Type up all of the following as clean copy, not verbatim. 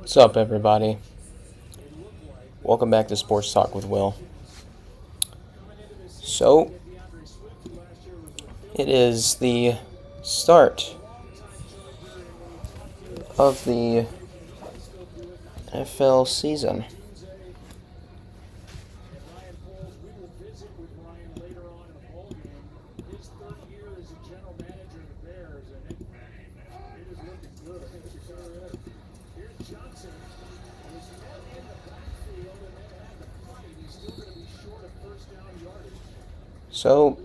What's up, everybody? Welcome back to Sports Talk with Will. So, it is the start of the NFL season. So,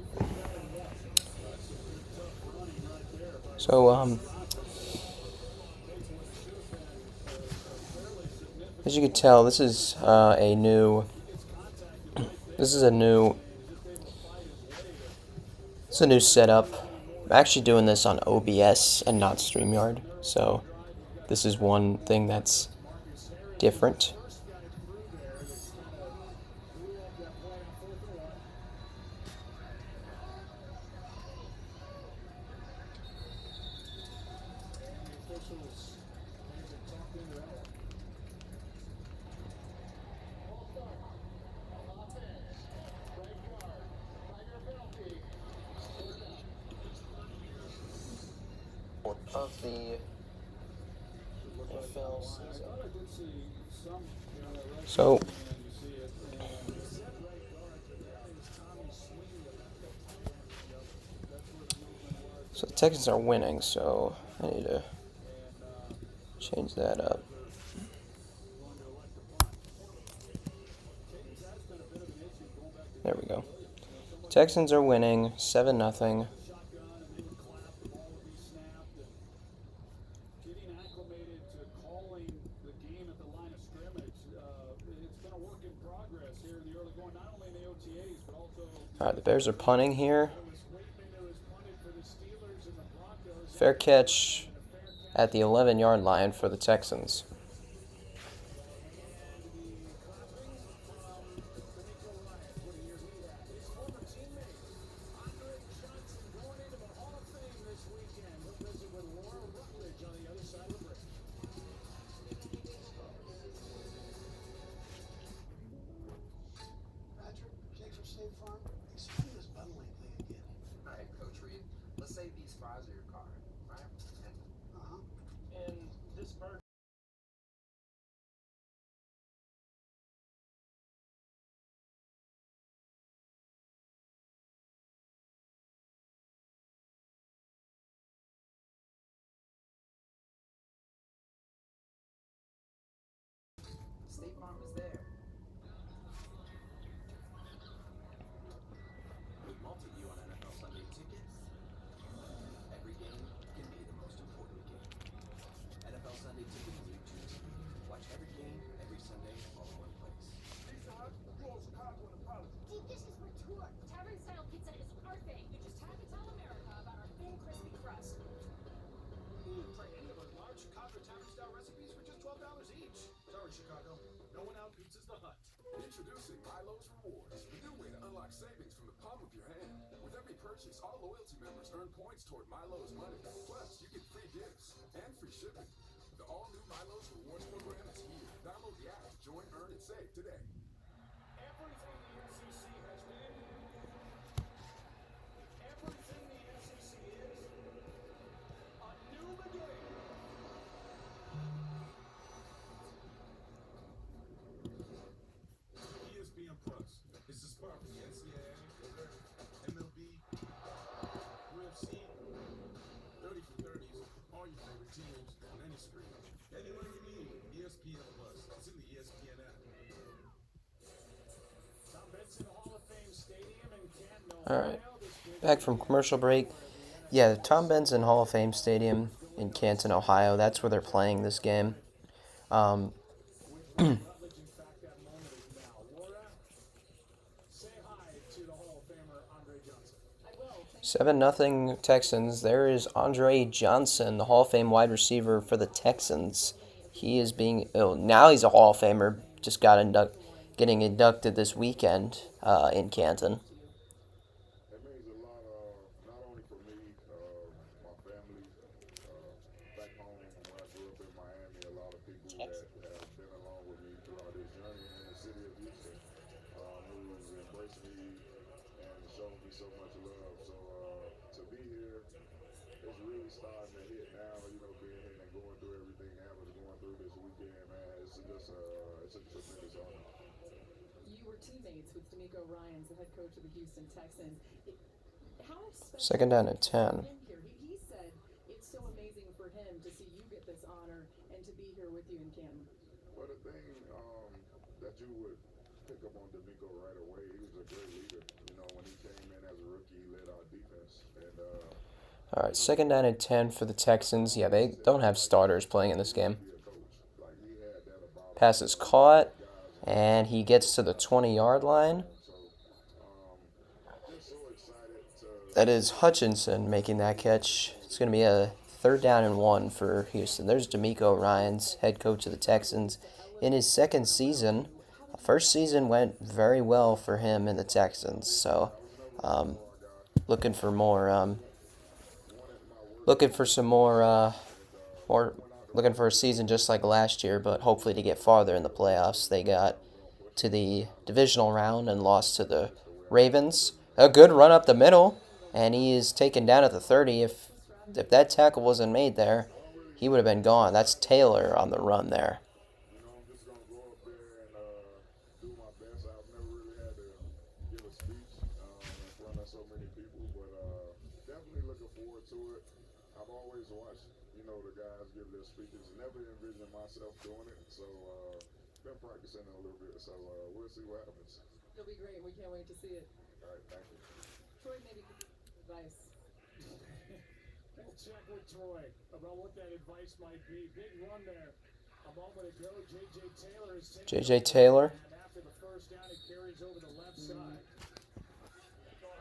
as you can tell, this is a new setup. I'm actually doing this on OBS and not StreamYard, so this is one thing that's different. Of the NFL season. So the Texans are winning, so I need to change that up. There we go. Texans are winning 7-0. All right, the Bears are punting here. Fair catch at the 11-yard line for the Texans. Introducing Milo's Rewards, the new way to unlock savings from the palm of your hand. With every purchase, all loyalty members earn points toward Milo's money. Plus, you get free gifts and free shipping. The all-new Milo's Rewards program is here. Download the app to join, earn, and save today. Everything the SEC has been, everything the SEC is, a new beginning. ESPN Plus. It's the spark from the NCAA, MLB, UFC, 30 for 30s, all your favorite teams on any screen. Anywhere you need, ESPN Plus. It's in the ESPN app. Tom Benson Hall of Fame Stadium in Canton, All right, back from commercial break. Yeah, the Tom Benson Hall of Fame Stadium in Canton, Ohio. That's where they're playing this game. 7-0 Texans. There is Andre Johnson, the Hall of Fame wide receiver for the Texans. He is being now he's a Hall of Famer. Just got getting inducted this weekend in Canton. It means a lot, not only for me, my family, back home when I grew up in Miami, a lot of people that it's a tremendous honor. You were teammates with D'Amico Ryans, the head coach of the Houston Texans. How special Second down and 10. here? He said it's so amazing for him to see you get this honor and to be here with you in Canton. Well, the thing that you would pick up on D'Amico right away, he was a great leader. You know, when he came in as a rookie, he led our defense. And All right, second down and 10 for the Texans. Yeah, they don't have starters playing in this game. Pass is caught, and he gets to the 20-yard line. That is Hutchinson making that catch. It's going to be a third down and 1 for Houston. There's D'Amico Ryans, head coach of the Texans, in his second season. First season went very well for him in the Texans. So, looking for more. Looking for some more. Or looking for a season just like last year, but hopefully to get farther in the playoffs. They got to the Divisional Round and lost to the Ravens. A good run up the middle. And he is taken down at the 30. If that tackle wasn't made there, he would have been gone. That's Taylor on the run there. you know, I'm just gonna go up there and do my best. I've never really had to give a speech in front of so many people, but definitely looking forward to it. I've always watched, you know, the guys give their speeches. Never envisioned myself doing it, so been practicing a little bit. So we'll see what happens. It'll be great. We can't wait to see it. All right, thank you. Troy, maybe advice. We'll check with Troy about what that advice might be. Big run there a moment ago. J.J. Taylor is taking J.J. Taylor. and after the first down, he carries over the left side.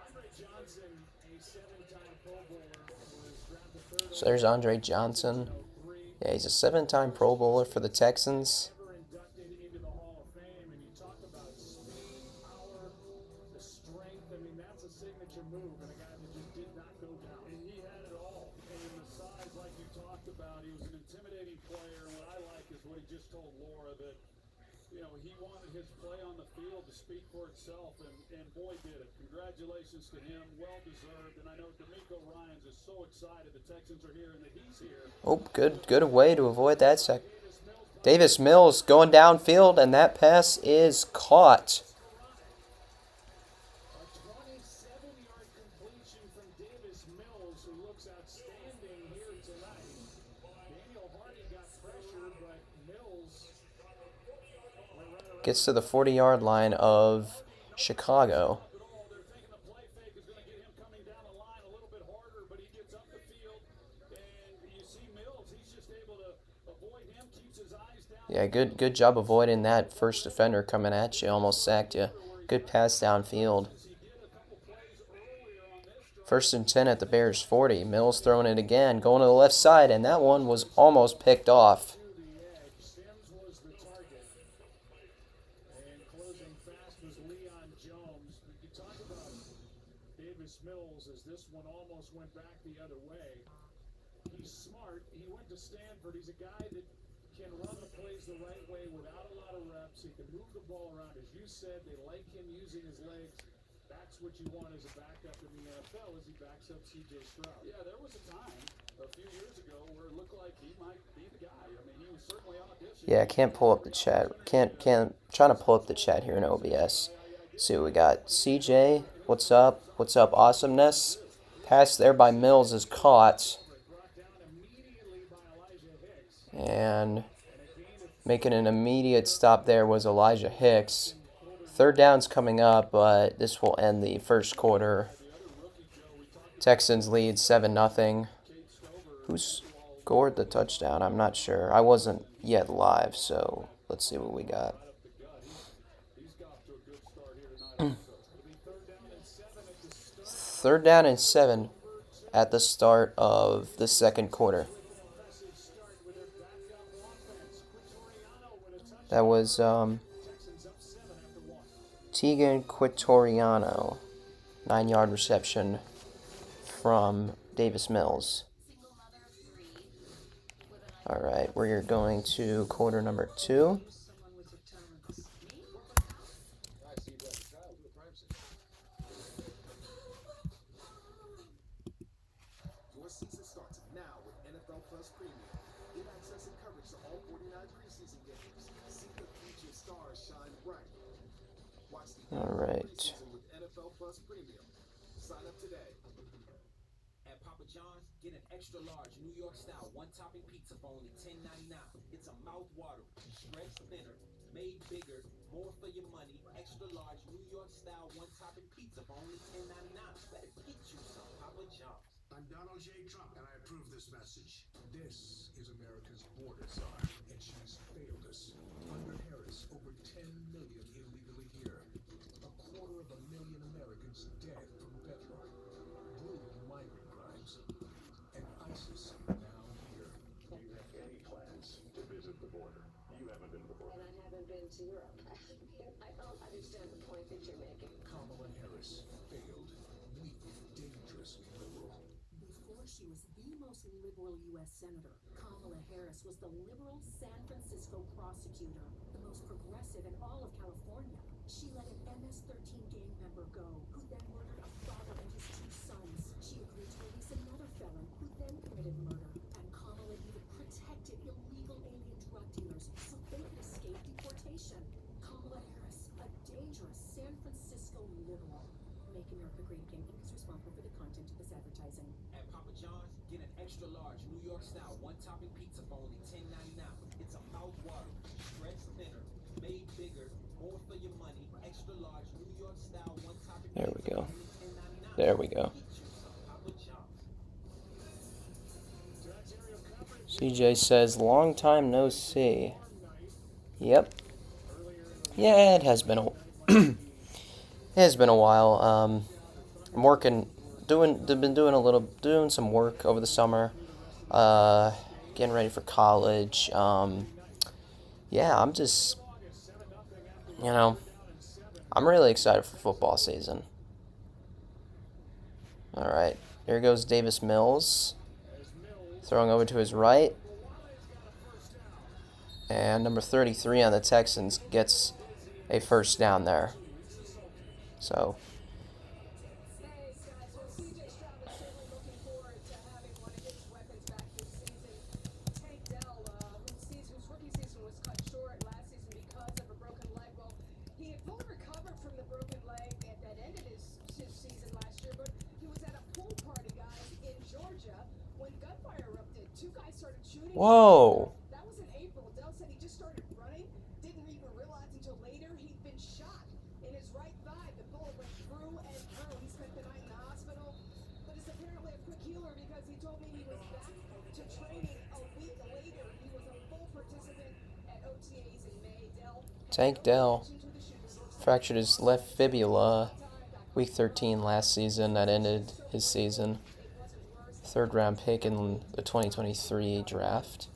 Andre Johnson, a 7-time Pro Bowler, was drafted third So there's Andre Johnson. Yeah, he's a 7-time Pro Bowler for the Texans. ever inducted into the Hall of Fame. And you talk about speed, power, the strength. I mean, that's a signature move, and a guy that just did not go down. And he had it all. And in the size, like you talked about, he was an intimidating player. And what I like is what he just told Laura, that, you know, he wanted his play on the field to speak for itself, and boy, did it. Congratulations to him. Well deserved. And I know D'Amico Ryans is so excited the Texans are here and that he's here. Oh, good way to avoid that sack. Davis Mills going downfield, and that pass is caught. A 27-yard completion from Davis Mills, who looks outstanding here tonight. Daniel Hardy got pressure, but Mills Gets to the 40-yard line of Chicago. they're thinking the play fake is going to get him coming down the line a little bit harder, but he gets up the field, and you see Mills, he's just able to avoid him, keeps his eyes down. Yeah, good job avoiding that first defender coming at you. Almost sacked you. Good pass downfield. First and 10 at the Bears 40. Mills throwing it again, going to the left side, and that one was almost picked off. Sims was the target, and closing fast was Leon Jones. You talk about Davis Mills as this one almost went back the other way. He's smart. He went to Stanford. He's a guy that can run the plays the right way without a lot of reps. He can move the ball around. As you said, they like him using his legs. That's what you want as a backup in the NFL as he backs up C.J. Stroud. Yeah, there was a time a few years ago where it looked like he might be the guy. I mean, he was certainly auditioning. Yeah, I can't pull up the chat. Can't trying to pull up the chat here in OBS. See what we got. CJ, what's up? What's up? Awesomeness. Pass there by Mills is caught. And making an immediate stop there was Elijah Hicks. Third down's coming up, but this will end the first quarter. Texans lead 7-0. Who scored the touchdown? I'm not sure. I wasn't yet live, so let's see what we got. Third down and 7 at the start of the second quarter. That was Tegan Quitoriano, 9-yard reception from Davis Mills. All right, we're going to quarter number 2. Your season starts now with NFL Premium. Get access and coverage to all 49 preseason games. See the stars shine bright. Watch the All NFL right. Preseason with NFL Plus Premium. Sign up today. At Papa John's, get an extra large New York style one topping pizza for only $10.99. It's a mouth watering, stretched thinner, made bigger, more for your money. Extra large New York style one topping pizza for only $10.99. Better get you some Papa John's. I'm Donald J. Trump, and I approve this message. This is America's border czar, and she's failed us. Under Harris, over 10 million illegally here. 250,000 Americans dead from bedrock. Brutal migrant crimes. And ISIS now here. Do you have any plans to visit the border? You haven't been before. And I haven't been to Europe. I don't understand the point that you're making. Kamala Harris failed. Weak, dangerous, liberal. Before she was the most liberal U.S. Senator, Kamala Harris was the liberal San Francisco prosecutor, the most progressive in all of California. She let an MS-13 gang member go, who then murdered a father and his 2 sons. She agreed to release another felon, who then committed murder. And Kamala even protected illegal alien drug dealers so they could escape deportation. Kamala Harris, a dangerous San Francisco liberal. Make America Great Again is responsible for the content of this advertising. At Papa John's, get an extra large New York style one topping pizza for only $10.99. It's a mouth watering, stretched thinner, made bigger, more for your money. Extra large New York style one topping There we pizza go. for only $10.99. There we go. Get you some Papa John's. CJ says, long time no see. Yep. Yeah, it has been a it has been a while. I'm working, doing some work over the summer. Getting ready for college. Yeah, I'm just, I'm really excited for football season. All right, here goes Davis Mills. Throwing over to his right. And number 33 on the Texans gets a first down there. So, Hey guys, well CJ Stroud is certainly looking forward to having one of his weapons back this season. Tank Dell, whose rookie season was cut short last season because of a broken leg. Well, he had fully recovered from the broken leg that ended his season last year, but he was at a pool party, guys, in Georgia when gunfire erupted. 2 guys started shooting. whoa. That was in April. Dell said he just started running, didn't even realize until later he'd been shot in his right thigh. The bullet went through and through. He spent the night in the hospital, but is apparently a quick healer because he told me he was back to training a week later. He was a full participant at OTAs in May. Tank Dell fractured his left fibula week 13 last season. That ended his season. 3rd round pick in the 2023 draft.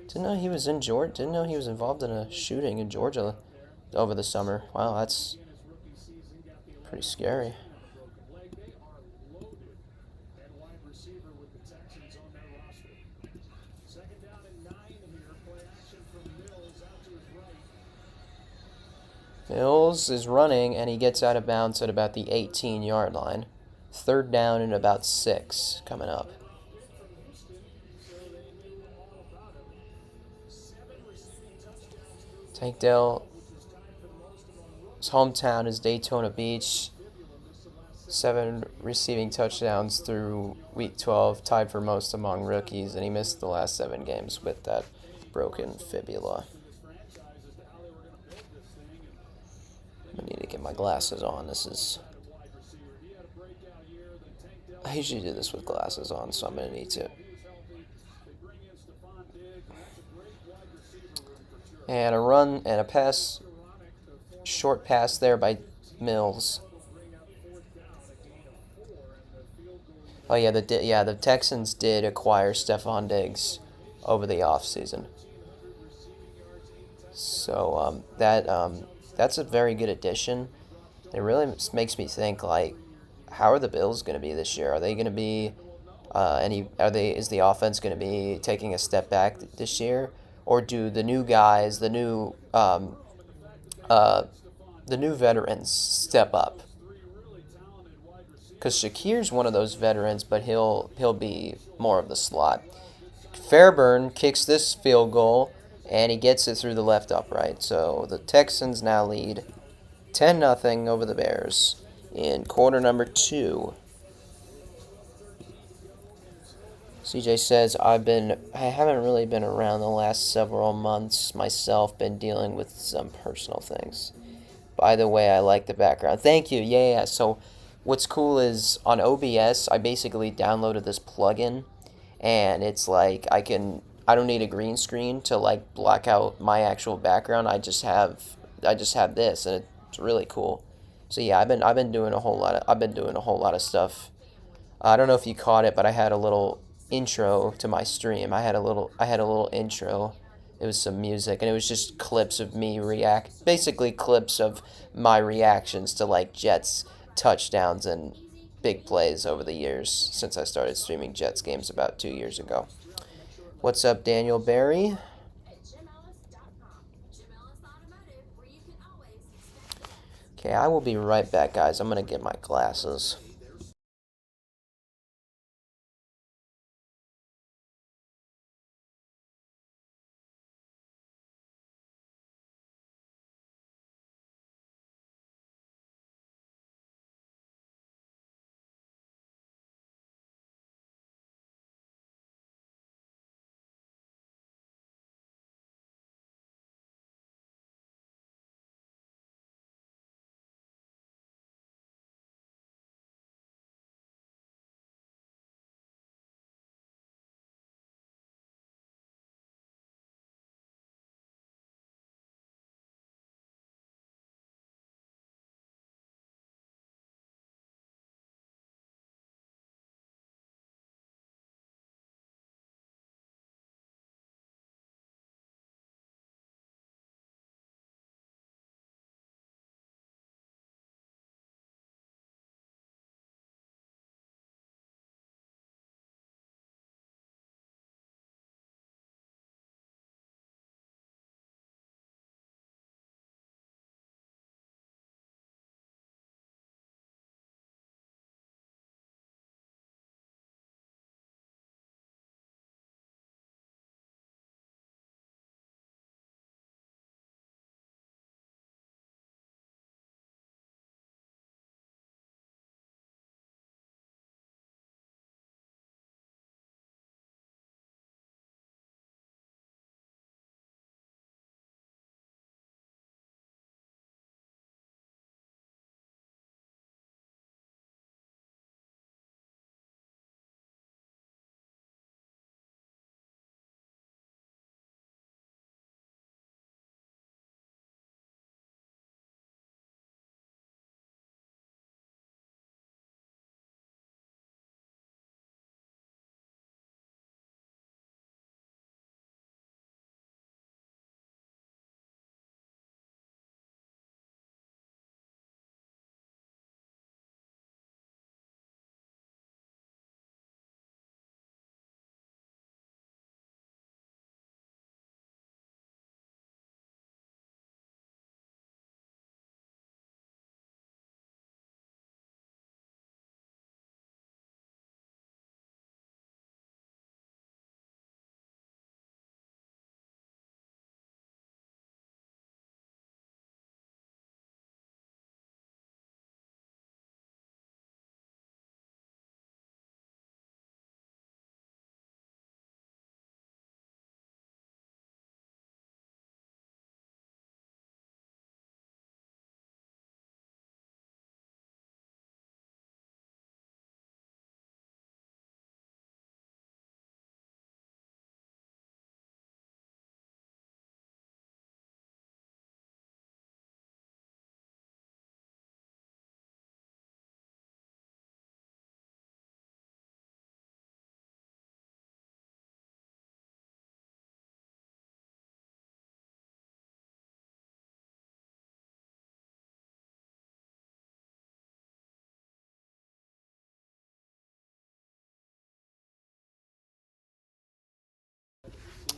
Didn't know he was in Georgia. Didn't know he was involved in a shooting in Georgia over the summer. Wow, that's pretty scary. They are loaded at wide receiver with the Texans on their roster. 2nd down and 9 here. Play action from Mills out to his right. Mills is running, and he gets out of bounds at about the 18-yard line. 3rd down and about 6 coming up. Tank Dell's hometown is Daytona Beach. 7 receiving touchdowns through week 12, tied for most among rookies, and he missed the last 7 games with that broken fibula. I need to get my glasses on. I usually do this with glasses on, so I'm going to need to. And a run and a pass, short pass there by Mills. Oh yeah, the Texans did acquire Stephon Diggs over the offseason. So that's a very good addition. It really makes me think, like, how are the Bills going to be this year? Are they going to be is the offense going to be taking a step back this year, or do the new guys, the new veterans step up? Because Shakir's one of those veterans, but he'll be more of the slot. Fairburn kicks this field goal, And he gets it through the left upright. So the Texans now lead 10-0 over the Bears in quarter number 2. CJ says, I haven't really been around the last several months myself, been dealing with some personal things. By the way, I like the background. Thank you. Yeah. So what's cool is on OBS, I basically downloaded this plugin, and it's like I don't need a green screen to like block out my actual background. I just have this, and it's really cool. So yeah, I've been doing a whole lot of stuff. I don't know if you caught it, but I had a little intro to my stream. I had a little intro. It was some music, and it was just clips of me basically clips of my reactions to like Jets touchdowns and big plays over the years since I started streaming Jets games about 2 years ago. What's up, Daniel Barry? Okay, I will be right back, guys. I'm gonna get my glasses.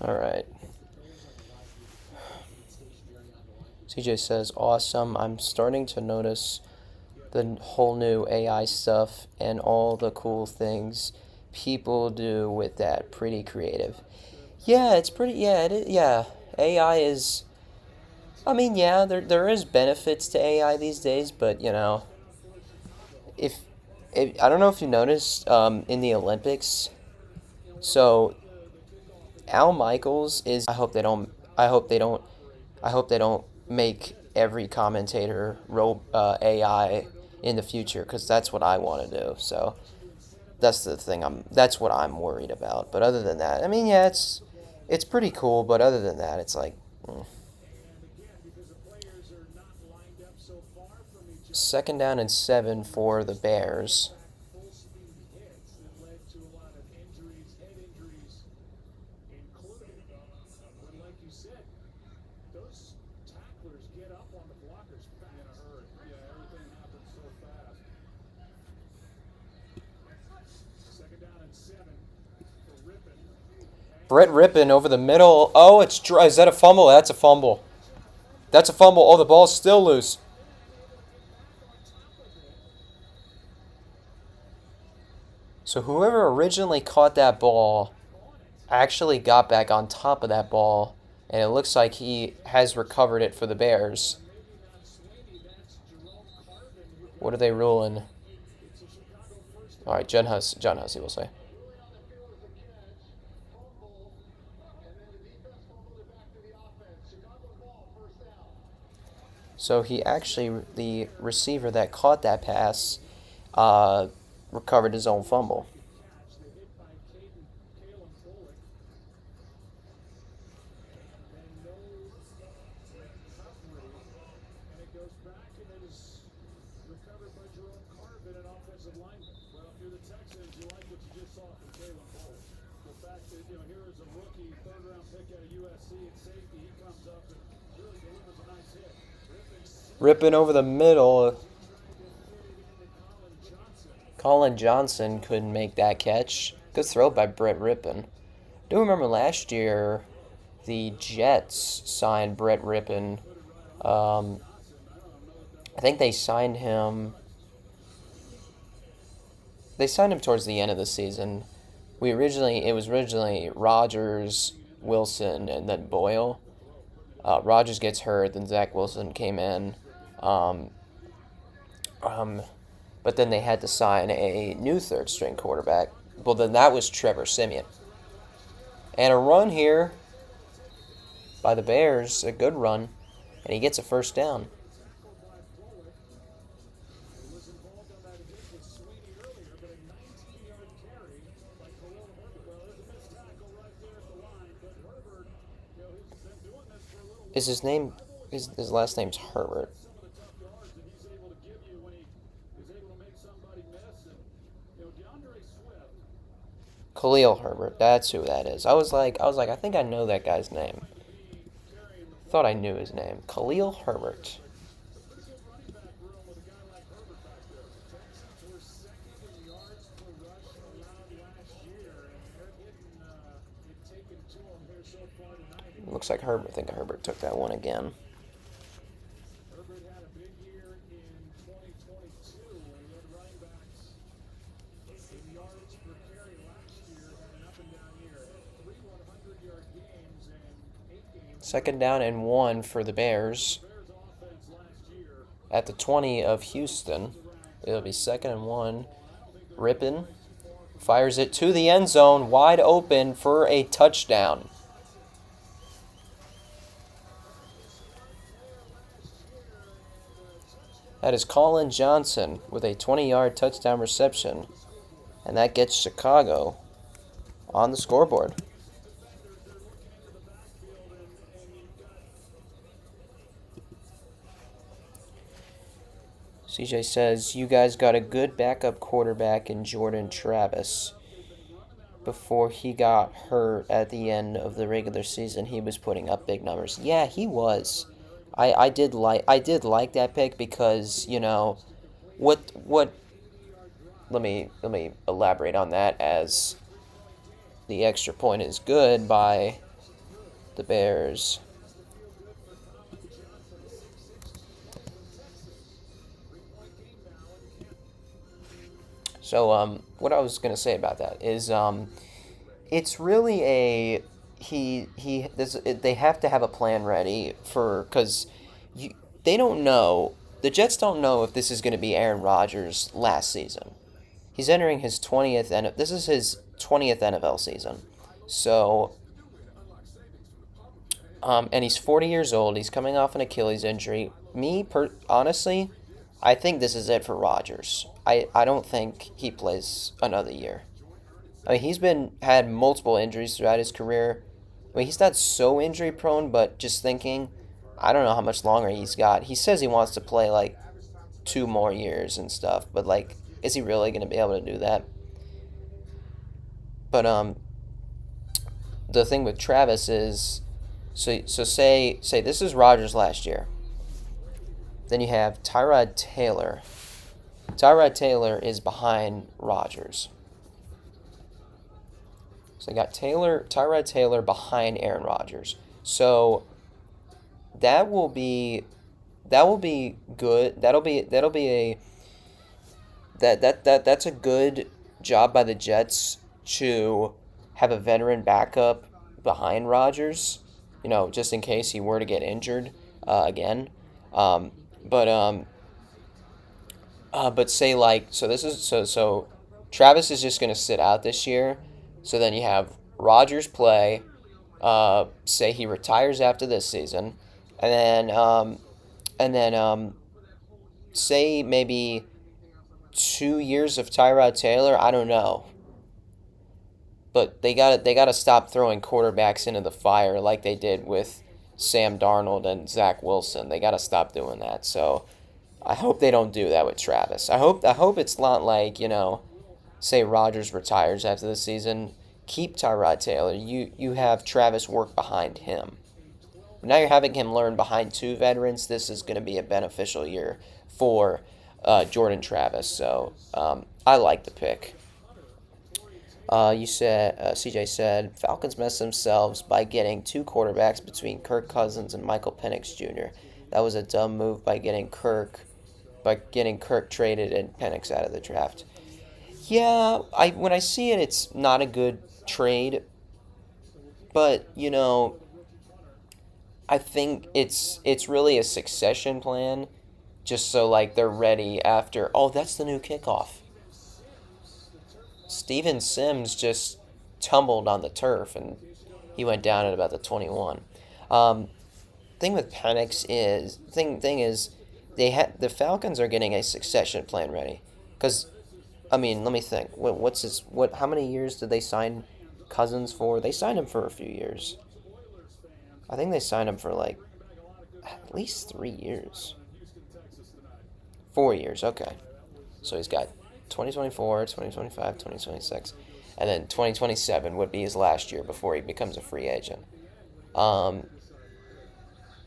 All right. CJ says, awesome. I'm starting to notice the whole new AI stuff and all the cool things people do with that. Pretty creative. Yeah, it's pretty. Yeah, it is, yeah. AI is, I mean, yeah, there is benefits to AI these days, but if I don't know if you noticed in the Olympics, so Al Michaels is. I hope they don't. I hope they don't make every commentator AI in the future, because that's what I want to do. So that's the thing. That's what I'm worried about. But other than that, I mean, yeah, it's pretty cool. But other than that, it's like. 2nd down and 7 for the Bears. Brett Rippon over the middle. Oh, is that a fumble? That's a fumble. That's a fumble. Oh, the ball's still loose. So whoever originally caught that ball actually got back on top of that ball, and it looks like he has recovered it for the Bears. What are they ruling? All right, John Hussey will say. So the receiver that caught that pass, recovered his own fumble. Ripping over the middle. Colin Johnson couldn't make that catch. Good throw by Brett Rippon. Do remember last year the Jets signed Brett Rippon. I think they signed him. They signed him towards the end of the season. It was originally Rodgers, Wilson, and then Boyle. Rodgers gets hurt, then Zach Wilson came in. But then they had to sign a new third-string quarterback. Well, then that was Trevor Siemian. And a run here by the Bears, a good run, and he gets a first down. His last name's Herbert. Khalil Herbert, that's who that is. I was like, I think I know that guy's name. Thought I knew his name. Khalil Herbert. Looks like Herbert. I think Herbert took that one again. Second down and 1 for the Bears. At the 20 of Houston. It'll be 2nd and 1. Rippon fires it to the end zone, wide open for a touchdown. That is Colin Johnson with a 20-yard touchdown reception. And that gets Chicago on the scoreboard. CJ says, you guys got a good backup quarterback in Jordan Travis. Before he got hurt at the end of the regular season, he was putting up big numbers. Yeah, he was. I did like that pick because, let me elaborate on that, as the extra point is good by the Bears. So what I was going to say about that is it's really they have to have a plan ready because they don't know, the Jets don't know if this is going to be Aaron Rodgers' last season. He's entering his 20th, and this is his 20th NFL season. So, and he's 40 years old. He's coming off an Achilles injury. Honestly, I think this is it for Rodgers. I don't think he plays another year. I mean, he's had multiple injuries throughout his career. I mean, he's not so injury prone, but just thinking, I don't know how much longer he's got. He says he wants to play like 2 more years and stuff, but like, is he really going to be able to do that? But the thing with Travis is, so say this is Rodgers last year. Then you have Tyrod Taylor. Tyrod Taylor is behind Rodgers. So they got Tyrod Taylor behind Aaron Rodgers. So that will be good. That's a good job by the Jets to have a veteran backup behind Rodgers, just in case he were to get injured again. But say like, so Travis is just going to sit out this year. So then you have Rodgers play, say he retires after this season, and then say maybe 2 years of Tyrod Taylor. I don't know, but they gotta stop throwing quarterbacks into the fire like they did with Sam Darnold and Zach Wilson. They gotta stop doing that. So I hope they don't do that with Travis. I hope it's not like, say Rodgers retires after the season, keep Tyrod Taylor. You have Travis work behind him. Now you're having him learn behind 2 veterans. This is going to be a beneficial year for Jordan Travis. So I like the pick. CJ said, Falcons messed themselves by getting 2 quarterbacks between Kirk Cousins and Michael Penix Jr. That was a dumb move by getting Kirk traded and Penix out of the draft. Yeah, when I see it, it's not a good trade. But, I think it's really a succession plan, just so like they're ready after. Oh, that's the new kickoff. Steven Sims just tumbled on the turf and he went down at about the 21. Thing with Penix is the Falcons are getting a succession plan ready, because let me think. How many years did they sign Cousins for? They signed him for a few years. I think they signed him for like at least 3 years. 4 years, okay. So he's got 2024, 2025, 2026, and then 2027 would be his last year before he becomes a free agent. How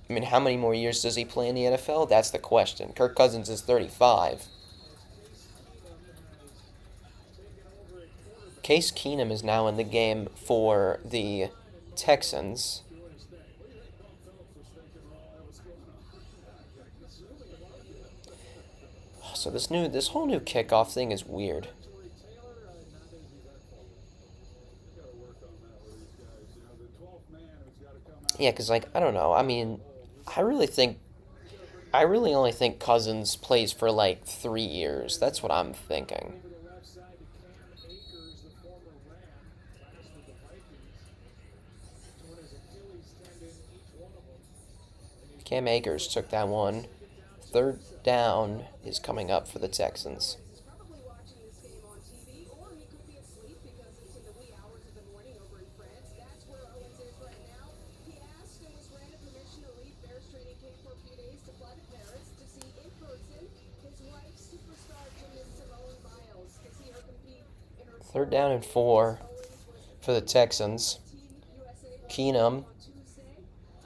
many more years does he play in the NFL? That's the question. Kirk Cousins is 35. Case Keenum is now in the game for the Texans. So this whole new kickoff thing is weird. Yeah, because I don't know. I really only think Cousins plays for like 3 years. That's what I'm thinking. Cam Akers took that one. 3rd down is coming up for the Texans. Probably watching this game on TV, or he could be asleep because it's in the wee hours of the morning over in France. That's where Owens is right now. He asked and was granted permission to leave Bears training camp for a few days to fly to Paris to see in person his wife, superstar gymnast Simone Biles, to see her compete in her 3rd down and 4 for the Texans. Keenum.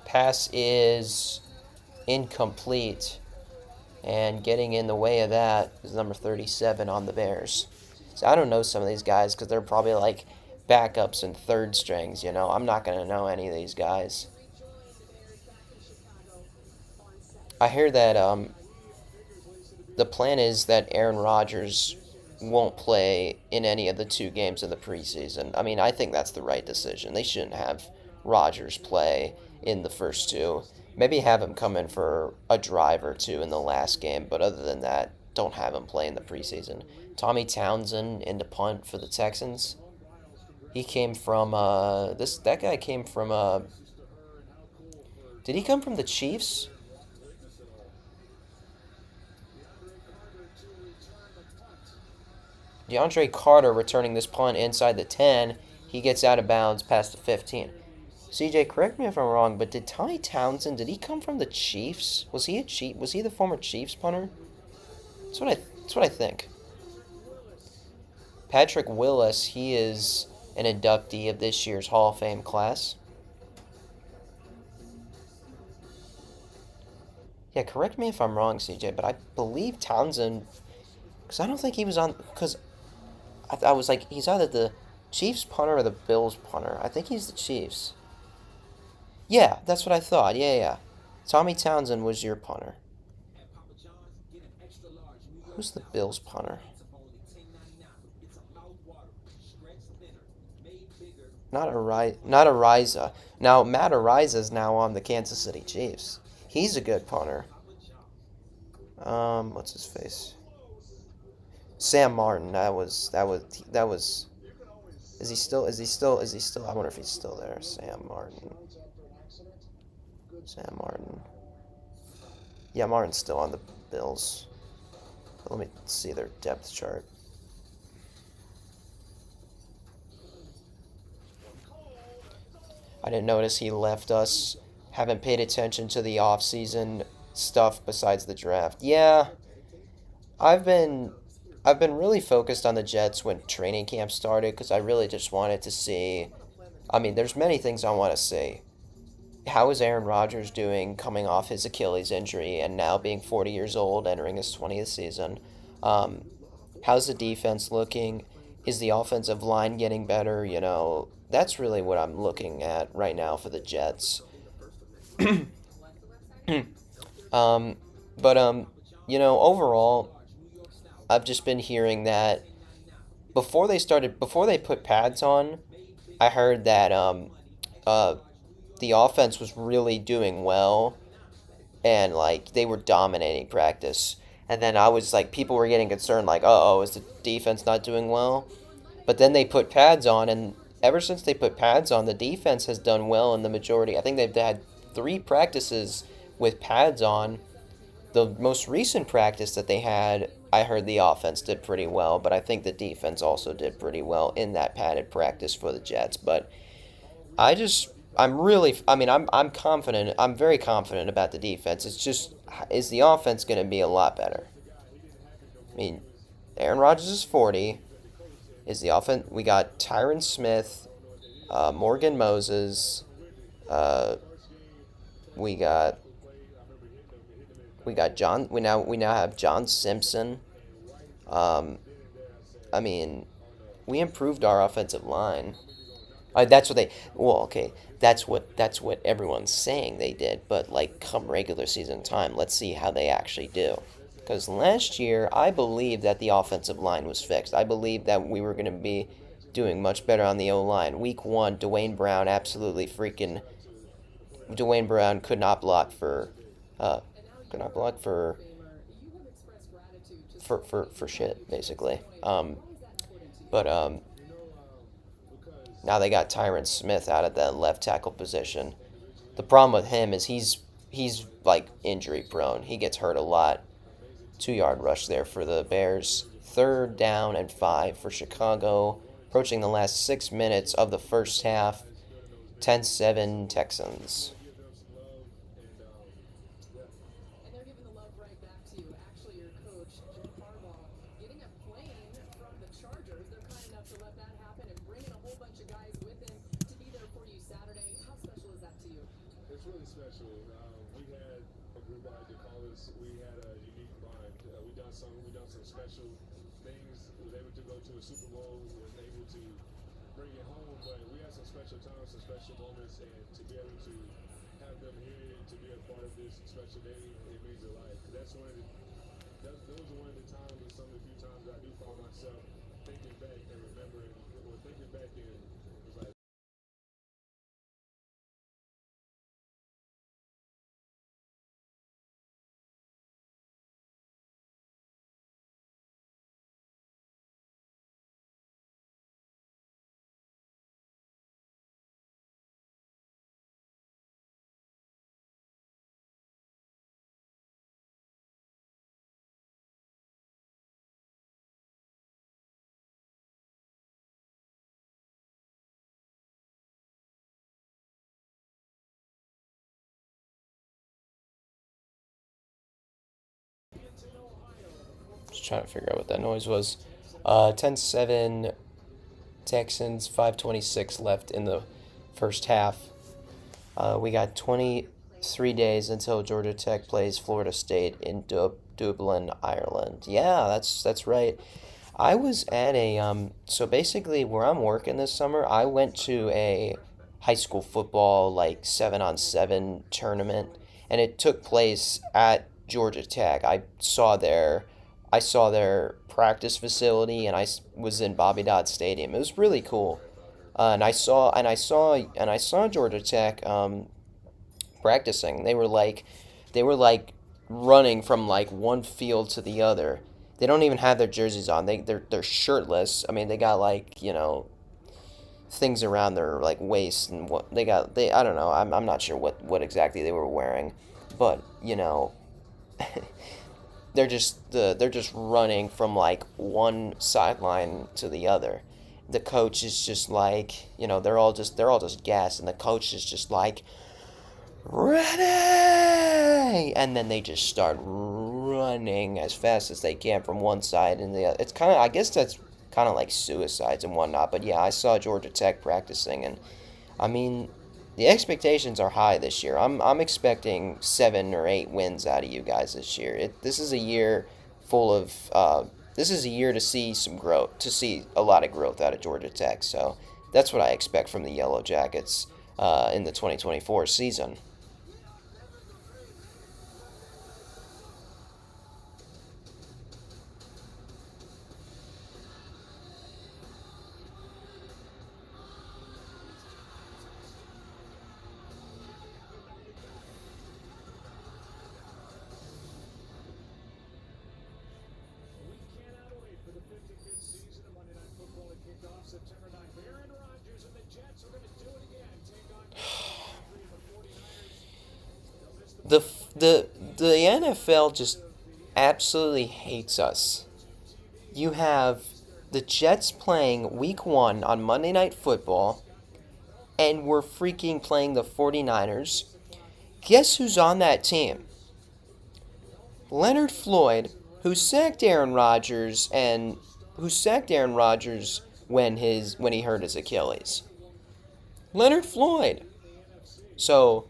Pass is incomplete. And getting in the way of that is number 37 on the Bears. So I don't know some of these guys because they're probably like backups and 3rd strings, I'm not going to know any of these guys. I hear that the plan is that Aaron Rodgers won't play in any of the 2 games of the preseason. I think that's the right decision. They shouldn't have Rodgers play in the first two. Maybe have him come in for a drive or two in the last game, but other than that, don't have him play in the preseason. Tommy Townsend in the punt for the Texans. He came from that guy came from did he come from the Chiefs? DeAndre Carter returning this punt inside the 10. He gets out of bounds past the 15. CJ, correct me if I'm wrong, but did Tommy Townsend, did he come from the Chiefs? Was he the former Chiefs punter? That's what I think. Patrick Willis, he is an inductee of this year's Hall of Fame class. Yeah, correct me if I'm wrong, CJ, but I believe Townsend, because I don't think he was on, because I was like, he's either the Chiefs punter or the Bills punter. I think he's the Chiefs. Yeah, that's what I thought. Yeah. Tommy Townsend was your punter. Who's the Bills punter? Not Ariza. Now, Matt Ariza's now on the Kansas City Chiefs. He's a good punter. What's his face? Sam Martin. That was. Is he still? I wonder if he's still there. Sam Martin. Yeah, Martin's still on the Bills. But let me see their depth chart. I didn't notice he left us. Haven't paid attention to the off-season stuff besides the draft. Yeah, I've been really focused on the Jets when training camp started because I really just wanted to see. I mean, there's many things I want to see. How is Aaron Rodgers doing coming off his Achilles injury and now being 40 years old, entering his 20th season? How's the defense looking? Is the offensive line getting better? You know, that's really what I'm looking at right now for the Jets. Overall, I've just been hearing that before they put pads on, I heard that the offense was really doing well, and like they were dominating practice. And then I was like, people were getting concerned, like, is the defense not doing well? But then they put pads on, and ever since they put pads on, the defense has done well in the majority. I think they've had 3 practices with pads on. The most recent practice that they had, I heard the offense did pretty well, but I think the defense also did pretty well in that padded practice for the Jets. But I'm confident. I'm very confident about the defense. It's just, is the offense going to be a lot better? I mean, Aaron Rodgers is 40. Is the offense? We got Tyron Smith, Morgan Moses. We got John. We now have John Simpson. We improved our offensive line. That's what everyone's saying they did. But like, come regular season time, let's see how they actually do. Because last year, I believe that the offensive line was fixed. I believe that we were going to be doing much better on the O-line. Week 1, Dwayne Brown could not block for shit, basically. Now they got Tyron Smith out of the left tackle position. The problem with him is he's like injury prone. He gets hurt a lot. 2-yard rush there for the Bears. 3rd down and 5 for Chicago. Approaching the last 6 minutes of the first half. 10-7 Texans. And they're giving the love right back to you. Actually, your coach, Jim Harbaugh, getting a plane from the Chargers. They're kind enough to let that happen and bringing a whole bunch of guys with him to be there for you Saturday. How special is that to you? It's really special. We had a group, I like to call this, we had a unique bond. We done some special things. We were able to go to a Super Bowl. We were able to bring it home, but we had some special times, some special moments, and to be able to have them here, to be a part of this special day, it means a lot. Those are one of the times, and some of the few times I do find myself thinking back and remembering, or thinking back and Just trying to figure out what that noise was. 10-7 Texans, 5:26 left in the first half. We got 23 days until Georgia Tech plays Florida State in Dublin, Ireland. Yeah, that's right. I was at so basically where I'm working this summer, I went to a high school football like 7-on-7 tournament, and it took place at Georgia Tech. I saw their practice facility, and I was in Bobby Dodd Stadium. It was really cool. And I saw Georgia Tech practicing. They were like running from like one field to the other. They don't even have their jerseys on. They're shirtless. I mean, they got like, things around their like waist and what they got. I don't know. I'm not sure what exactly they were wearing, but they're just running from like one sideline to the other. The coach is just like, they're all just gassed, and the coach is just like, ready, and then they just start running as fast as they can from one side and the other. It's kind of, I guess that's kind of like suicides and whatnot. But yeah, I saw Georgia Tech practicing, and I mean, the expectations are high this year. I'm expecting 7 or 8 wins out of you guys this year. This is a year full of this is a year to see some growth, to see a lot of growth out of Georgia Tech. So that's what I expect from the Yellow Jackets in the 2024 season. We cannot wait for the 55th season of Monday Night Football at Kickoff September 9th. Aaron Rodgers and the Jets are going to do it again. Take on the 49ers. The NFL just absolutely hates us. You have the Jets playing week 1 on Monday Night Football, and we're freaking playing the 49ers. Guess who's on that team? Leonard Floyd, who sacked Aaron Rodgers when he hurt his Achilles. Leonard Floyd. So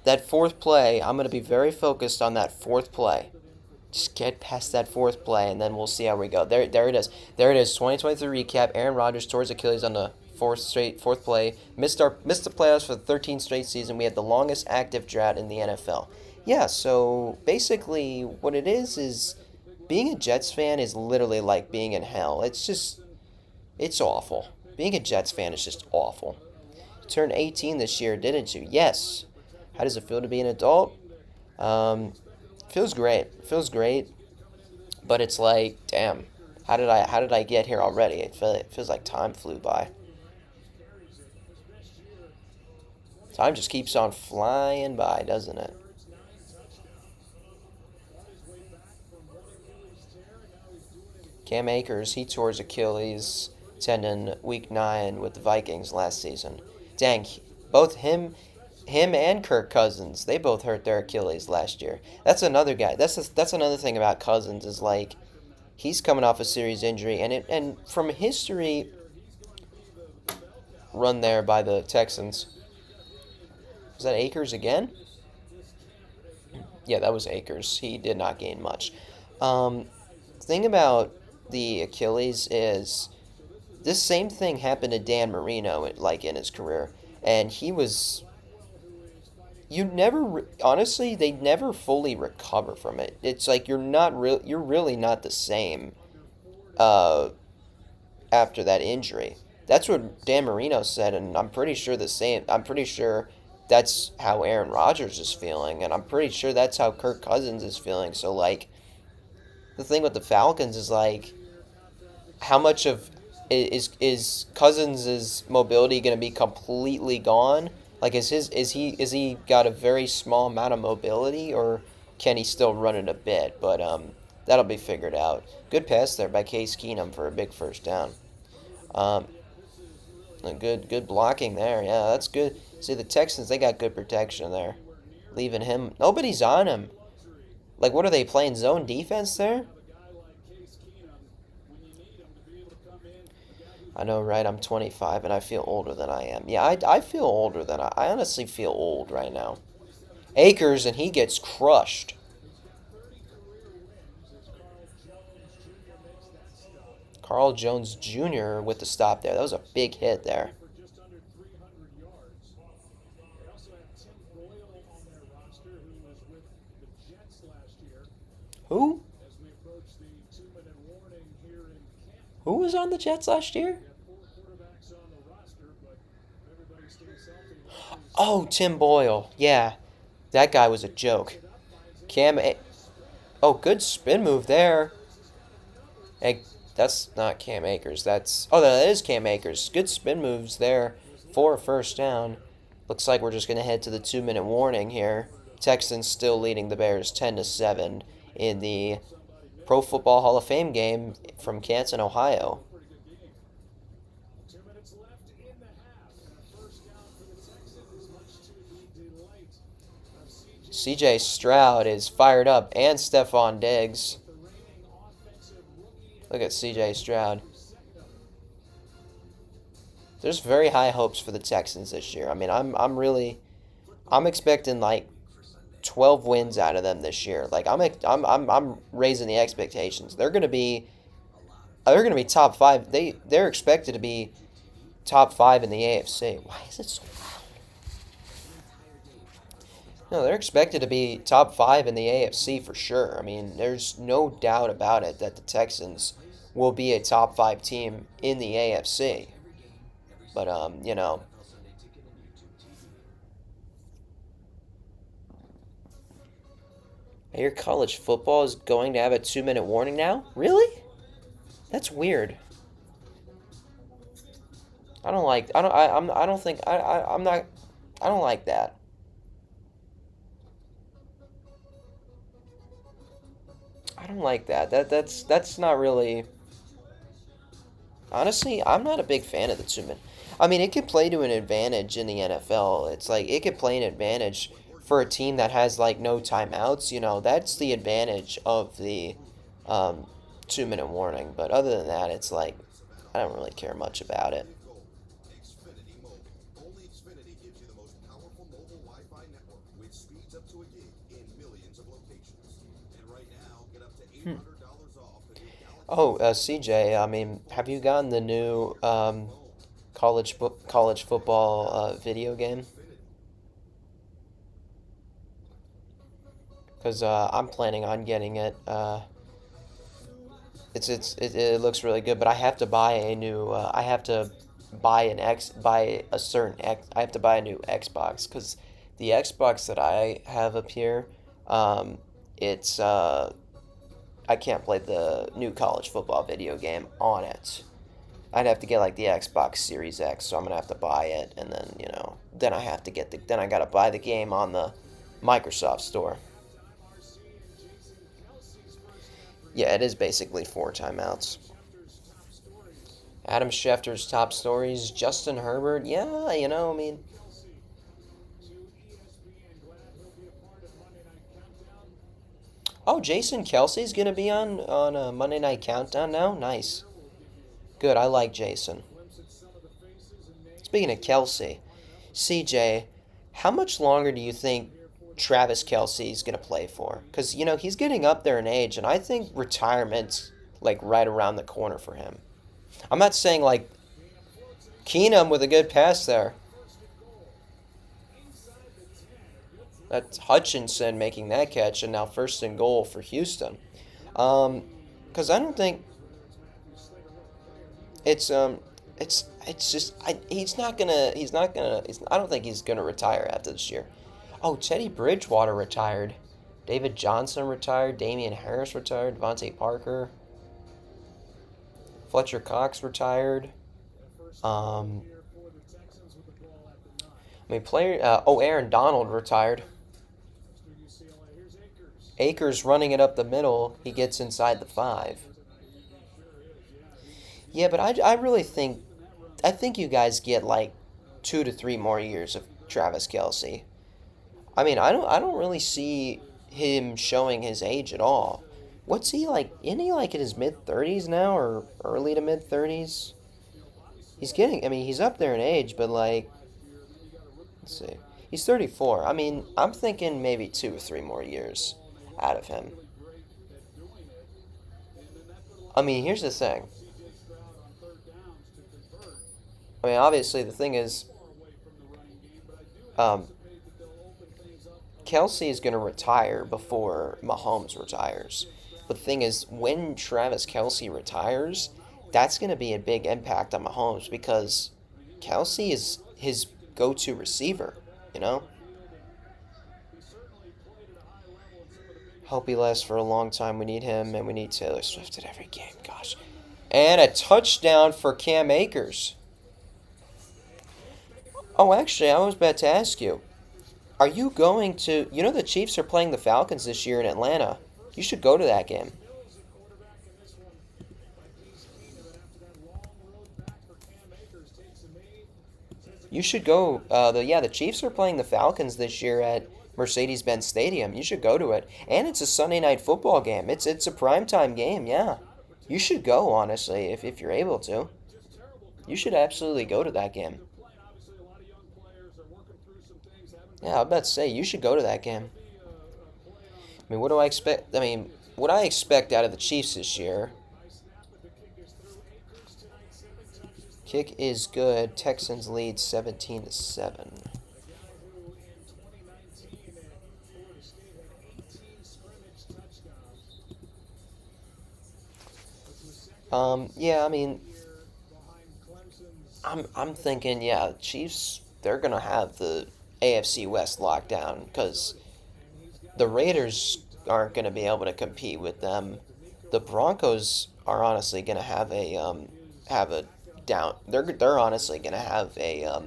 that fourth play, I'm going to be very focused on that fourth play. Just get past that fourth play, and then we'll see how we go. There it is. There it is. 2023 recap. Aaron Rodgers tore his Achilles on the fourth play. Missed the playoffs for the 13th straight season. We had the longest active drought in the NFL. Yeah, so basically what it is being a Jets fan is literally like being in hell. It's awful. Being a Jets fan is just awful. You turned 18 this year, didn't you? Yes. How does it feel to be an adult? Feels great. But it's like, damn, how did I get here already? It feels like time flew by. Time just keeps on flying by, doesn't it? Cam Akers, he tore his Achilles tendon week 9 with the Vikings last season. Dang, both him and Kirk Cousins, they both hurt their Achilles last year. That's another guy. That's another thing about Cousins is like he's coming off a serious injury, and from history run there by the Texans. Was that Akers again? Yeah, that was Akers. He did not gain much. Thing about the Achilles is this same thing happened to Dan Marino like in his career, and he was. Honestly, they never fully recover from it. It's like you're really not the same after that injury. That's what Dan Marino said, and I'm pretty sure that's how Aaron Rodgers is feeling, and I'm pretty sure that's how Kirk Cousins is feeling. So like the thing with the Falcons is like how much of is Cousins' mobility going to be completely gone? Like, is he got a very small amount of mobility, or can he still run it a bit? But that'll be figured out. Good pass there by Case Keenum for a big first down. Good blocking there. Yeah, that's good. See, the Texans, they got good protection there. Leaving him. Nobody's on him. Like, what are they playing, zone defense there? I know, right? I'm 25 and I feel older than I am. Yeah, I feel older than I honestly feel old right now. Akers, and he gets crushed. Carl Jones Jr. with the stop there. That was a big hit there. For just under 300 yards. They also have Tim Boyle on their roster, who was with the Jets last year. Who? As we approach the 2-minute warning here in Canton, Who was on the Jets last year? we have 4 quarterbacks on the roster, but if everybody stays healthy. Oh, Tim Boyle. Yeah, that guy was a joke. Oh, good spin move there. Hey, that's not Cam Akers. That is Cam Akers. Good spin moves there for a first down. Looks like we're just going to head to the 2-minute warning here. Texans still leading the Bears 10-7 in the Pro Football Hall of Fame game from Canton, Ohio. 2 minutes left in the half, and a first down for the Texans, much to the delight of C.J. Stroud is fired up, and Stephon Diggs. the reigning offensive rookie Look at C.J. Stroud. There's very high hopes for the Texans this year. I mean, I'm expecting like 12 wins out of them this year. Like I'm raising the expectations. They're gonna be top 5. They're expected to be top 5 in the AFC. Why is it so loud? No, they're expected to be top 5 in the AFC for sure. I mean, there's no doubt about it that the Texans will be a top 5 team in the AFC. But you know, your college football is going to have a 2-minute warning now? Really? That's weird. I don't like that. I don't like that. That's not really. Honestly, I'm not a big fan of the 2-minute. I mean, it could play to an advantage in the NFL. It's like it could play an advantage for a team that has like no timeouts. You know, that's the advantage of the 2-minute warning. But other than that, it's like I don't really care much about it. Xfinity Mobile. Only Xfinity gives you the most powerful mobile Wi-Fi network with speeds up to a gig in millions of locations. And right now, get up to $800 off the new Galaxy. CJ, I mean, have you gotten the new college football video game? Because I'm planning on getting it. It looks really good, but I have to buy a new. I have to buy a new Xbox because the Xbox that I have up here, it's I can't play the new college football video game on it. I'd have to get like the Xbox Series X, so I'm gonna have to buy it, and then then I have to then I gotta buy the game on the Microsoft Store. Yeah, it is basically 4 timeouts. Adam Schefter's top stories. Justin Herbert. Yeah, I mean. Oh, Jason Kelsey's going to be on Monday Night Countdown now? Nice. Good, I like Jason. Speaking of Kelsey, CJ, how much longer do you think Travis Kelsey's going to play for? Because, he's getting up there in age, and I think retirement's, like, right around the corner for him. I'm not saying, like, Keenum with a good pass there. That's Hutchinson making that catch, and now 1st and goal for Houston. Because I don't think I don't think he's gonna retire after this year. Oh, Teddy Bridgewater retired. David Johnson retired. Damian Harris retired. Devontae Parker. Fletcher Cox retired. Aaron Donald retired. Akers running it up the middle. He gets inside the 5. Yeah, but I really think you guys get like 2 to 3 more years of Travis Kelsey. I mean, I don't really see him showing his age at all. what's he like? Isn't he like in his mid-30s now or early to mid-30s? He's getting, I mean, he's up there in age, but like, let's see. He's 34. I mean, I'm thinking maybe 2 or 3 more years out of him. I mean, here's the thing. I mean, obviously, the thing is, Kelsey is going to retire before Mahomes retires. But the thing is, when Travis Kelsey retires, that's going to be a big impact on Mahomes because Kelsey is his go-to receiver, you know? Hope he lasts for a long time. We need him, and we need Taylor Swift at every game. Gosh. And a touchdown for Cam Akers. Oh, actually, I was about to ask you. Are you going to... You know the Chiefs are playing the Falcons this year in Atlanta. You should go to that game. You should go. The Chiefs are playing the Falcons this year at Mercedes-Benz Stadium. You should go to it. And it's a Sunday night football game. It's a primetime game, yeah. You should go, honestly, if you're able to. You should absolutely go to that game. Yeah, I was about to say, you should go to that game. I mean, what do I expect? I mean, what I expect out of the Chiefs this year... Kick is good. Texans lead 17-7. Yeah, I mean, I'm thinking, yeah, Chiefs, they're gonna have the AFC West locked down because the Raiders aren't gonna be able to compete with them. The Broncos are honestly gonna have a down. They're honestly gonna have a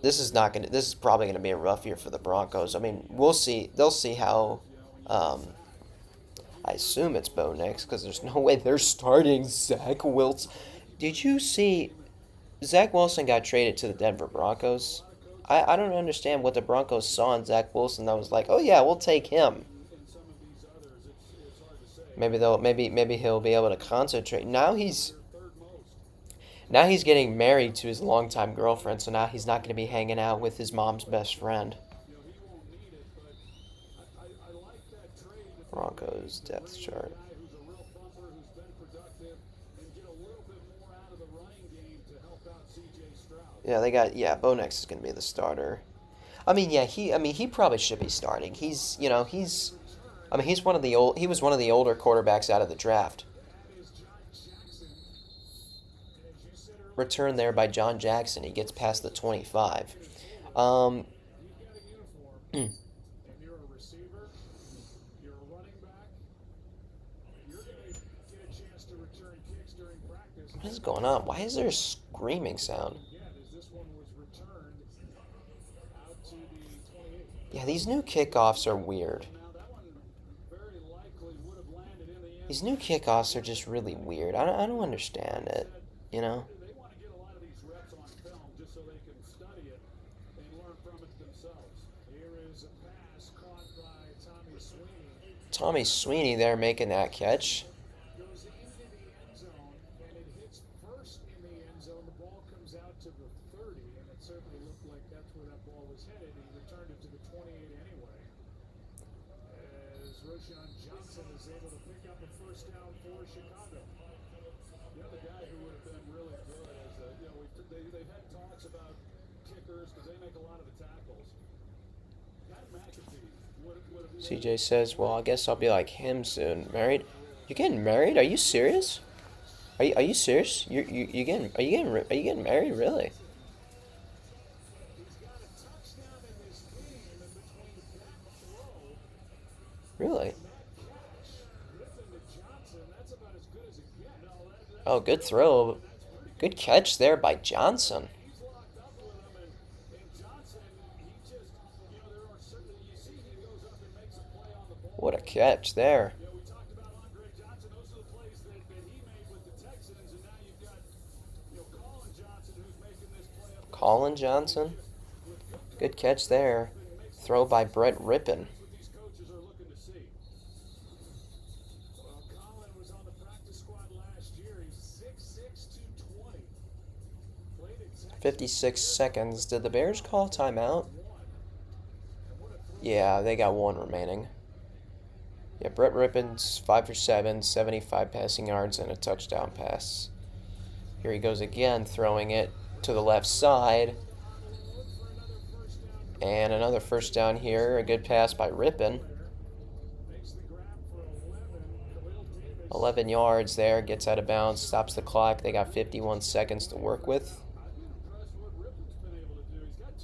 this is probably gonna be a rough year for the Broncos. I mean, we'll see. They'll see how. I assume it's Bo Nix because there's no way they're starting Zach Wilson. Did you see Zach Wilson got traded to the Denver Broncos? I don't understand what the Broncos saw in Zach Wilson that was like, oh yeah, we'll take him. Maybe he'll be able to concentrate. Now he's getting married to his longtime girlfriend, so now he's not going to be hanging out with his mom's best friend. Broncos depth chart. Yeah, Bo Nix is going to be the starter. I mean, yeah, he probably should be starting. He was one of the older quarterbacks out of the draft. Return there by John Jackson. He gets past the 25. What is going on? Why is there a screaming sound? Yeah, these new kickoffs are weird. These new kickoffs are just really weird. I don't understand it, you know? Tommy Sweeney there making that catch. CJ says, well, I guess I'll be like him soon. Married? You getting married? Are you serious? Are you serious? Are you getting married? Really? Really? Oh, good throw. Good catch there by Johnson. What a catch there. Colin Johnson. Good catch there. Throw by Brett Rippon. 56 seconds. Did the Bears call timeout? Yeah, they got one remaining. Yeah, Brett Rippon's 5 for 7, 75 passing yards, and a touchdown pass. Here he goes again, throwing it to the left side. And another first down here. A good pass by Rippon. 11 yards there. Gets out of bounds. Stops the clock. They got 51 seconds to work with.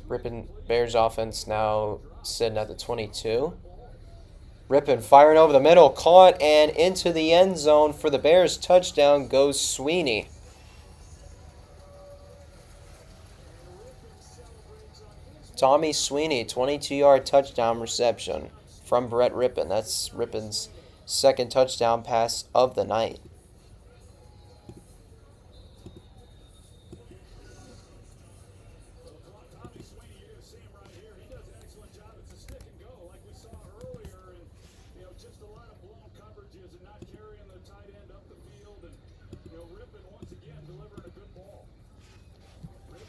Rippon, Bears offense now sitting at the 22. Rippon firing over the middle. Caught and into the end zone for the Bears. Touchdown goes Sweeney. Tommy Sweeney, 22-yard touchdown reception from Brett Rippon. That's Rippon's second touchdown pass of the night. Tommy Sweeney, you're going to see him right here. He does an excellent job. It's a stick and go like we saw earlier. And, just a lot of blown coverages and not carrying the tight end up the field. And, Rippon once again delivering a good ball.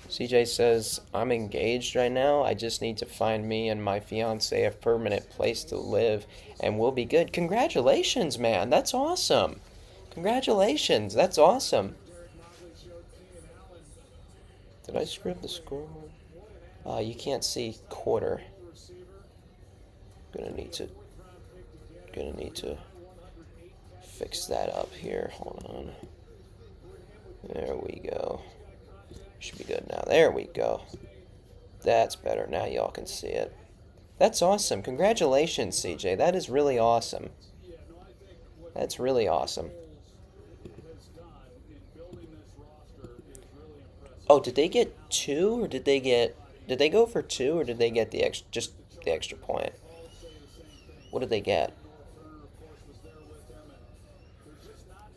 CJ says, I'm engaged right now. I just need to find me and my fiance a permanent place to live, and we'll be good. Congratulations, man. That's awesome. Congratulations. That's awesome. Did I screw up the score? You can't see quarter. Gonna need to fix that up here. Hold on. There we go. Should be good now. There we go. That's better. Now y'all can see it. That's awesome. Congratulations, CJ. That is really awesome. That's really awesome. Oh, did they get 2 or did they go for 2 or did they get just the extra point? What did they get?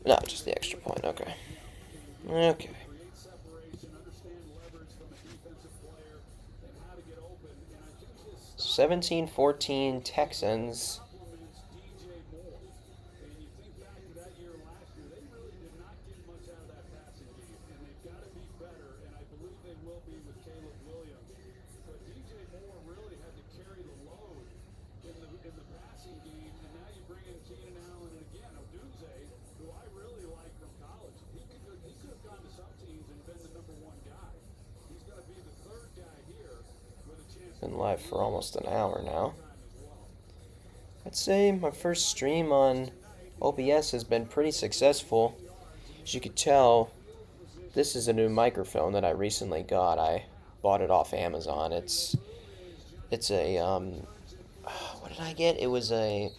No, just the extra point. Okay. Okay. 17-14 Texans. Been live for almost an hour now. I'd say my first stream on OBS has been pretty successful. As you could tell, this is a new microphone that I recently got. I bought it off Amazon. It's a what did I get? It was a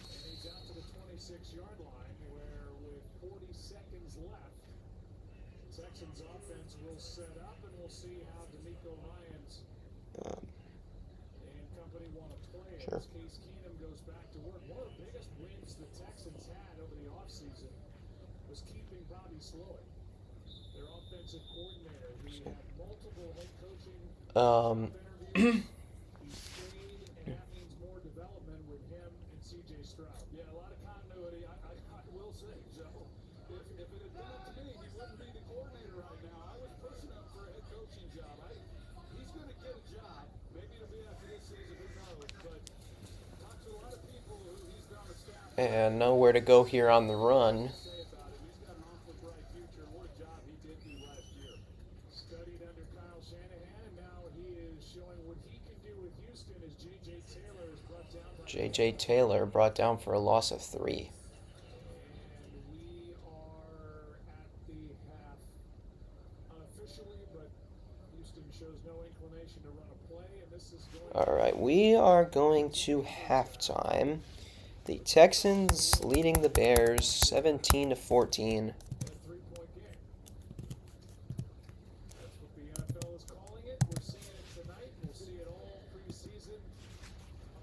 Texans offense will set up and we'll see how D'Amico Ryans and company want to play. Sure. As Case Keenum goes back to work. One of the biggest wins the Texans had over the offseason was keeping Bobby Slowick, their offensive coordinator. He had multiple head coaching interviews. He stayed, and that means more development with him and C.J. Stroud. Yeah, a lot of continuity. I will say, Joe, if it had been up to me, he wouldn't be the coordinator right now. I was pushing him for a head coaching job. He's going to get a job. Maybe it'll be after this season, who knows? But talk to a lot of people who he's been on the staff. and nowhere to go here on the run. Say about him. He's got an awfully bright future. What a job he did do last year. Studied under Kyle Shanahan, and now he is showing what he can do with Houston as J.J. Taylor is brought down by J.J. Taylor brought down for a loss of 3. And we are at the half unofficially, but Houston shows no inclination to run a play, and this is going All right, we are going to halftime. The Texans leading the Bears 17-14. to a 3-point game. That's what the NFL is calling it. We're seeing it tonight. We'll see it all preseason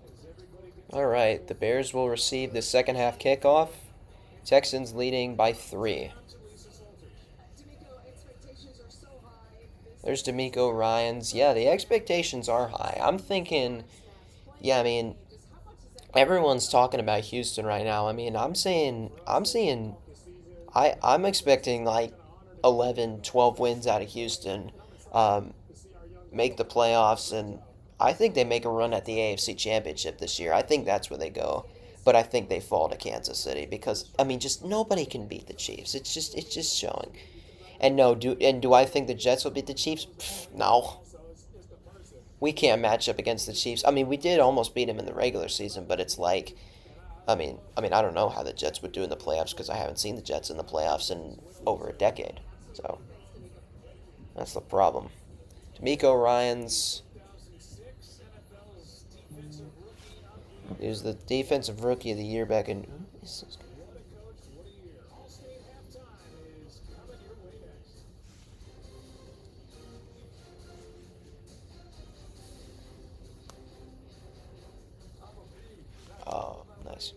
as everybody gets All right, the Bears will receive the second half kickoff. Texans leading by 3. to Lisa Salters. D'Amico, expectations are so high. There's D'Amico Ryans. Yeah, the expectations are high. I'm thinking, yeah, I mean, everyone's talking about Houston right now. I mean, I'm expecting like 11, 12 wins out of Houston. make the playoffs, and I think they make a run at the AFC Championship this year. I think that's where they go. But I think they fall to Kansas City because I mean, just nobody can beat the Chiefs. It's just showing. And no, do I think the Jets will beat the Chiefs? Pfft, no. We can't match up against the Chiefs. I mean, we did almost beat them in the regular season, but it's like, I don't know how the Jets would do in the playoffs because I haven't seen the Jets in the playoffs in over a decade. So that's the problem. D'Amico Ryans is the defensive rookie of the year back in. Oh, nice.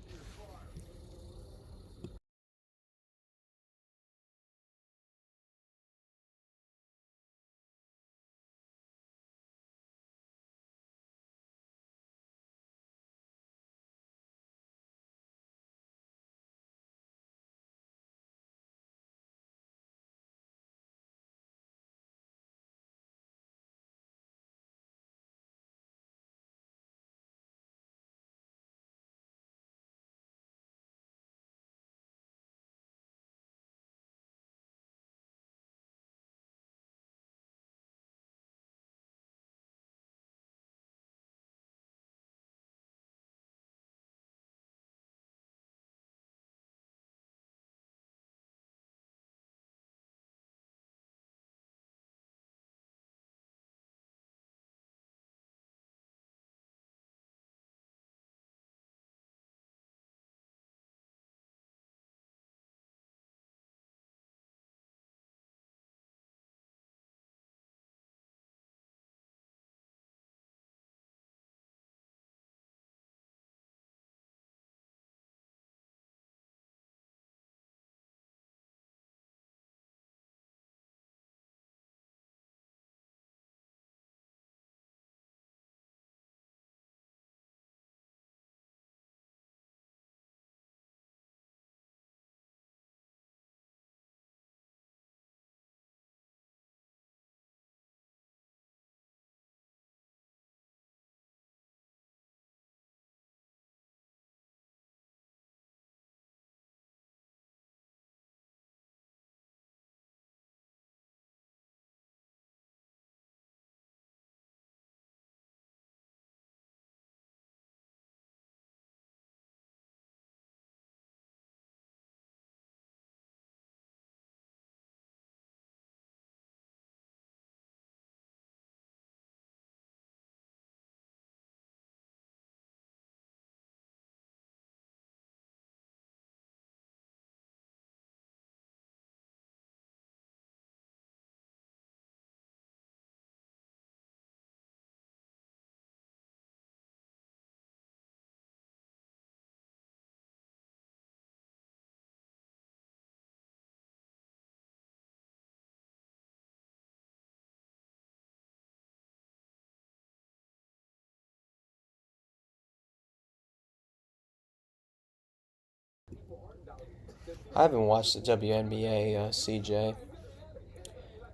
I haven't watched the WNBA, CJ,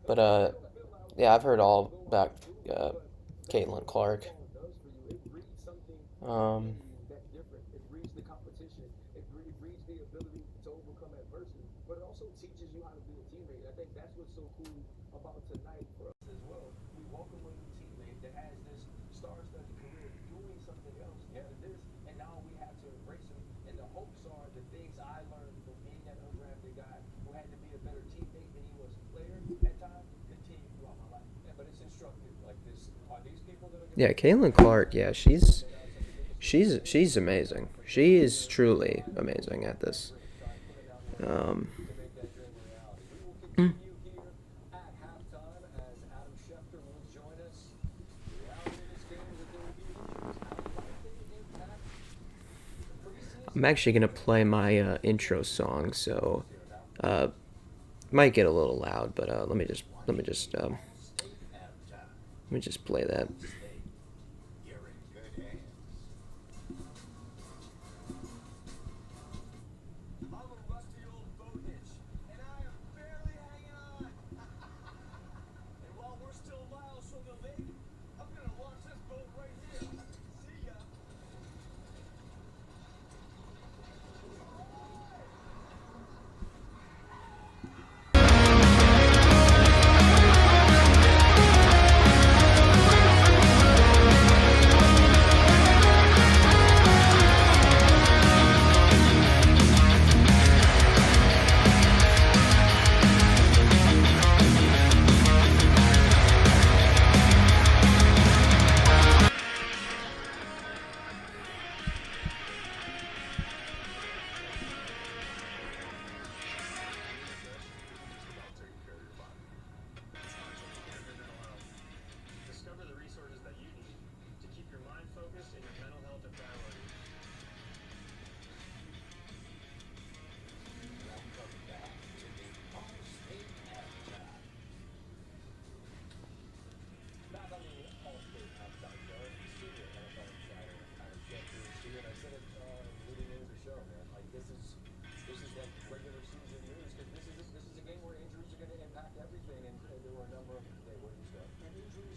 but yeah, I've heard all about Caitlin Clark. Um, yeah, Caitlin Clark. Yeah, she's amazing. She is truly amazing at this. Um, I'm actually gonna play my intro song, so uh, might get a little loud, but let me just play that.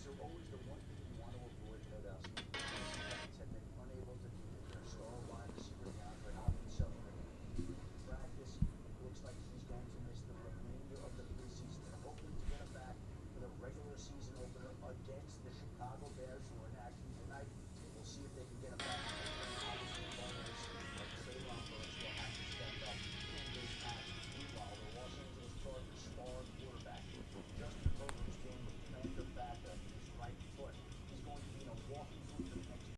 injuries are always the one thing you want to avoid, no doubt. The Texans have been unable to beat their star wide receiver DeAndre Hopkins in practice. Looks like he's going to miss the remainder of the preseason. They're hoping to get him back for the regular season opener against the Chicago Bears, who are in action tonight. We'll see if they can get him back. Obviously, players like Traylon Burks will have to step up in this match. Meanwhile, the Los Angeles Chargers star quarterback Justin Herbert's game with Commander backup in his right foot. He's going to be in a walking boot for the next.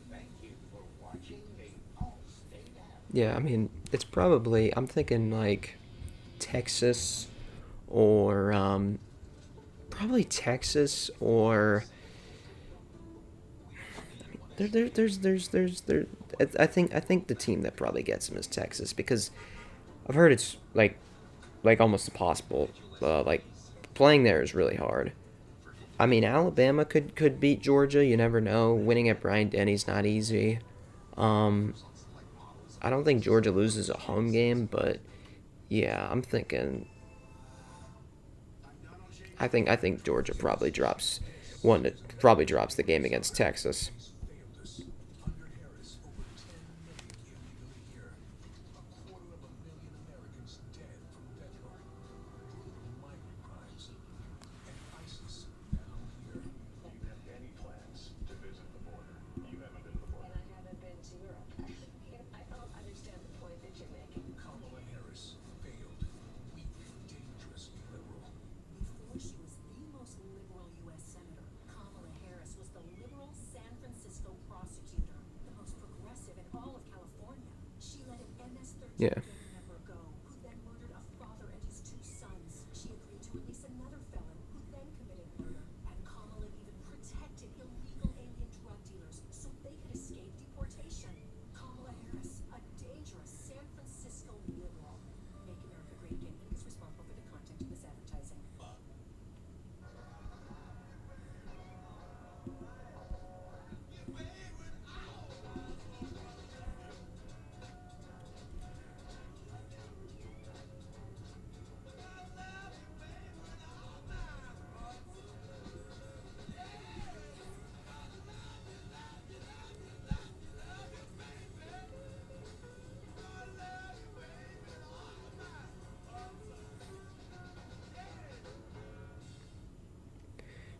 Thank you for watching the All-State App. Yeah, I mean, it's probably, I'm thinking like Texas or probably Texas or there. I think the team that probably gets him is Texas because I've heard it's like almost impossible. Like playing there is really hard. I mean, Alabama could beat Georgia. You never know. Winning at Bryant-Denny's not easy. I don't think Georgia loses a home game, but yeah, I'm thinking. I think Georgia probably drops the game against Texas. Under Harris, over 10 million illegal a year. A quarter of a million Americans dead from fentanyl. Brutal migrant crimes. And ISIS now here. Do you have any plans to visit the border? You haven't been to the border. And I haven't been to Europe. I don't understand the point that you're making. Kamala Harris failed. Weak, dangerously liberal. Before she was the most liberal U.S. senator, Kamala Harris was the liberal San Francisco prosecutor, the most progressive in all of California. She let an MS-13 Yeah. gang member go, who then murdered a father and his two sons. She agreed to release another felon, who then committed murder. And Kamala even protected illegal alien drug dealers so they could escape deportation. Kamala Harris, a dangerous San Francisco liberal. Make America Great Again Inc. is responsible for the content of this advertising.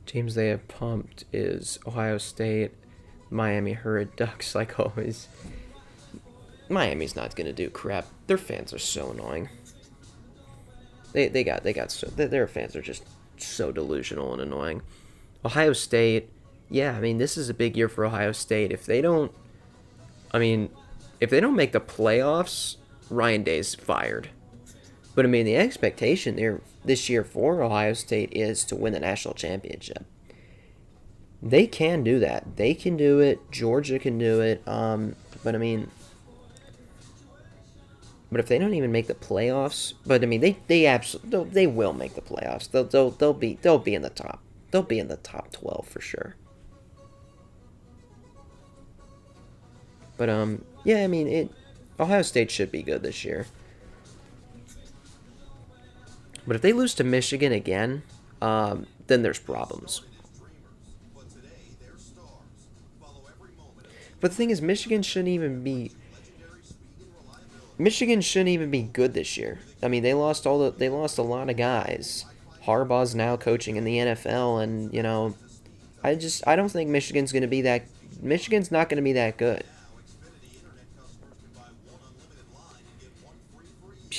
Teams they have pumped is Ohio State, Miami Hurricane Ducks, like always. Miami's not gonna do crap. Their fans are so annoying. Their fans are just so delusional and annoying. Ohio State, yeah, I mean this is a big year for Ohio State. If they don't make the playoffs, Ryan Day's fired. But I mean, the expectation there this year for Ohio State is to win the national championship. They can do that. They can do it. Georgia can do it. But I mean, but if they don't even make the playoffs, but I mean, they will make the playoffs. They'll be in the top. They'll be in the top 12 for sure. But yeah, I mean, Ohio State should be good this year. But if they lose to Michigan again, then there's problems. But the thing is, Michigan shouldn't even be. Michigan shouldn't even be good this year. I mean, they lost a lot of guys. Harbaugh's now coaching in the NFL, and I don't think Michigan's going to be that. Michigan's not going to be that good.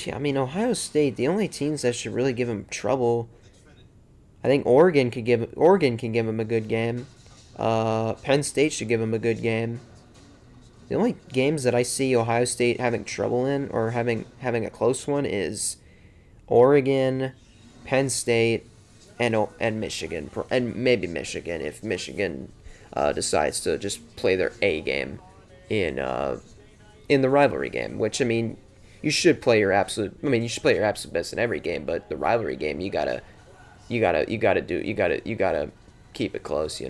Yeah, I mean, Ohio State, the only teams that should really give them trouble, I think Oregon can give them a good game. Penn State should give them a good game. The only games that I see Ohio State having trouble in, or having a close one, is Oregon, Penn State, and Michigan, and maybe Michigan if Michigan decides to just play their A game in the rivalry game. Which, I mean, you should play your absolute best in every game, but the rivalry game you gotta keep it close,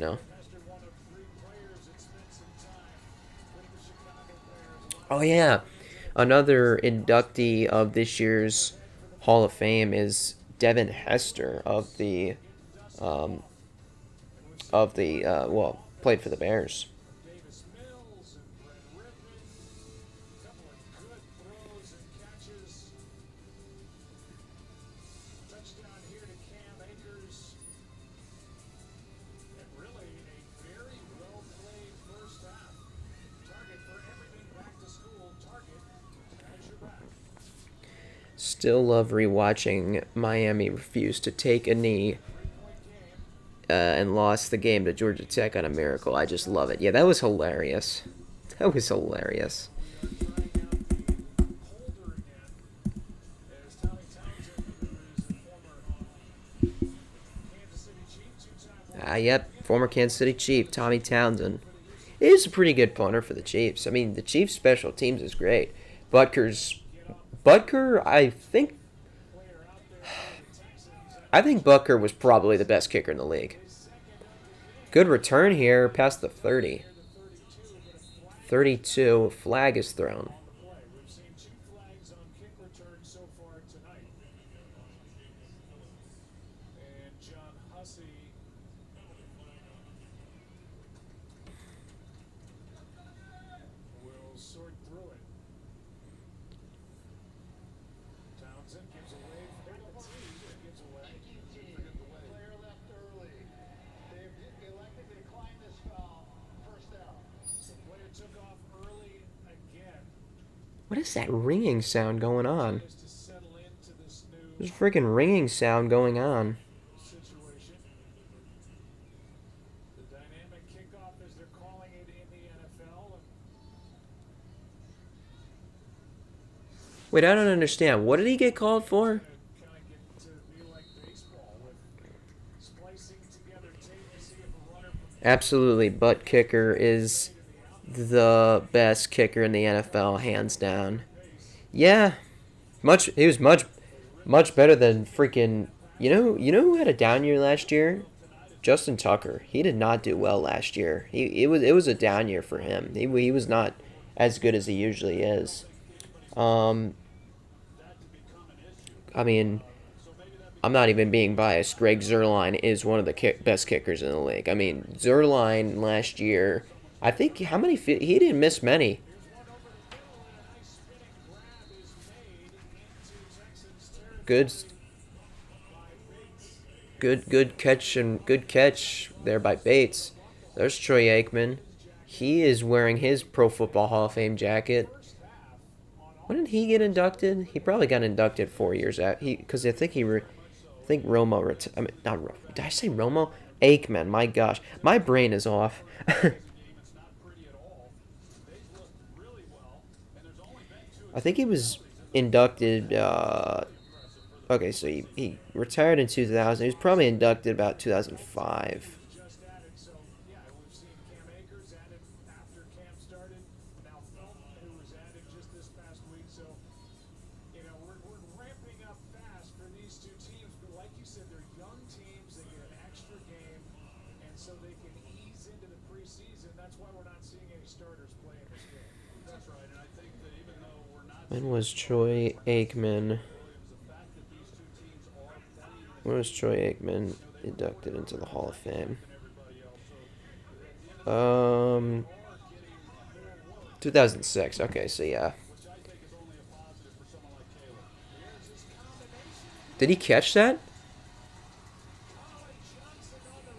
Oh yeah, another inductee of this year's Hall of Fame is Devin Hester played for the Bears. Davis Mills and Brett Rippon. A couple of good throws and catches. Touchdown here to Cam Akers. And really a very well played first half. Target for everything back to school. Target as your back. Still love rewatching Miami refuse to take a knee and lost the game to Georgia Tech on a miracle. I just love it. Yeah, that was hilarious. That was hilarious. Yep, former Kansas City Chief, Tommy Townsend. He is a pretty good punter for the Chiefs. I mean, the Chiefs' special teams is great. Butker, I think Butker was probably the best kicker in the league. Good return here, past the 30. 32, flag is thrown. We've seen 2 flags on kick return so far tonight. And John Hussey will sort through it. Townsend gives away. Gives away. Player left early. They've elected to decline this foul. First down. The player took off early again. What is that ringing sound going on? Just to settle into this new There's a freaking ringing sound going on. situation. The dynamic kickoff, as they're calling it in the NFL. Wait, I don't understand. What did he get called for? Kind of get to be like baseball with splicing together tape to see if a runner from Absolutely, butt kicker is the best kicker in the NFL, hands down. Yeah, he was much better than freaking. You know who had a down year last year? Justin Tucker. He did not do well last year. It was a down year for him. He was not as good as he usually is. I mean, I'm not even being biased. Greg Zuerlein is one of the best kickers in the league. I mean, Zuerlein last year, I think he didn't miss many. Good catch there by Bates. There's Troy Aikman. He is wearing his Pro Football Hall of Fame jacket. When did he get inducted? He probably got inducted 4 years out. Because I think Romo. Not Romo. Did I say Romo? Aikman. My gosh, my brain is off. I think he was inducted. Okay, so he retired in 2000. He was probably inducted about 2005. just added. So, yeah, we've seen Cam Akers added after Cam started. Now Felton, who was added just this past week. So, we're ramping up fast for these two teams. But like you said, they're young teams. They get an extra game. And so they can ease into the preseason. That's why we're not seeing any starters play in this game. That's right. And I think that even though we're not... When was Troy Aikman inducted into the Hall of Fame? 2006. Okay, so yeah. Did he catch that?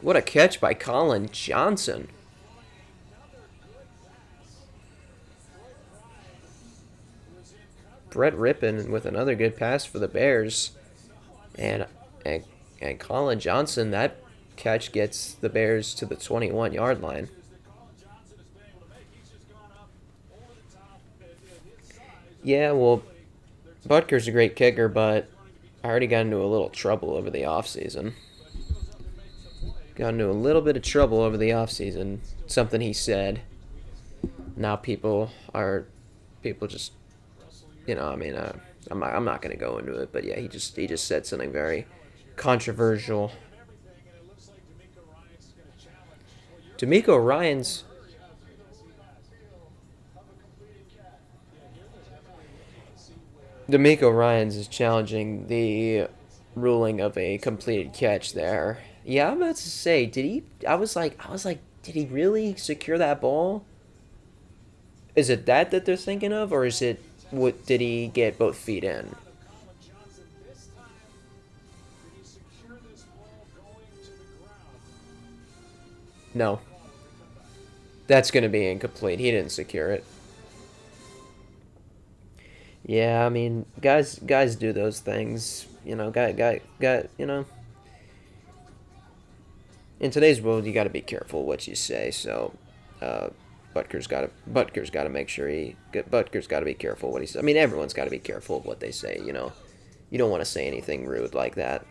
What a catch by Colin Johnson. Brett Rippon with another good pass for the Bears. And Colin Johnson, that catch gets the Bears to the 21-yard line. Yeah, well, Butker's a great kicker, but I already got into a little trouble over the offseason. Got into a little bit of trouble over the offseason. Something he said. Now people just, you know, I mean, I'm not going to go into it, but yeah, he just said something very controversial. D'Amico Ryans is challenging the ruling of a completed catch there. Yeah, I'm about to say, did he? I was like, did he really secure that ball? Is it that they're thinking of, or is it what? Did he get both feet in? No. That's going to be incomplete. He didn't secure it. Yeah, I mean, guys do those things. You know, you know. In today's world, you got to be careful what you say. So, Butker's got to make sure Butker's got to be careful what he says. I mean, everyone's got to be careful of what they say. You know, you don't want to say anything rude like that.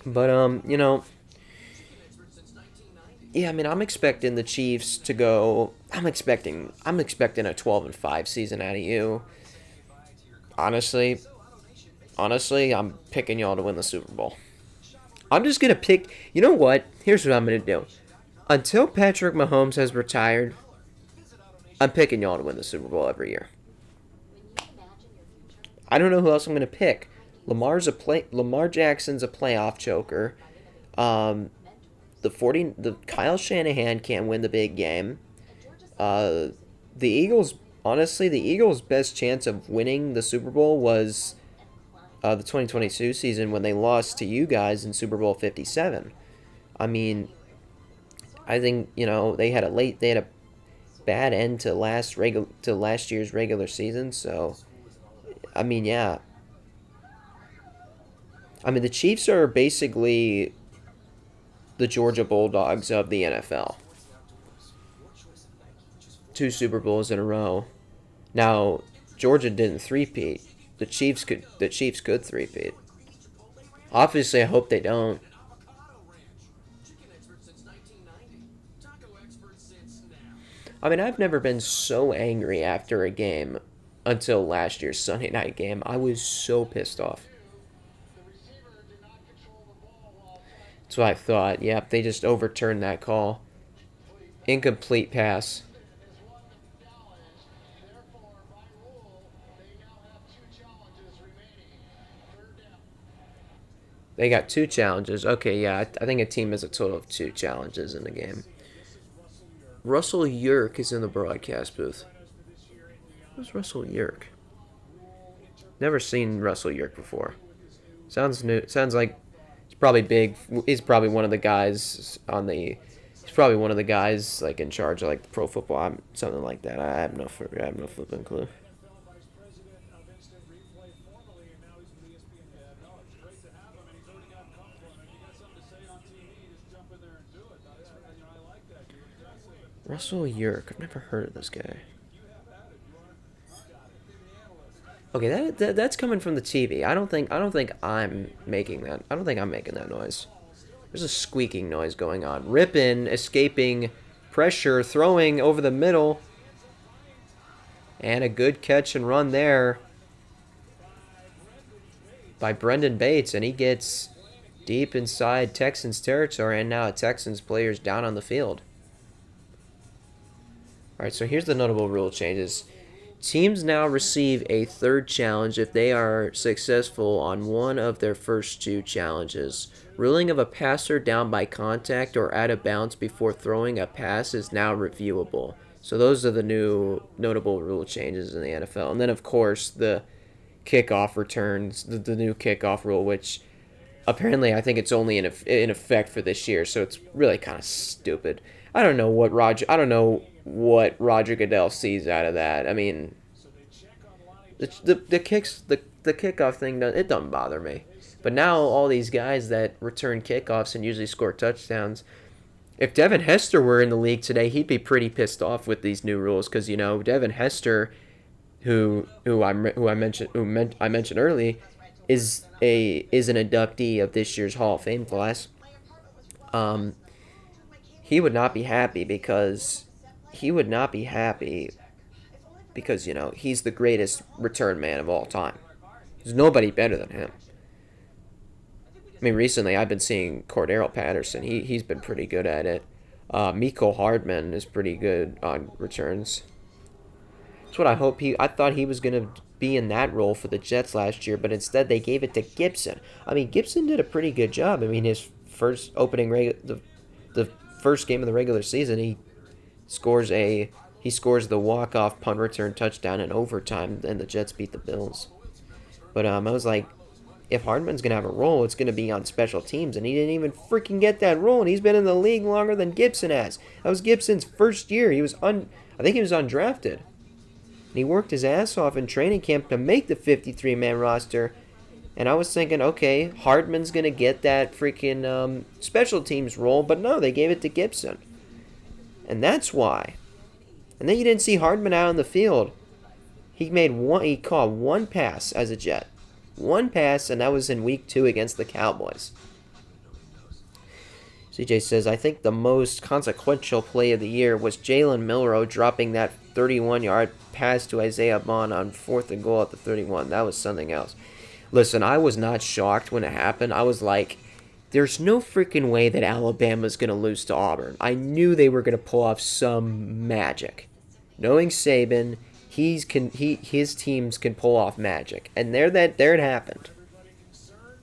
But you know. Yeah, I mean, I'm expecting the Chiefs to go. I'm expecting a 12-5 season out of you. Honestly, I'm picking y'all to win the Super Bowl. I'm just gonna pick. You know what? Here's what I'm gonna do. Until Patrick Mahomes has retired, I'm picking y'all to win the Super Bowl every year. I don't know who else I'm gonna pick. Lamar Jackson's a playoff choker. The Kyle Shanahan can't win the big game. The Eagles, honestly, the Eagles' best chance of winning the Super Bowl was the 2022 season when they lost to you guys in Super Bowl 57. I mean, I think, you know, they had a bad end to last year's regular season, so I mean, yeah. I mean, the Chiefs are basically the Georgia Bulldogs of the NFL. 2 Super Bowls in a row. Now, Georgia didn't three-peat. The Chiefs could three-peat. Obviously, I hope they don't. I mean, I've never been so angry after a game until last year's Sunday night game. I was so pissed off. That's what I thought. Yep, they just overturned that call. Incomplete pass. They got 2 challenges. Okay, yeah, I think a team has a total of 2 challenges in the game. Russell Yerk is in the broadcast booth. Who's Russell Yerk? Never seen Russell Yerk before. Sounds new. Sounds like he's probably big. He's probably one of the guys He's probably one of the guys like in charge of like pro football, something like that. I have no flipping clue. Russell Yerk. I've never heard of this guy. Okay, that's coming from the TV. I don't think I'm making that. I don't think I'm making that noise. There's a squeaking noise going on. Rippon escaping pressure, throwing over the middle, and a good catch and run there by Brendan Bates, and he gets deep inside Texans territory, and now a Texans player's down on the field. All right, so here's the notable rule changes. Teams now receive a 3rd challenge if they are successful on one of their first 2 challenges. Ruling of a passer down by contact or out of bounds before throwing a pass is now reviewable. So those are the new notable rule changes in the NFL. And then, of course, the kickoff returns, the new kickoff rule, which apparently I think it's only in effect for this year, so it's really kind of stupid. I don't know what Roger Goodell sees out of that. I mean, the kickoff thing, it doesn't bother me. But now all these guys that return kickoffs and usually score touchdowns, if Devin Hester were in the league today, he'd be pretty pissed off with these new rules because Devin Hester, who I mentioned earlier, is an inductee of this year's Hall of Fame class. He would not be happy because he's the greatest return man of all time. There's nobody better than him. I mean, recently I've been seeing Cordero Patterson. He's been pretty good at it. Mecole Hardman is pretty good on returns. That's what I thought he was going to be in that role for the Jets last year, but instead they gave it to Gibson. I mean, Gibson did a pretty good job. I mean, his first the first game of the regular season, he scores the walk-off punt return touchdown in overtime, and the Jets beat the Bills. But I was like, if Hardman's going to have a role, it's going to be on special teams, and he didn't even freaking get that role, and he's been in the league longer than Gibson has. That was Gibson's first year. I think he was undrafted. And he worked his ass off in training camp to make the 53-man roster, and I was thinking, okay, Hardman's going to get that freaking special teams role, but no, they gave it to Gibson. And that's why. And then you didn't see Hardman out on the field. He caught one pass as a Jet. One pass, and that was in week 2 against the Cowboys. CJ says, I think the most consequential play of the year was Jalen Milroe dropping that 31-yard pass to Isaiah Bond on 4th and goal at the 31. That was something else. Listen, I was not shocked when it happened. I was like, there's no freaking way that Alabama's going to lose to Auburn. I knew they were going to pull off some magic. Knowing Saban, his teams can pull off magic. And there it happened. Everybody concerned.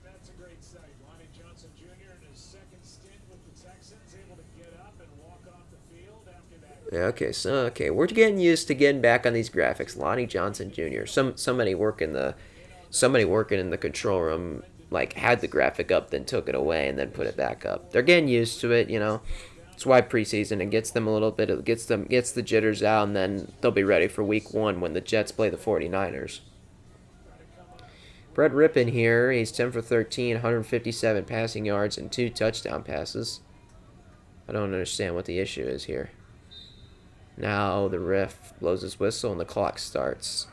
That's a great sight. Lonnie Johnson Jr. in his second stint with the Texans, able to get up and walk off the field after that. Okay, we're getting used to getting back on these graphics. Lonnie Johnson Jr. Somebody working in the control room had the graphic up, then took it away, and then put it back up. They're getting used to it, That's why preseason, it gets them a little bit, gets the jitters out, and then they'll be ready for week 1 when the Jets play the 49ers. Brett Rippon here, he's 10 for 13, 157 passing yards, and 2 touchdown passes. I don't understand what the issue is here. Now the ref blows his whistle and the clock starts.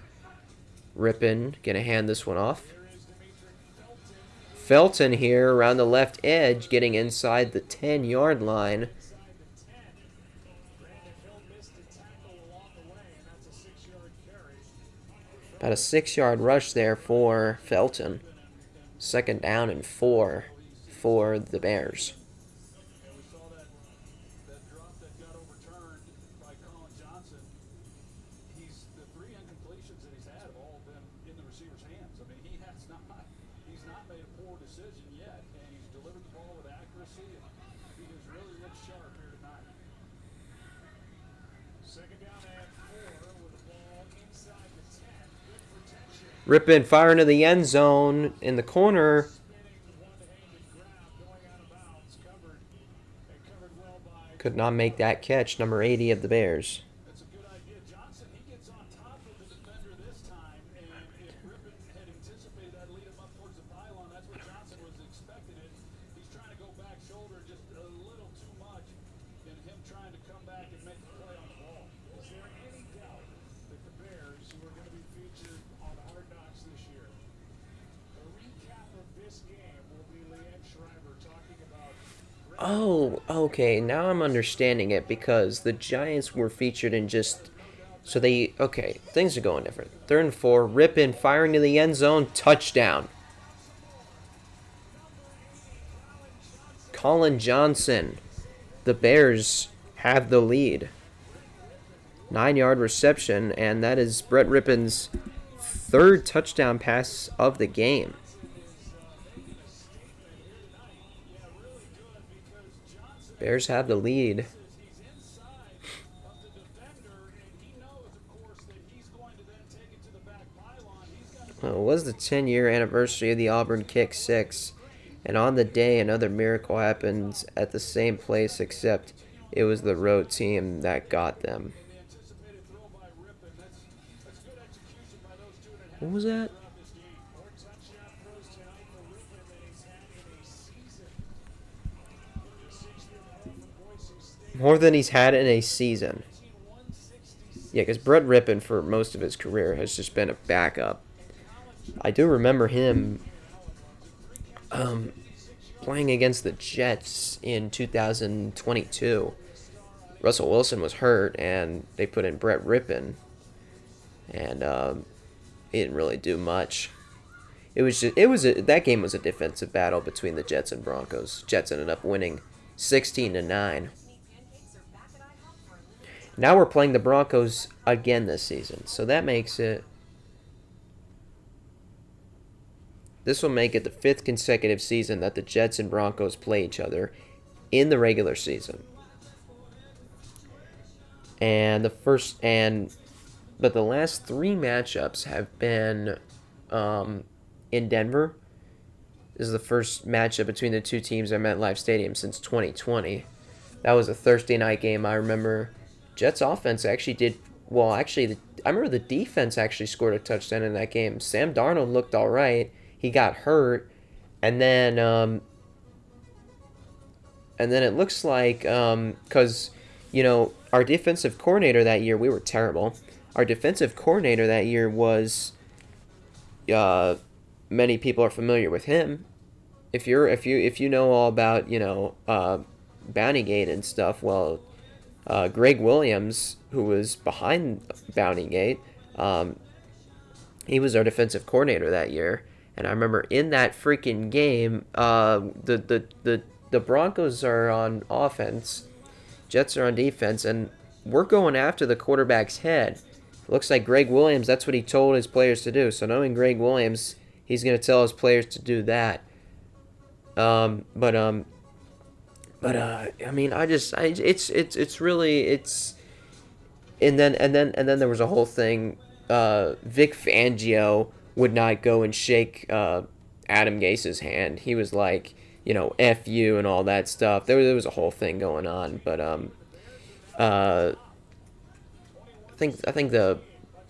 Rippon gonna hand this one off. Felton here around the left edge, getting inside the 10-yard line. About a 6-yard rush there for Felton. 2nd down and 4 for the Bears. We saw that drop that got overturned by Colin Johnson. The 3 incompletions that he's had have all been in the receiver's hands. I mean, he's not made a poor decision yet, and he's delivered the ball with accuracy, and he has really looked sharp here tonight. 2nd down and 4 with the ball inside the 10. Good protection. Rippon firing to the end zone in the corner. Could not make that catch, number 80 of the Bears. That's a good idea. Johnson, he gets on top of the defender this time, and if Rippon had anticipated that, lead him up towards the pylon, that's what Johnson was expecting it. He's trying to go back shoulder just a little too much, and him trying to come back and make the play on the ball. Is there any doubt that the Bears, who are going to be featured on Hard Knocks this year, a recap of this game will be Leanne Schreiber talking about Oh, okay, now I'm understanding it because the Giants were featured in things are going different. 3rd and 4, Rippon firing to the end zone, touchdown. Colin Johnson. The Bears have the lead. 9-yard reception, and that is Brett Rippon's 3rd touchdown pass of the game. Bears have the lead. Well, it was the 10-year anniversary of the Auburn Kick 6, and on the day another miracle happens at the same place, except it was the road team that got them. What was that? More than he's had in a season. Yeah, because Brett Rippon for most of his career has just been a backup. I do remember him playing against the Jets in 2022. Russell Wilson was hurt, and they put in Brett Rippon, and he didn't really do much. That game was a defensive battle between the Jets and Broncos. Jets ended up winning 16-9. Now we're playing the Broncos again this season, so that makes it. This will make it the 5th consecutive season that the Jets and Broncos play each other in the regular season. But the last 3 matchups have been in Denver. This is the first matchup between the two teams at MetLife Stadium since 2020. That was a Thursday night game. I remember Jets offense actually did well. Actually, I remember the defense actually scored a touchdown in that game. Sam Darnold looked all right. He got hurt, and then it looks like because our defensive coordinator that year, we were terrible. Our defensive coordinator that year was many people are familiar with him. If you know all about Bountygate and stuff, well, Greg Williams, who was behind Bountygate, he was our defensive coordinator that year. And I remember in that freaking game, the Broncos are on offense, Jets are on defense, and we're going after the quarterback's head. Looks like Greg Williams, that's what he told his players to do. So knowing Greg Williams, he's going to tell his players to do that. It's and then there was a whole thing. Vic Fangio would not go and shake Adam Gase's hand. He was like, F you and all that stuff. There was a whole thing going on, but I think the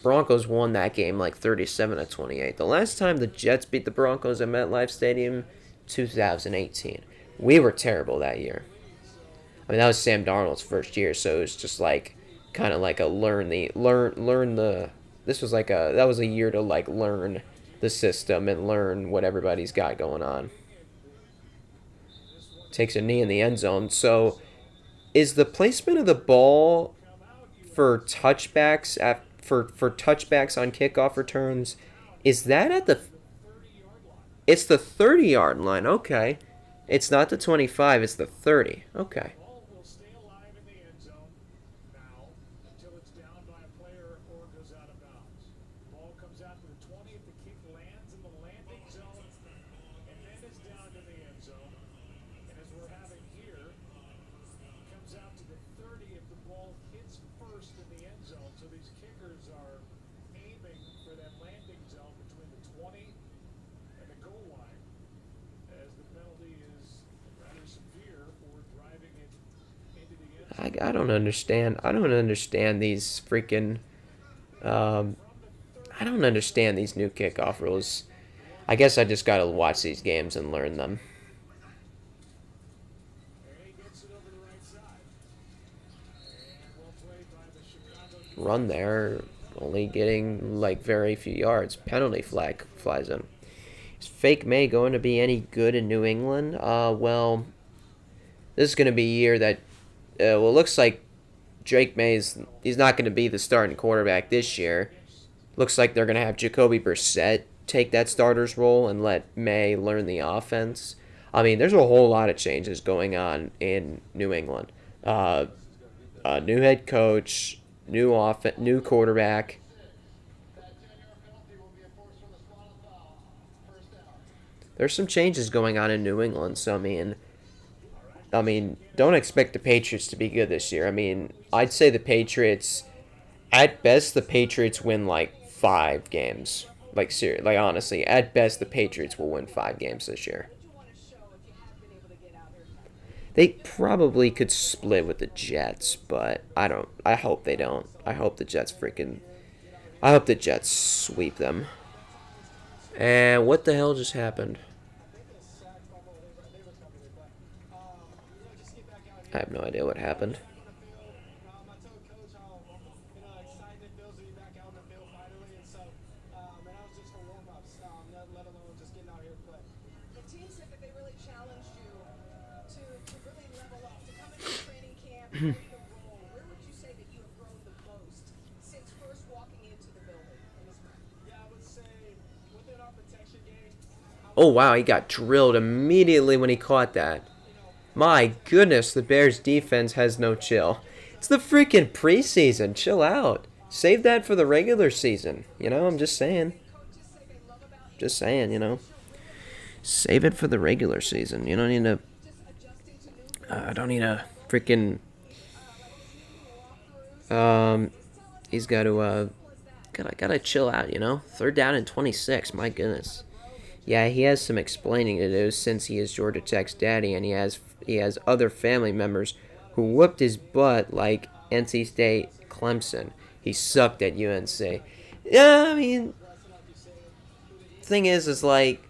Broncos won that game like 37-28. The last time the Jets beat the Broncos at MetLife Stadium, 2018. We were terrible that year. I mean, that was Sam Darnold's first year, so it was just like kind of like a that was a year to like learn the system and learn what everybody's got going on. Takes a knee in the end zone. So is the placement of the ball for touchbacks for touchbacks on kickoff returns, is that at the it's the 30-yard line? Okay. It's not the 25, it's the 30. Okay. Ball will stay alive in the end zone now until it's down by a player or goes out of bounds. Ball comes out to the 20 if the kick lands in the landing zone and then is down to the end zone. And as we're having here, it comes out to the 30 if the ball hits first in the end zone. So these kickers are aiming for that landing zone between the 20 and the goal line, as the penalty is rather severe for driving it into the end zone. I don't understand. I don't understand these freaking I don't understand these new kickoff rules. I guess I just got to watch these games and learn them. Run there, only getting like very few yards. Penalty flag flies in. Is Fake May going to be any good in New England? Well, this is going to be a year that, it looks like Drake he's not going to be the starting quarterback this year. Looks like they're going to have Jacoby Brissett take that starter's role and let May learn the offense. I mean, there's a whole lot of changes going on in New England. New head coach, new quarterback. There's some changes going on in New England, so I mean, don't expect the Patriots to be good this year. I mean, I'd say the Patriots, at best, the Patriots win like 5 games. Like, seriously, like, honestly, at best, the Patriots will win 5 games this year. They probably could split with the Jets, but I hope they don't. I hope the Jets sweep them. And what the hell just happened? I have no idea what happened. Where would you say that you have grown the most since first walking into the building? Yeah, I would say within our protection game. Oh, wow, he got drilled immediately when he caught that. My goodness, the Bears defense has no chill. It's the freaking preseason. Chill out. Save that for the regular season. You know, I'm just saying. Just saying, you know. Save it for the regular season. You don't need to... I don't need a freaking... he's got to, gotta chill out, you know? 3rd down and 26, my goodness. Yeah, he has some explaining to do since he is Georgia Tech's daddy, and he has other family members who whooped his butt like NC State Clemson. He sucked at UNC. Yeah, I mean, thing is like,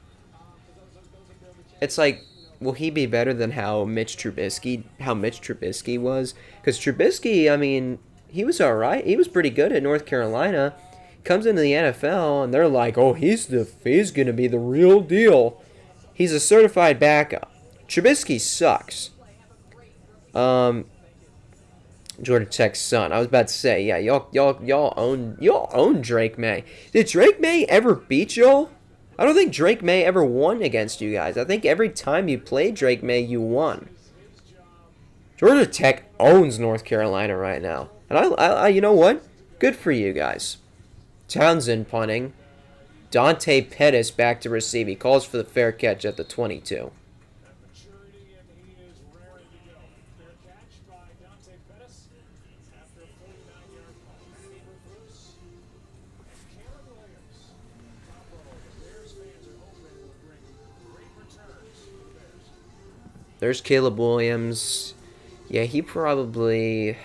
it's like, will he be better than how Mitch Trubisky was? Because Trubisky, I mean, he was all right. He was pretty good at North Carolina. Comes into the NFL, and they're like, oh, he's going to be the real deal. He's a certified backup. Trubisky sucks. Georgia Tech's son. I was about to say, yeah, y'all own Drake May. Did Drake May ever beat y'all? I don't think Drake May ever won against you guys. I think every time you played Drake May, you won. Georgia Tech owns North Carolina right now. And I you know what? Good for you guys. Townsend punting. Dante Pettis back to receive. He calls for the fair catch at the 22. There's Caleb Williams. Yeah, he probably...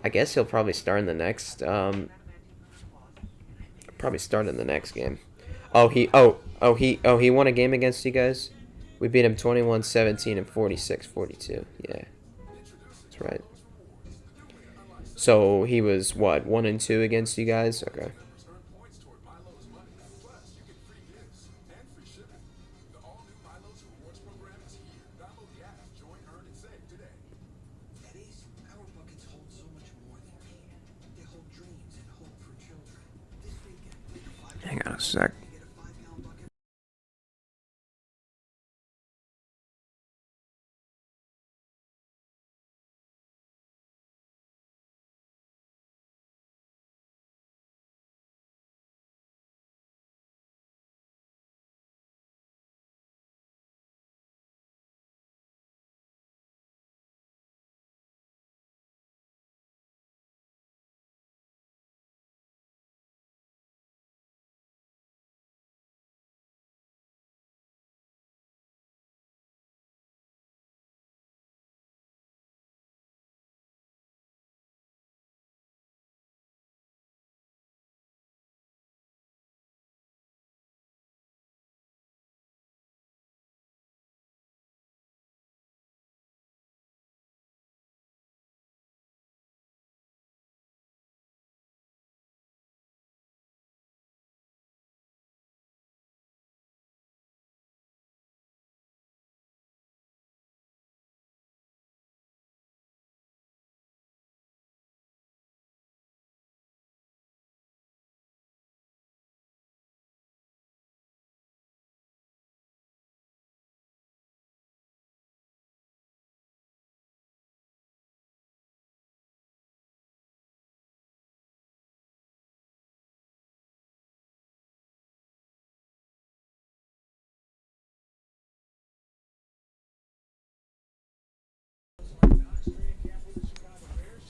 I guess he'll probably start in the next... probably start in the next game. He won a game against you guys? We beat him 21-17 and 46-42. Yeah. That's right. So he was, what, 1-2 against you guys? Okay. Hang on a sec.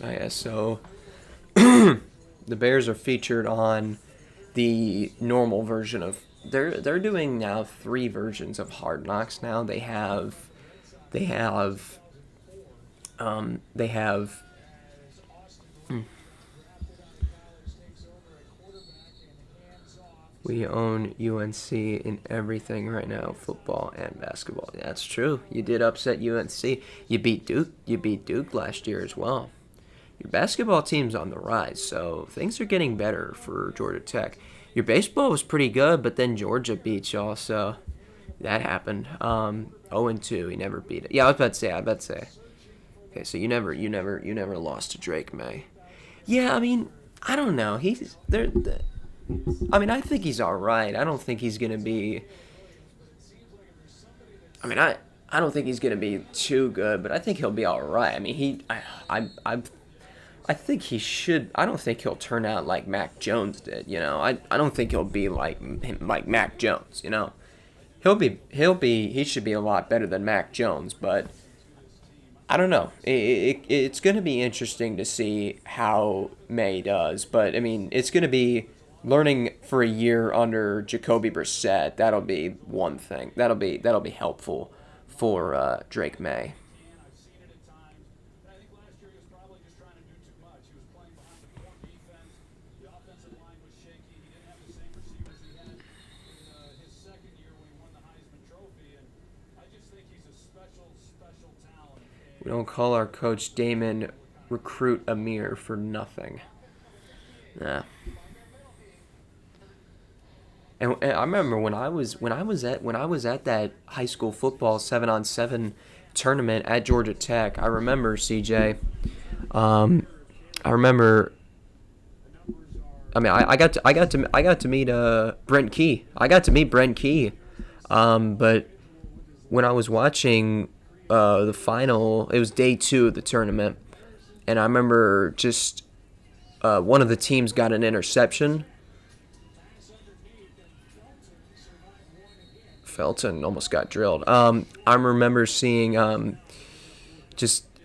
Oh, yeah, so the Bears are featured on the normal version of they're doing now 3 versions of Hard Knocks now. They have we own UNC in everything right now, football and basketball. That's true. You did upset UNC. You beat Duke. You beat Duke last year as well. Your basketball team's on the rise, so things are getting better for Georgia Tech. Your baseball was pretty good, but then Georgia beat y'all, so that happened. 0-2. He never beat it. Yeah, I was about to say. Okay, so you never lost to Drake May. Yeah, I mean, I don't know. He's there. I mean, I think he's all right. I don't think he's gonna be. I mean, I don't think he's gonna be too good, but I think he'll be all right. I mean, I think he should. I don't think he'll turn out like Mac Jones did. You know, I don't think he'll be like Mac Jones. You know, he should be a lot better than Mac Jones, but I don't know. It's going to be interesting to see how May does, but I mean, it's going to be learning for a year under Jacoby Brissett. That'll be one thing. That'll be helpful for Drake May. I've seen it at times. And I think last year he was probably just trying to do too much. He was playing behind the poor defense. The offensive line was shaky. He didn't have the same receivers he had in his second year when he won the Heisman Trophy. And I just think he's a special talent. We don't call our coach Damon Recruit Amir for nothing. Nah. And I remember when I was at that high school football 7-on-7 tournament at Georgia Tech. I remember CJ. I remember. I mean, I got to meet Brent Key. I got to meet Brent Key. But when I was watching the final, it was day 2 of the tournament, and I remember just one of the teams got an interception. Felton almost got drilled. I remember seeing it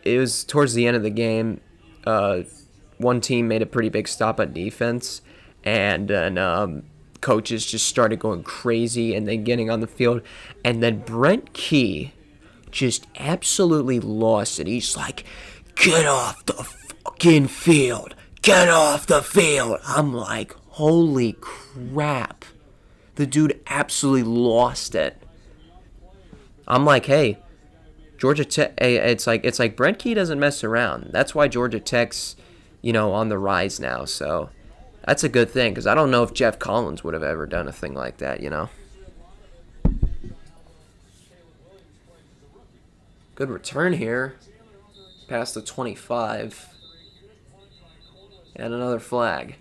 was towards the end of the game. One team made a pretty big stop on defense, and then coaches just started going crazy and then getting on the field. And then Brent Key just absolutely lost it. He's like, "Get off the fucking field. Get off the field." I'm like, holy crap. The dude absolutely lost it. I'm like, hey, Georgia Tech. It's like Brent Key doesn't mess around. That's why Georgia Tech's, on the rise now. So that's a good thing, because I don't know if Jeff Collins would have ever done a thing like that. Good return here, past the 25, and another flag.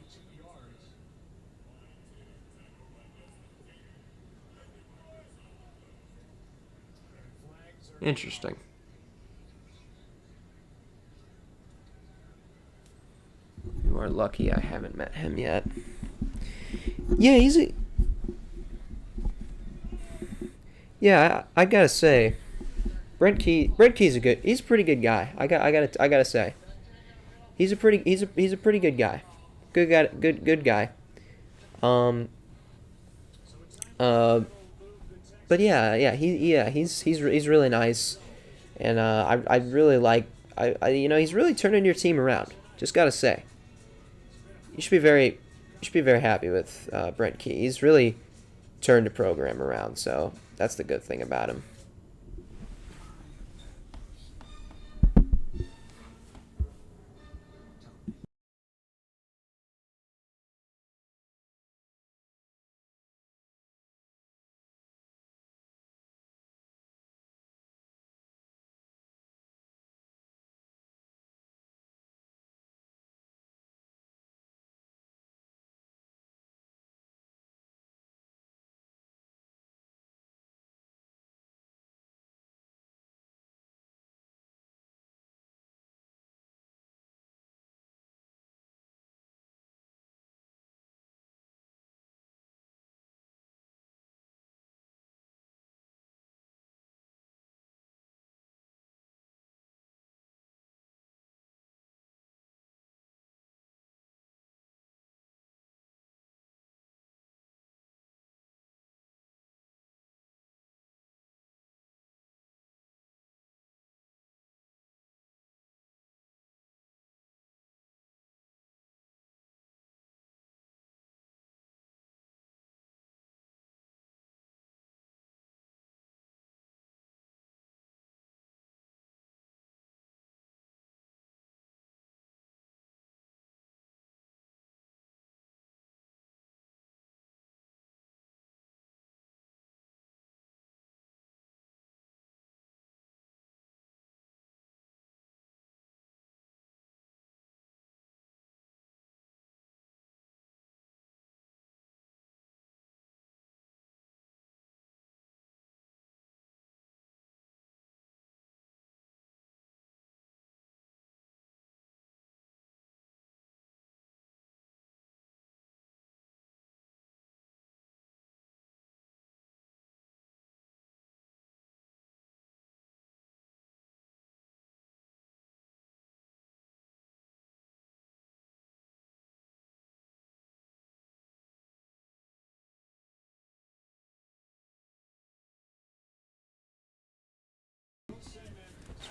Interesting. You are lucky I haven't met him yet. Yeah, I gotta say, Brent Key's he's a pretty good guy. I gotta say, he's a pretty good guy. Good guy. But he's really nice, and I really like he's really turning your team around. Just gotta say, you should be very happy with Brent Key. He's really turned the program around, so that's the good thing about him.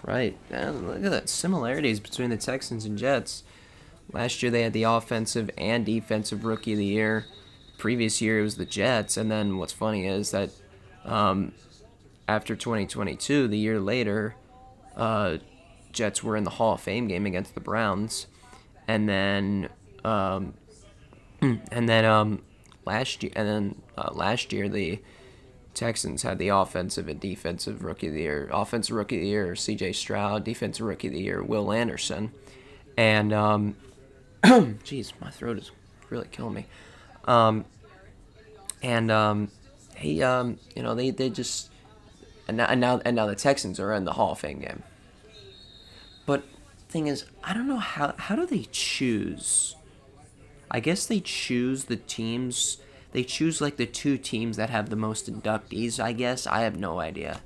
Right. And look at that similarities between the Texans and Jets. Last year they had the offensive and defensive rookie of the year. Previous year it was the Jets. And then what's funny is that after 2022, the year later, Jets were in the Hall of Fame game against the Browns. And then last year the Texans had the offensive and defensive rookie of the year. Offensive rookie of the year, C.J. Stroud. Defensive rookie of the year, Will Anderson. And, jeez, my throat is really killing me. They just, and now the Texans are in the Hall of Fame game. But thing is, I don't know how do they choose? I guess they choose the teams. They choose like the two teams that have the most inductees. I guess I have no idea.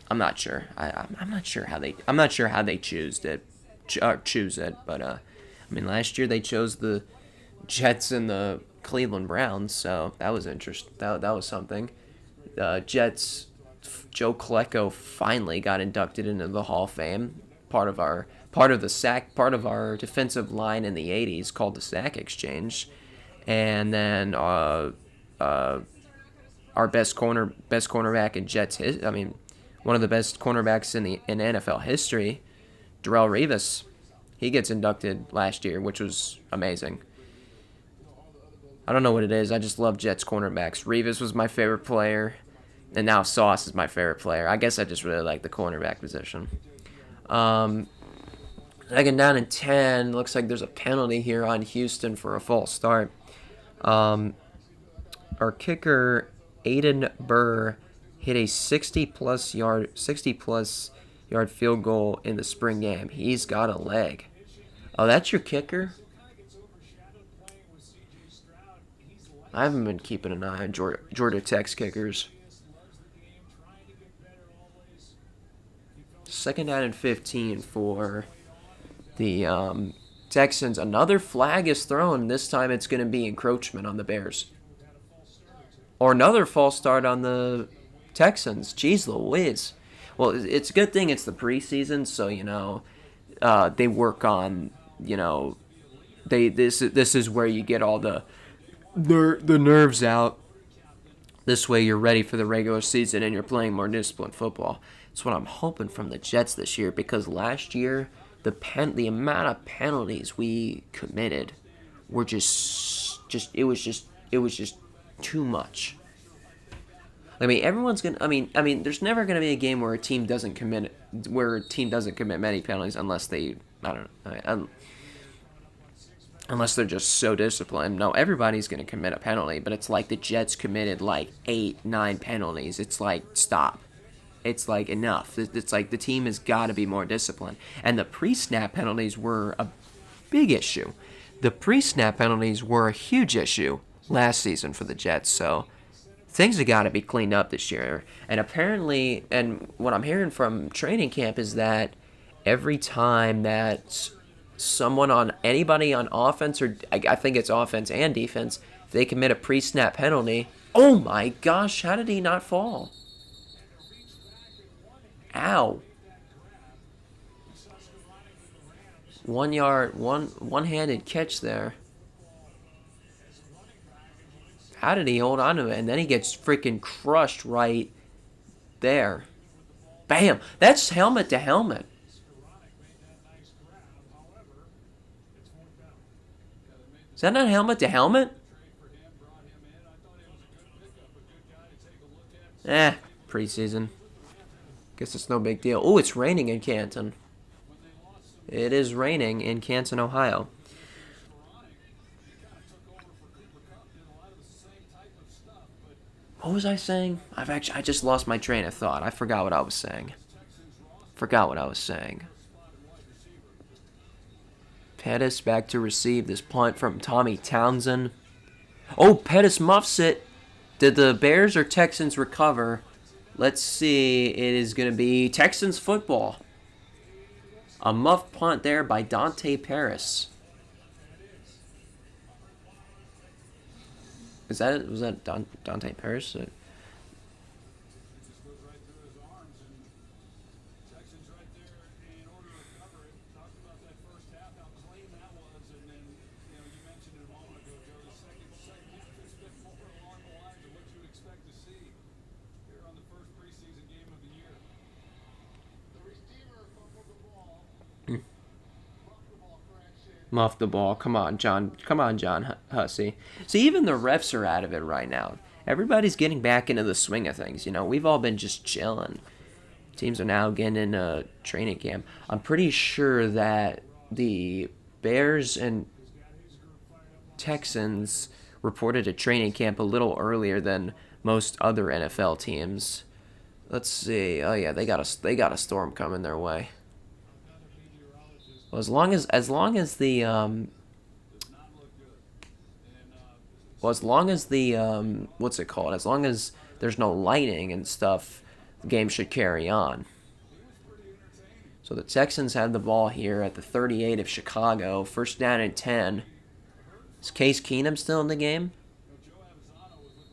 I'm not sure. I'm not sure how they choose it. But I mean, last year they chose the Jets and the Cleveland Browns, so that was interesting. That was something. Jets. Joe Klecko finally got inducted into the Hall of Fame. Part of our defensive line in the '80s called the Sack Exchange, and then our best cornerback in Jets. One of the best cornerbacks in NFL history, Darrelle Revis. He gets inducted last year, which was amazing. I don't know what it is. I just love Jets cornerbacks. Revis was my favorite player. And now Sauce is my favorite player. I guess I just really like the cornerback position. Second down and 10. Looks like there's a penalty here on Houston for a false start. Our kicker, Aiden Burr, hit a 60-plus yard field goal in the spring game. He's got a leg. Oh, that's your kicker? I haven't been keeping an eye on Georgia Tech's kickers. Second down and 15 for the Texans. Another flag is thrown. This time it's going to be encroachment on the Bears. Or another false start on the Texans. Jeez Louise. Well, it's a good thing it's the preseason, so, they work on, this is where you get all the nerves out. This way you're ready for the regular season and you're playing more disciplined football. That's what I'm hoping from the Jets this year, because last year the amount of penalties we committed were just too much. I mean, there's never gonna be a game where a team doesn't commit many penalties unless unless they're just so disciplined. No, everybody's gonna commit a penalty, but it's like the Jets committed like 8-9 penalties. It's like, stop. It's like, enough. It's like the team has got to be more disciplined. And the pre-snap penalties were a big issue. The pre-snap penalties were a huge issue last season for the Jets. So things have got to be cleaned up this year. And apparently, and what I'm hearing from training camp is that every time that anybody on offense, or I think it's offense and defense, if they commit a pre-snap penalty, oh my gosh, how did he not fall? Ow. One-handed catch there. How did he hold on to it? And then he gets freaking crushed right there. Bam! That's helmet to helmet. Is that not helmet to helmet? Preseason. Guess it's no big deal. Oh, it's raining in Canton. It is raining in Canton, Ohio. What was I saying? I just lost my train of thought. I forgot what I was saying. Pettis back to receive this punt from Tommy Townsend. Oh, Pettis muffs it. Did the Bears or Texans recover? Let's see. It is going to be Texans football. A muff punt there by Dante Paris. Was that Dante Paris? Muff the ball. Come on, John. Come on, John Hussey. See, even the refs are out of it right now. Everybody's getting back into the swing of things. You know, we've all been just chilling. Teams are now getting in a training camp. I'm pretty sure that the Bears and Texans reported a training camp a little earlier than most other NFL teams. Let's see. Oh yeah, they got a storm coming their way. Well, as long as the what's it called? As long as there's no lightning and stuff, the game should carry on. So the Texans have the ball here at the 38 of Chicago. First down and 10. Is Case Keenum still in the game?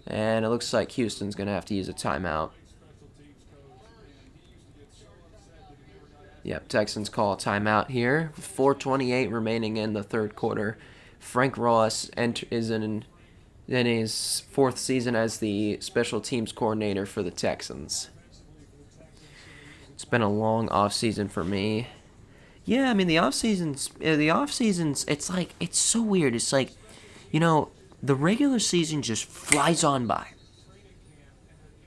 And it looks like Houston's going to have to use a timeout. Yep, Texans call a timeout here. 4:28 remaining in the third quarter. Frank Ross is in his fourth season as the special teams coordinator for the Texans. It's been a long offseason for me. Yeah, I mean, the offseason's, it's so weird. It's like, you know, the regular season just flies on by.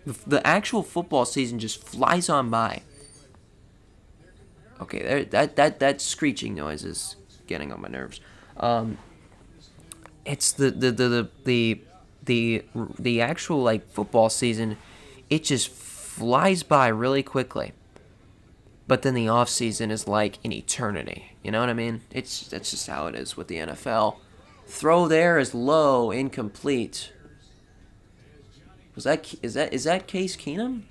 The actual football season just flies on by. Okay, that screeching noise is getting on my nerves. It's the actual like football season, it just flies by really quickly. But then the off season is like an eternity. You know what I mean? That's just how it is with the NFL. Throw there is low, incomplete. Is that Case Keenum?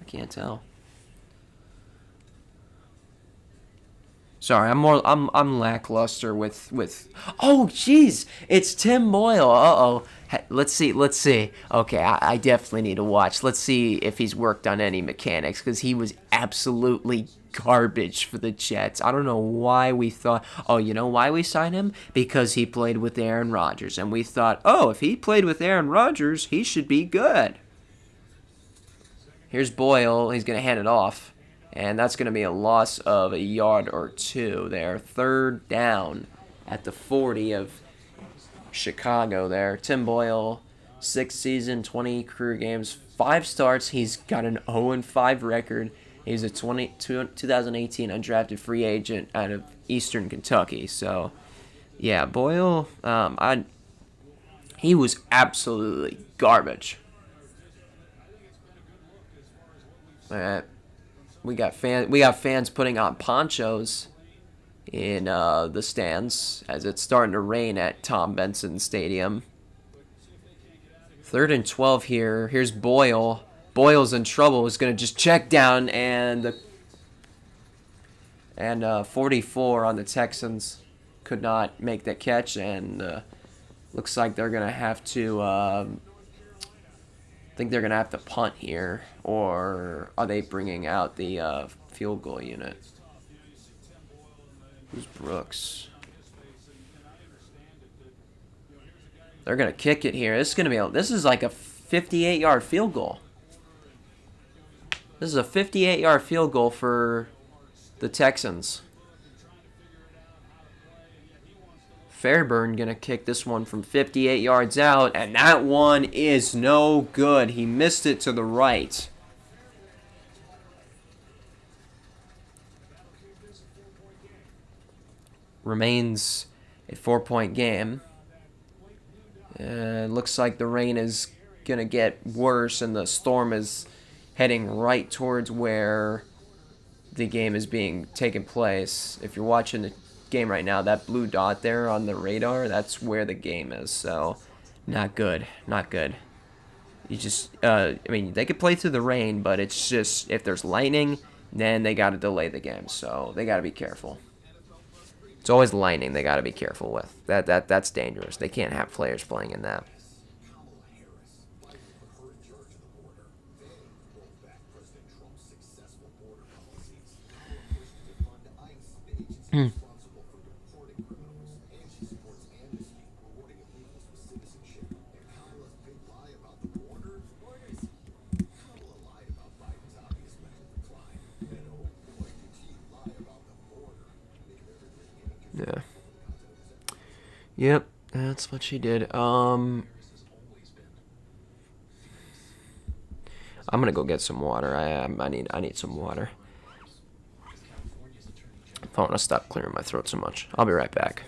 I can't tell. Sorry, I'm lackluster with. Oh, jeez, it's Tim Boyle. Uh-oh. Let's see. Okay, I definitely need to watch. Let's see if he's worked on any mechanics, because he was absolutely garbage for the Jets. I don't know why we thought. Oh, you know why we signed him? Because he played with Aaron Rodgers, and we thought, oh, if he played with Aaron Rodgers, he should be good. Here's Boyle. He's gonna hand it off. And that's going to be a loss of a yard or two there. Third down at the 40 of Chicago there. Tim Boyle, 6th season, 20 career games, 5 starts. He's got an 0-5 record. He's a 2018 undrafted free agent out of Eastern Kentucky. So, yeah, Boyle, he was absolutely garbage. All right. We got fans putting on ponchos in the stands as it's starting to rain at Tom Benson Stadium. 3rd and 12 here. Here's Boyle. Boyle's in trouble. He's going to just check down, and 44 on the Texans could not make that catch, and looks like they're going to have to. I think they're going to have to punt here, or are they bringing out the field goal unit? Who's Brooks? They're going to kick it here. This is like a 58-yard field goal. This is a 58-yard field goal for the Texans. Fairburn going to kick this one from 58 yards out, and that one is no good. He missed it to the right. Remains a 4-point game. Looks like the rain is going to get worse, and the storm is heading right towards where the game is being taken place. If you're watching the game right now, that blue dot there on the radar, that's where the game is. So not good. You just I mean, they could play through the rain, but it's just if there's lightning, then they got to delay the game. So they got to be careful. It's always lightning they got to be careful with. That's dangerous. They can't have players playing in that. Yep, that's what she did. I'm gonna go get some water. I need some water. If I want to stop clearing my throat so much. I'll be right back.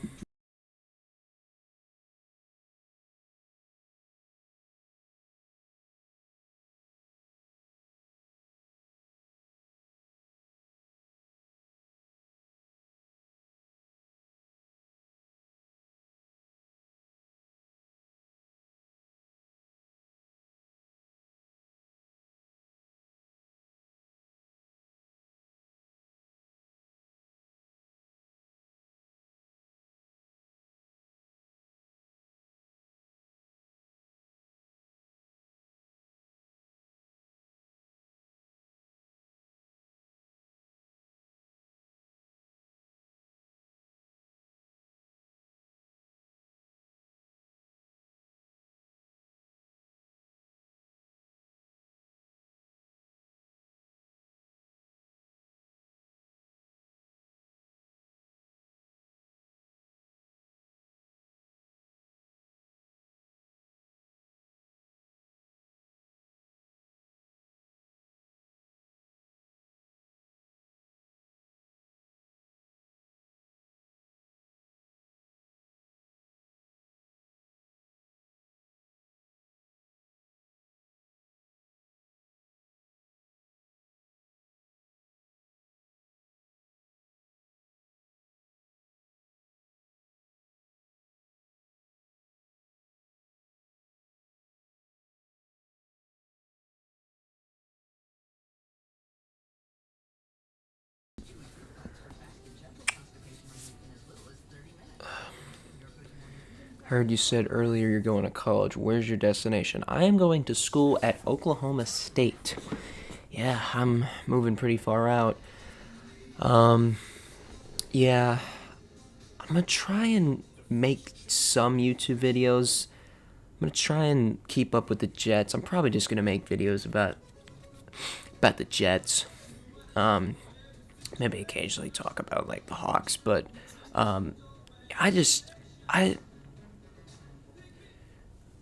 Heard you said earlier you're going to college. Where's your destination? I am going to school at Oklahoma State. Yeah, I'm moving pretty far out. Yeah, I'm going to try and make some YouTube videos. I'm going to try and keep up with the Jets. I'm probably just going to make videos about the Jets. Maybe occasionally talk about, like, the Hawks. But,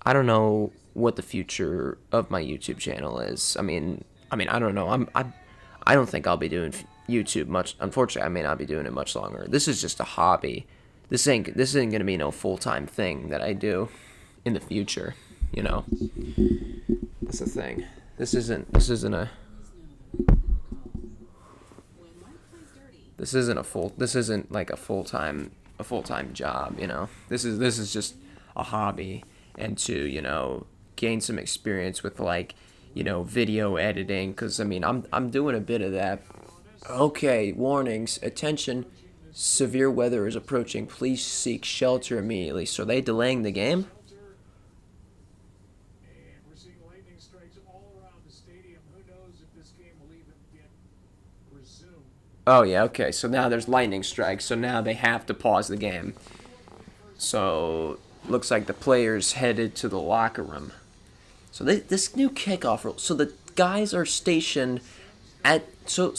I don't know what the future of my YouTube channel is. I mean, I don't know. I don't think I'll be doing YouTube much. Unfortunately, I may not be doing it much longer. This is just a hobby. This isn't gonna be no full-time thing that I do in the future. You know, that's the thing. This isn't like a full-time job. You know, this is just a hobby. And to, you know, gain some experience with, like, you know, video editing, because, I mean, I'm doing a bit of that. Okay, warnings, attention, severe weather is approaching, please seek shelter immediately. So are they delaying the game? And we're seeing lightning strikes all around the stadium. Who knows if this game will even get resumed. Oh, yeah, okay, so now there's lightning strikes, so now they have to pause the game. So looks like the players headed to the locker room. So this new kickoff rule. So the guys are stationed at the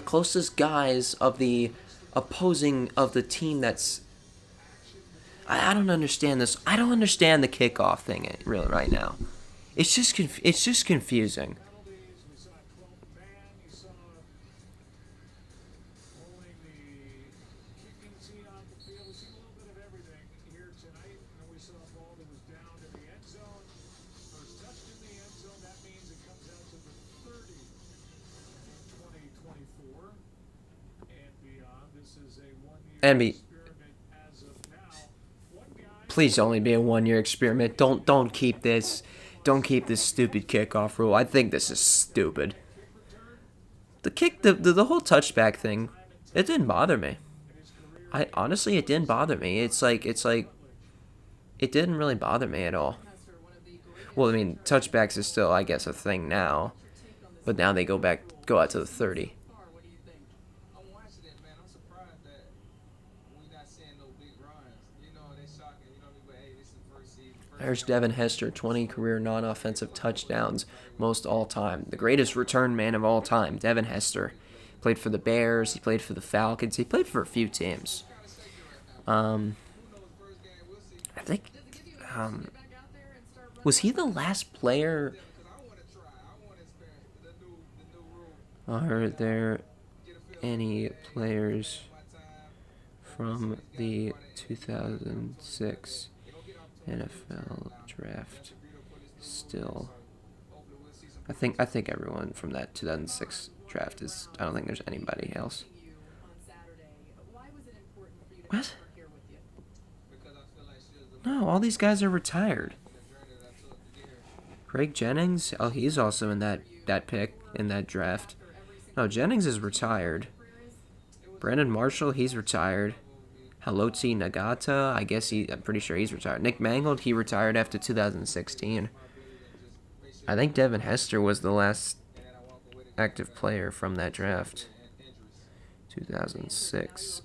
closest guys of the opposing of the team that's. I don't understand this. I don't understand the kickoff thing really right now. It's just confusing. We saw 12th man. You saw rolling the kicking tee on the field. We've seen a little bit of everything here tonight. And we saw a ball that was down to the end zone. First touched in the end zone. That means it comes out to the 30 in 2024 and beyond. This is a one-year experiment as of now. One guy. Please only be a 1-year experiment. Don't keep this. Don't keep this stupid kickoff rule. I think this is stupid. The whole touchback thing, it didn't bother me. Honestly, it didn't bother me. It's like it didn't really bother me at all. Well, I mean, touchbacks is still, I guess, a thing now, but now they go out to the 30. What do you think? I'm watching it, man. I'm surprised that we're not seeing no big runs. You know, they shocking. You know what I mean? But hey, this is the first season. There's Devin Hester, 20 career non-offensive touchdowns, most all-time. The greatest return man of all time, Devin Hester. Played for the Bears. He played for the Falcons. He played for a few teams. I think, was he the last player? Are there any players from the 2006 NFL draft still? I think everyone from that 2006 draft is. I don't think there's anybody else. What? No, all these guys are retired. Craig Jennings? Oh, he's also in that pick in that draft. No, Jennings is retired. Brandon Marshall, he's retired. Haloti Nagata, I'm pretty sure he's retired. Nick Mangold, he retired after 2016. I think Devin Hester was the last active player from that draft. 2006.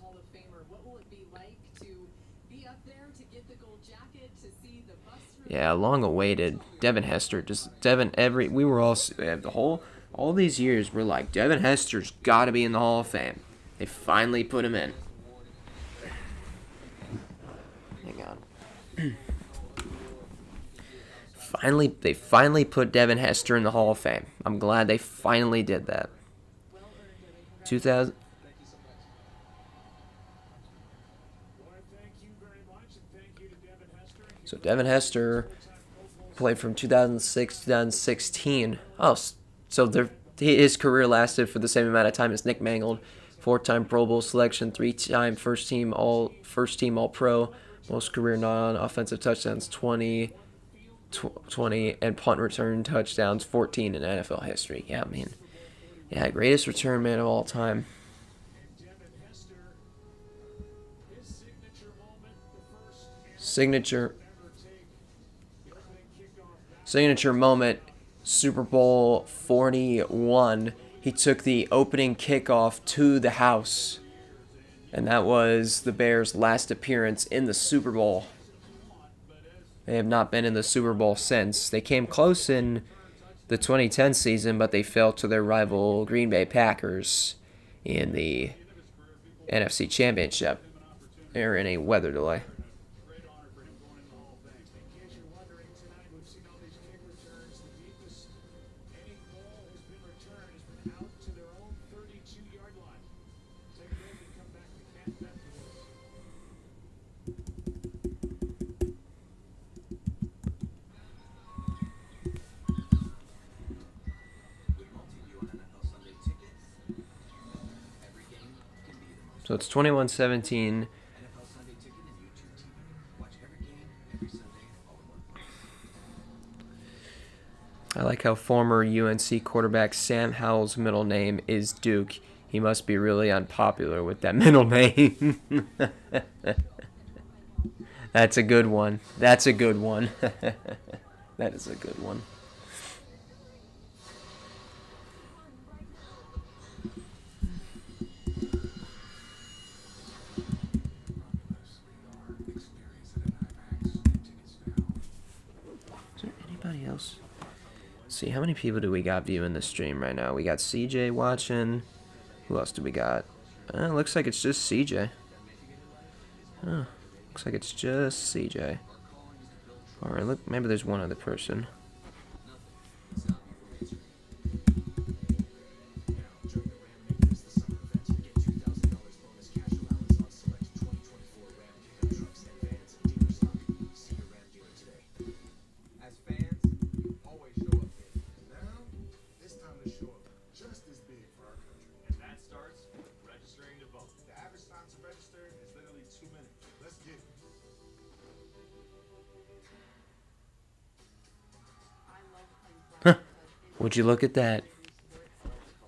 Yeah, long awaited. Devin Hester, all these years we're like, Devin Hester's got to be in the Hall of Fame. They finally put him in. Hang on. They finally put Devin Hester in the Hall of Fame. I'm glad they finally did that. 2000. So Devin Hester played from 2006 to 2016. Oh, so his career lasted for the same amount of time as Nick Mangold. 4-time Pro Bowl selection, 3-time first team All Pro, most career non-offensive touchdowns 20, and punt return touchdowns 14 in NFL history. Yeah, greatest return man of all time. Signature moment, Super Bowl 41. He took the opening kickoff to the house, and that was the Bears' last appearance in the Super Bowl. They have not been in the Super Bowl since. They came close in the 2010 season, but they fell to their rival Green Bay Packers in the NFC Championship. They're in a weather delay. So it's 21-17. I like how former UNC quarterback Sam Howell's middle name is Duke. He must be really unpopular with that middle name. That's a good one. That is a good one. Is there anybody else? Let's see, how many people do we got viewing the stream right now? We got CJ watching. Who else do we got? Looks like it's just CJ. Looks like it's just CJ. Alright, look, maybe there's one other person. Would you look at that?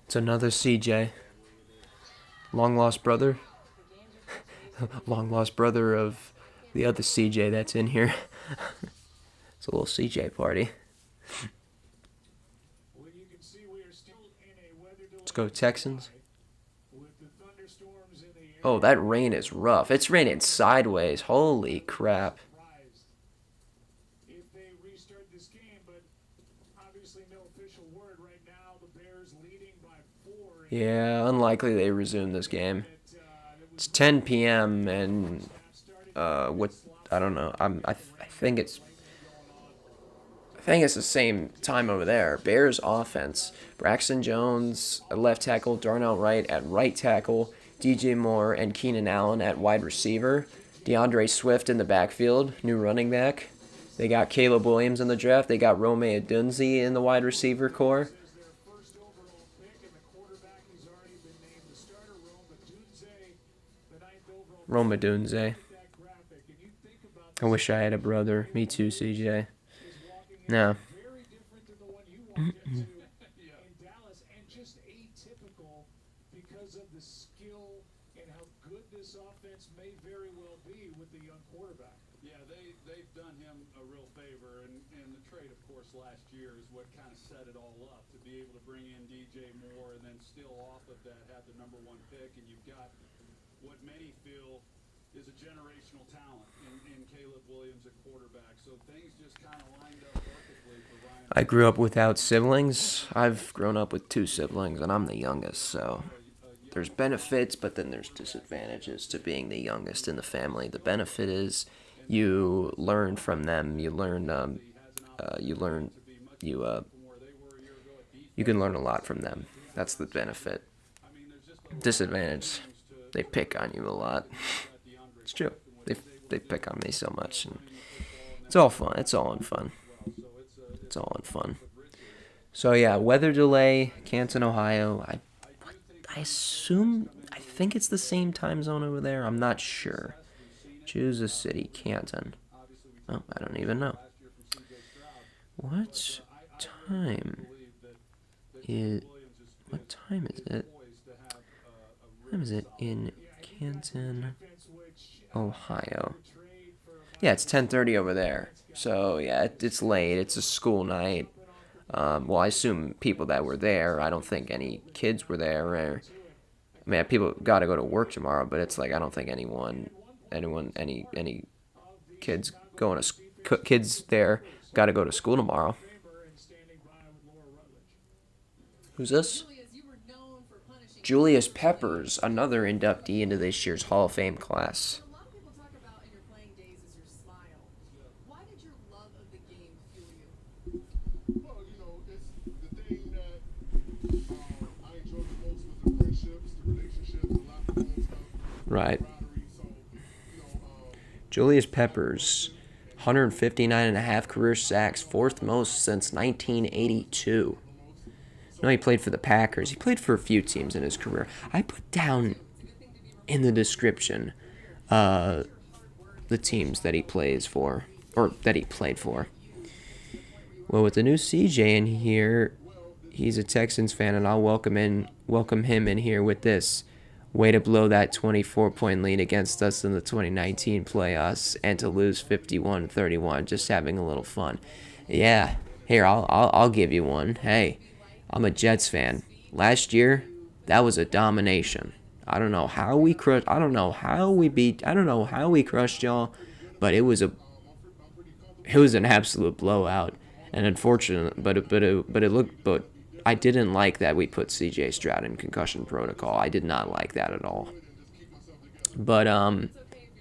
It's another CJ. Long lost brother. Long lost brother of the other CJ that's in here. It's a little CJ party. Let's go Texans. Oh, that rain is rough. It's raining sideways. Holy crap. Yeah, unlikely they resume this game. It's 10 p.m. and what I don't know. I think it's the same time over there. Bears offense: Braxton Jones at left tackle, Darnell Wright at right tackle, DJ Moore and Keenan Allen at wide receiver, DeAndre Swift in the backfield, new running back. They got Caleb Williams in the draft. They got Rome Odunze in the wide receiver core. Rome Odunze. I wish I had a brother. Me too, CJ. No. Because of the skill and how good this offense may very well be with the young quarterback. Yeah, they've done him a real favor, and the trade, of course, last year is what kind of set it all up, to be able to bring in DJ Moore and then still off of that have the number 1 pick, and you've got what many feel is a generational talent in Caleb Williams at quarterback. So things just kind of lined up perfectly for Ryan. I grew up without siblings. I've grown up with 2 siblings, and I'm the youngest, so there's benefits, but then there's disadvantages to being the youngest in the family. The benefit is you learn from them. You can learn a lot from them. That's the benefit. Disadvantage, they pick on you a lot. It's true. They pick on me so much, and it's all fun. It's all in fun. It's all in fun. So yeah, weather delay, Canton, Ohio. I think it's the same time zone over there. I'm not sure. Choose a city, Canton. Oh, I don't even know. What time is it? What time is it in Canton, Ohio? Yeah, it's 10:30 over there. So yeah, it's late. It's a school night. Well, I assume people that were there. I don't think any kids were there. I mean, people got to go to work tomorrow, but it's like I don't think any kids kids there got to go to school tomorrow. Who's this? Julius Peppers, another inductee into this year's Hall of Fame class. A lot of people talk about in your playing days is your smile. Why did your love of the game fuel you? Well, it's the thing that I enjoy the most with the friendships, the relationships, the locker room stuff. Right. So, Julius Peppers, 159.5 career sacks, 4th most since 1982. No, he played for the Packers. He played for a few teams in his career. I put down in the description the teams that he plays for, or that he played for. Well, with the new CJ in here, he's a Texans fan, and I'll welcome him in here with this. Way to blow that 24-point lead against us in the 2019 playoffs and to lose 51-31. Just having a little fun. Yeah, here I'll give you one. Hey, I'm a Jets fan. Last year, that was a domination. I don't know how we crushed y'all, but it was an absolute blowout. And unfortunate, but I didn't like that we put CJ Stroud in concussion protocol. I did not like that at all. But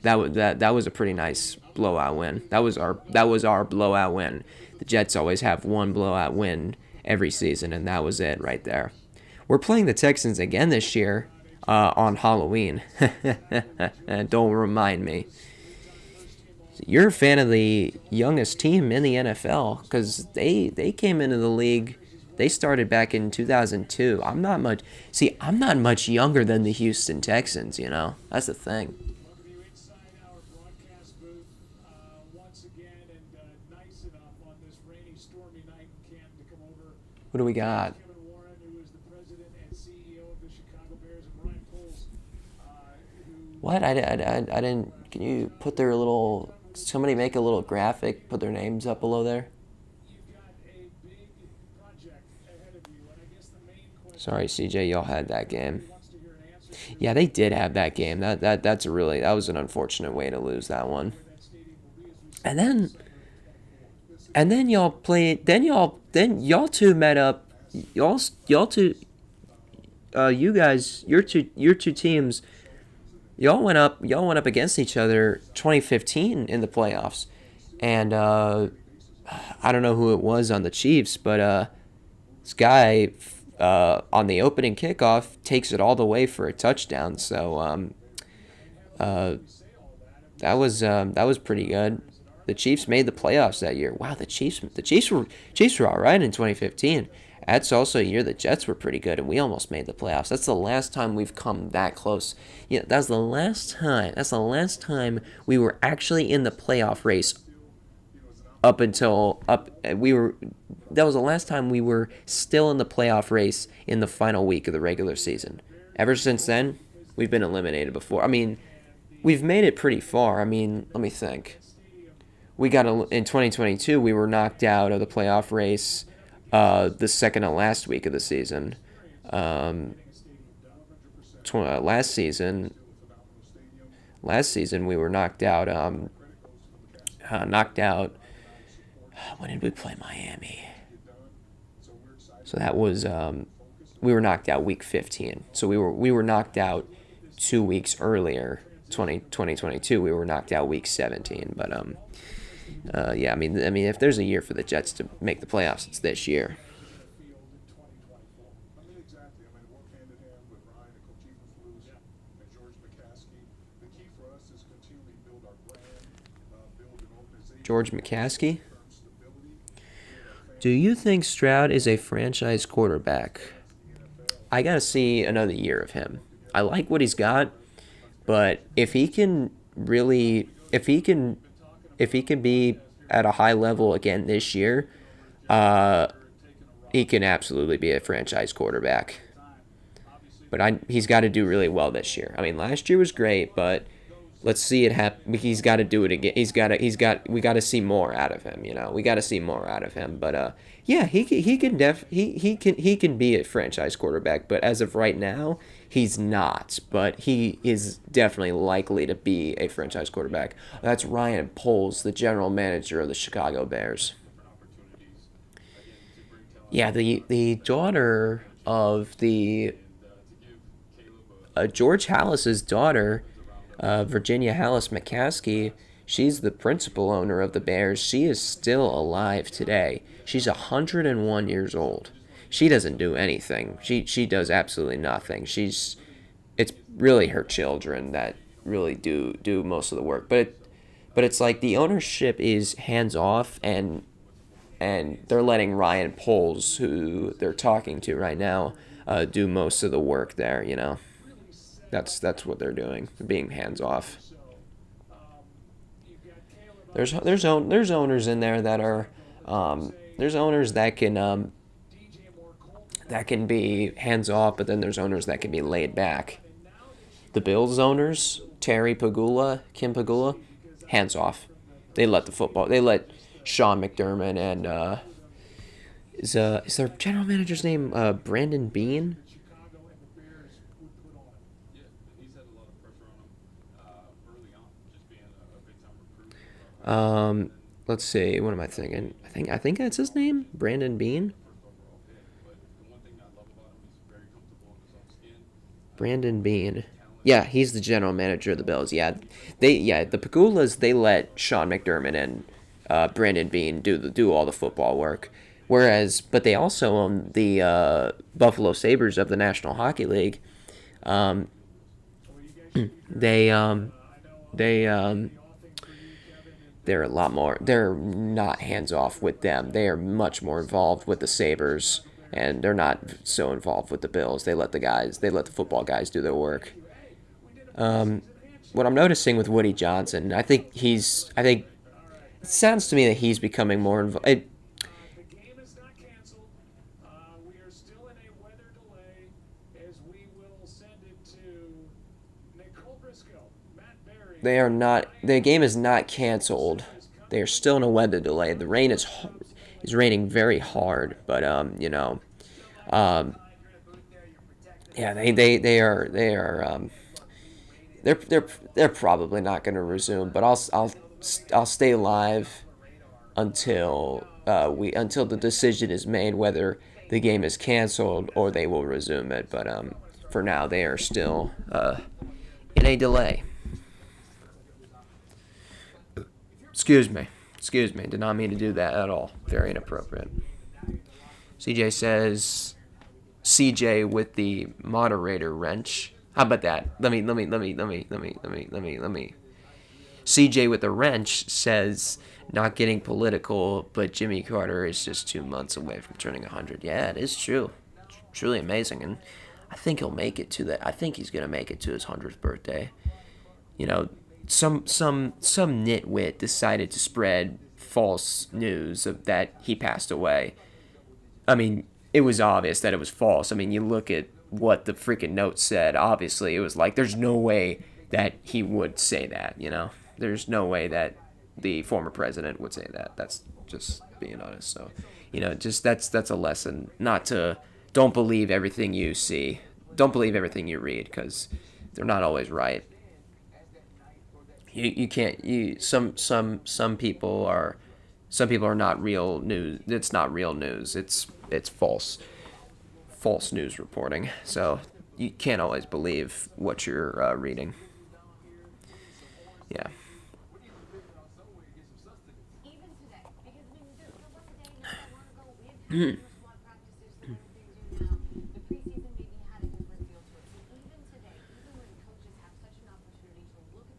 that was a pretty nice blowout win. That was our blowout win. The Jets always have one blowout win every season, and that was it right there. We're playing the Texans again this year on Halloween. Don't remind me. You're a fan of the youngest team in the NFL because they came into the league. They started back in 2002. I'm not much younger than the Houston Texans, That's the thing. What do we got? What? I didn't. Can you put their little? Somebody make a little graphic. Put their names up below there. Sorry, CJ. Y'all had that game. Yeah, they did have that game. That was an unfortunate way to lose that one. And then y'all played. Then y'all two met up. Y'all two. you guys, your two teams, y'all went up against each other 2015 in the playoffs, and I don't know who it was on the Chiefs, but this guy on the opening kickoff takes it all the way for a touchdown. So that was pretty good. The Chiefs made the playoffs that year. Wow, the Chiefs were all right in 2015. That's also a year the Jets were pretty good, and we almost made the playoffs. That's the last time we've come that close. Yeah, that's the last time. That's the last time we were actually in the playoff race. That was the last time we were still in the playoff race in the final week of the regular season. Ever since then, we've been eliminated before. I mean, we've made it pretty far. I mean, let me think. In 2022, we were knocked out of the playoff race the second to last week of the season. Last season we were knocked out. When did we play Miami? So that was we were knocked out week 15. So we were knocked out 2 weeks earlier. 2022 we were knocked out week 17. But yeah, I mean if there's a year for the Jets to make the playoffs, it's this year. Exactly. I mean, work hand in hand with Ryan and Coach Eberflus and George McCaskey. The key for us is continually build our brand, build an organization. George McCaskey? Do you think Stroud is a franchise quarterback? I got to see another year of him. I like what he's got, but if he can be at a high level again this year, he can absolutely be a franchise quarterback. But he's got to do really well this year. I mean, last year was great, but let's see it happen. He's got to do it again. We got to see more out of him. We got to see more out of him. But yeah, he can be a franchise quarterback. But as of right now, he's not. But he is definitely likely to be a franchise quarterback. That's Ryan Poles, the general manager of the Chicago Bears. Yeah, the daughter of the George Halas's daughter, Virginia Halas McCaskey, she's the principal owner of the Bears. She is still alive today. She's 101 years old. She doesn't do anything. She does absolutely nothing. It's really her children that really do most of the work. But it's like the ownership is hands off, and they're letting Ryan Poles, who they're talking to right now, do most of the work there. That's what they're doing. They're being hands off. There's owners in there that are there's owners that can be hands off, but then there's owners that can be laid back. The Bills owners, Kim Pagula, hands off. They let Sean McDermott and is their general manager's name Brandon Beane? Let's see. What am I thinking? I think that's his name, Brandon Beane. Brandon Beane. Yeah, he's the general manager of the Bills. Yeah, the Pagulas, they let Sean McDermott and Brandon Beane do all the football work. But they also own the Buffalo Sabres of the National Hockey League. They're a lot more. They're not hands off with them. They are much more involved with the Sabres, and they're not so involved with the Bills. They let the football guys do their work. What I'm noticing with Woody Johnson, I think it sounds to me that he's becoming more involved. The game is not canceled. We are still in a weather delay as we will send it to Nicole Briscoe, Matt Berry. The game is not canceled. They are still in a weather delay. The rain is raining very hard, but yeah, they're probably not going to resume, but I'll stay live until the decision is made whether the game is canceled or they will resume it. But for now, they are still in a delay. Excuse me. Did not mean to do that at all. Very inappropriate. CJ says, CJ with the moderator wrench. How about that? Let me. CJ with the wrench says, not getting political, but Jimmy Carter is just 2 months away from turning 100. Yeah, it is true. It's truly amazing, and I think he'll make it to that. I think he's gonna make it to his 100th birthday. You know, some nitwit decided to spread false news of that he passed away. I mean, it was obvious that it was false. I mean, you look at what the freaking note said. Obviously, it was like, there's no way that he would say that, you know? There's no way that the former president would say that. That's just being honest. So, you know, just that's a lesson. Don't believe everything you see. Don't believe everything you read, because they're not always right. You can't. Some people are not real news. It's not real news. It's false news reporting. So you can't always believe what you're reading. Yeah.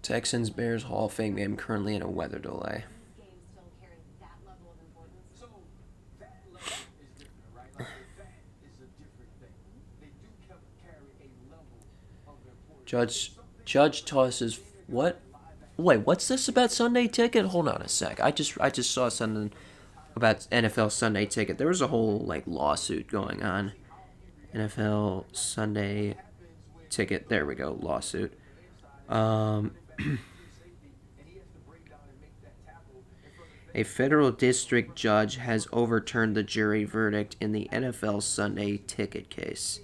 Texans Bears Hall of Fame game currently in a weather delay. Judge tosses what? Wait, what's this about Sunday Ticket? Hold on a sec. I just saw something about NFL Sunday Ticket. There was a whole lawsuit going on. NFL Sunday Ticket. There we go. Lawsuit. A federal district judge has overturned the jury verdict in the NFL Sunday Ticket case.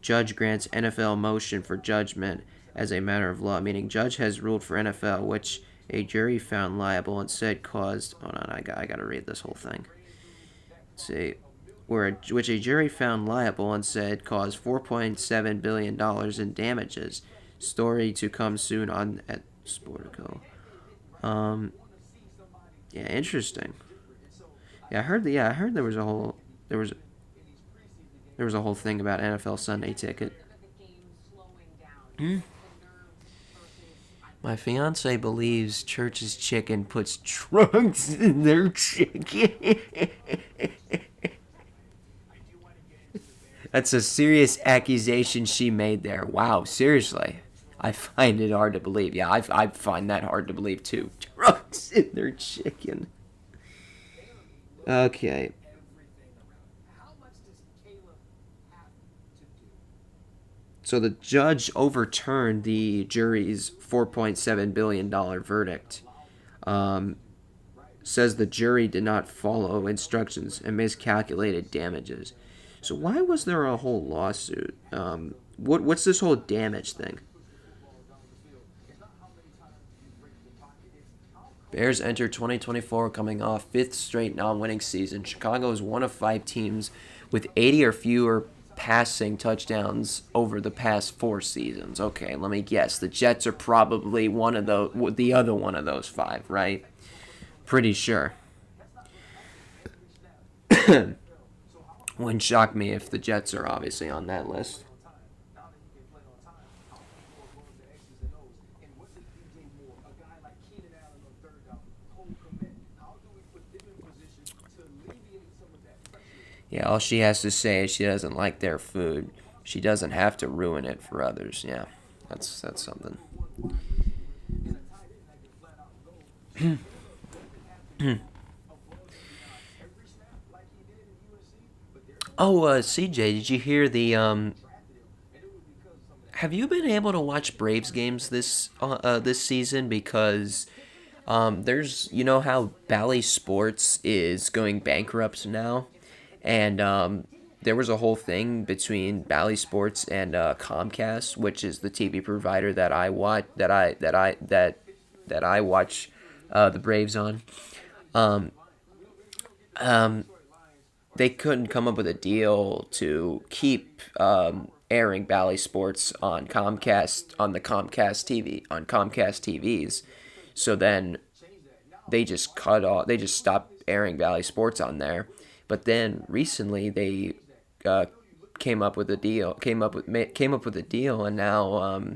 Judge grants NFL motion for judgment as a matter of law, meaning judge has ruled for NFL, which a jury found liable and said caused. Hold on, I gotta read this whole thing. Let's see, which a jury found liable and said caused $4.7 billion in damages. Story to come soon on at Sportico. Yeah, interesting. Yeah, I heard there was a whole thing about NFL Sunday Ticket. My fiance believes Church's Chicken puts trunks in their chicken. That's a serious accusation she made there. Wow, seriously. I find it hard to believe. Yeah, I find that hard to believe too. Trunks in their chicken. Okay. So the judge overturned the jury's $4.7 billion verdict. Says the jury did not follow instructions and miscalculated damages. So why was there a whole lawsuit? What's this whole damage thing? Bears enter 2024 coming off fifth straight non-winning season. Chicago is one of 5 teams with 80 or fewer passing touchdowns over the past 4 seasons. Okay, let me guess. The Jets are probably the other one of those 5, right? Pretty sure. Wouldn't shock me if the Jets are obviously on that list. Yeah, all she has to say is she doesn't like their food. She doesn't have to ruin it for others. Yeah, that's something. Oh, CJ, did you hear the Have you been able to watch Braves games this season? Because there's, you know how Bally Sports is going bankrupt now, and there was a whole thing between Bally Sports and Comcast, which is the TV provider that I watch the Braves on. they couldn't come up with a deal to keep airing Bally Sports on Comcast on the Comcast TV on Comcast TVs. So then they just stopped airing Bally Sports on there. But then recently they came up with a deal, and now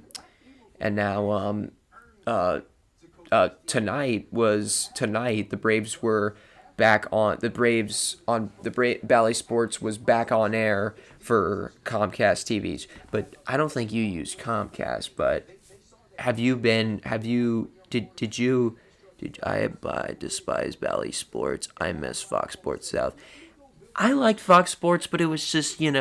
tonight the Braves were back on Bally Sports was back on air for Comcast TVs. But I don't think you use Comcast. But I despise Bally Sports. I miss Fox Sports South. I liked Fox Sports, but it was just, you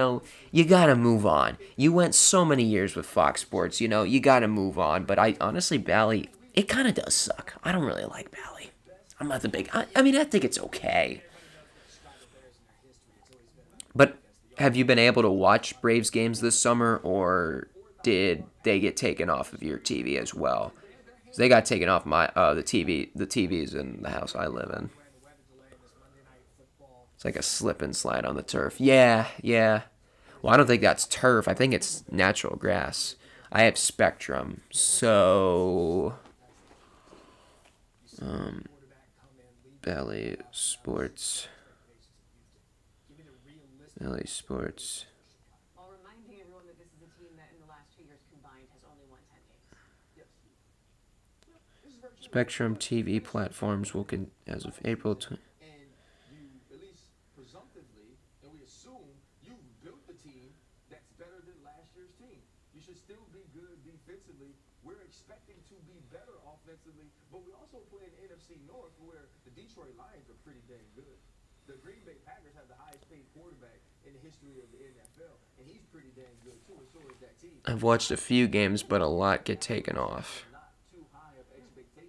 gotta move on. You went so many years with Fox Sports, you gotta move on. But I honestly, Bally, it kind of does suck. I don't really like Bally. I'm not the big, I think it's okay. But have you been able to watch Braves games this summer, or did they get taken off of your TV as well? They got taken off the TVs in the house I live in. It's like a slip and slide on the turf. Yeah. Well, I don't think that's turf. I think it's natural grass. I have Spectrum, so Bally Sports. I'll remind everyone that this is a team that in the last 2 years combined has only won 10 games. Spectrum TV platforms will as of April 20. And you, at least presumptively, and we assume you built the team that's better than last year's team. You should still be good defensively. We're expecting to be better offensively, but we also play in NFC North where the Detroit Lions are pretty dang good. The Green Bay Packers have the highest paid quarterback in the history of the NFL, and he's pretty dang good too, and so is that team. I've watched a few games, but a lot get taken off.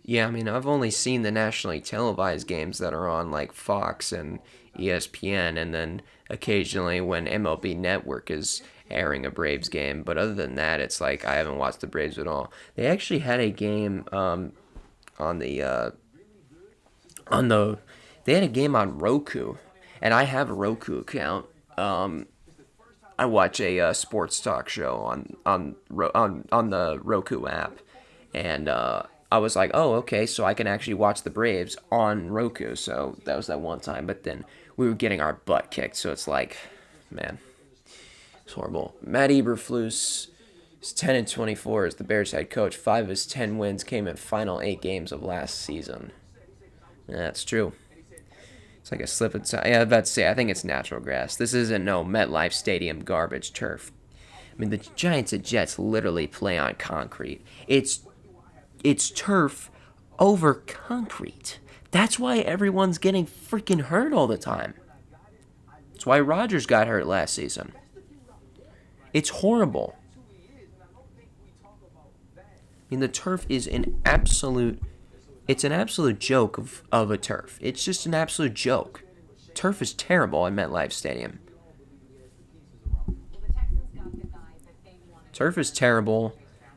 Yeah, I've only seen the nationally televised games that are on like Fox and ESPN, and then occasionally when MLB Network is airing a Braves game. But other than that, it's like I haven't watched the Braves at all. They actually had a game they had a game on Roku, and I have a Roku account. I watch a sports talk show on the Roku app, and I was like, oh, okay, so I can actually watch the Braves on Roku. So that was that one time. But then we were getting our butt kicked. So it's like, man, it's horrible. Matt Eberflus is 10-24 as the Bears head coach. 5 of his 10 wins came in final 8 games of last season. Yeah, that's true. It's like a slip and slide. Yeah, I was about to say, I think it's natural grass. This isn't no MetLife Stadium garbage turf. The Giants and Jets literally play on concrete. It's turf over concrete. That's why everyone's getting freaking hurt all the time. That's why Rodgers got hurt last season. It's horrible. The turf is an absolute joke of a turf. It's just an absolute joke. Turf is terrible at MetLife Stadium. Turf is terrible.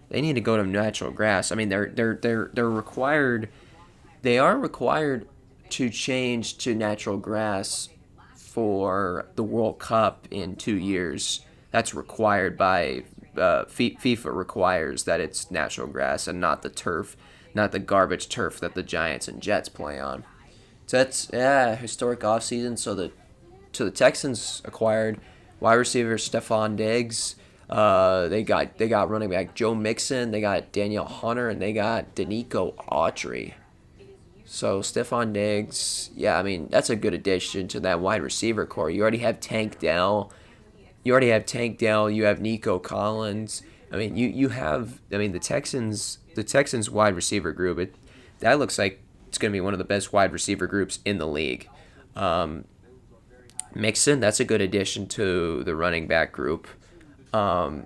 They need to go to natural grass. They're required. They are required to change to natural grass for the World Cup in 2 years. That's required by FIFA. Requires that it's natural grass and not the turf, not the garbage turf that the Giants and Jets play on. So that's historic offseason. So the Texans acquired wide receiver Stephon Diggs. They got running back Joe Mixon, they got Danielle Hunter, and they got Danico Autry. So Stephon Diggs, that's a good addition to that wide receiver core. You already have Tank Dell. You have Nico Collins. You have the Texans wide receiver group. That looks like it's going to be one of the best wide receiver groups in the league. Mixon, that's a good addition to the running back group. And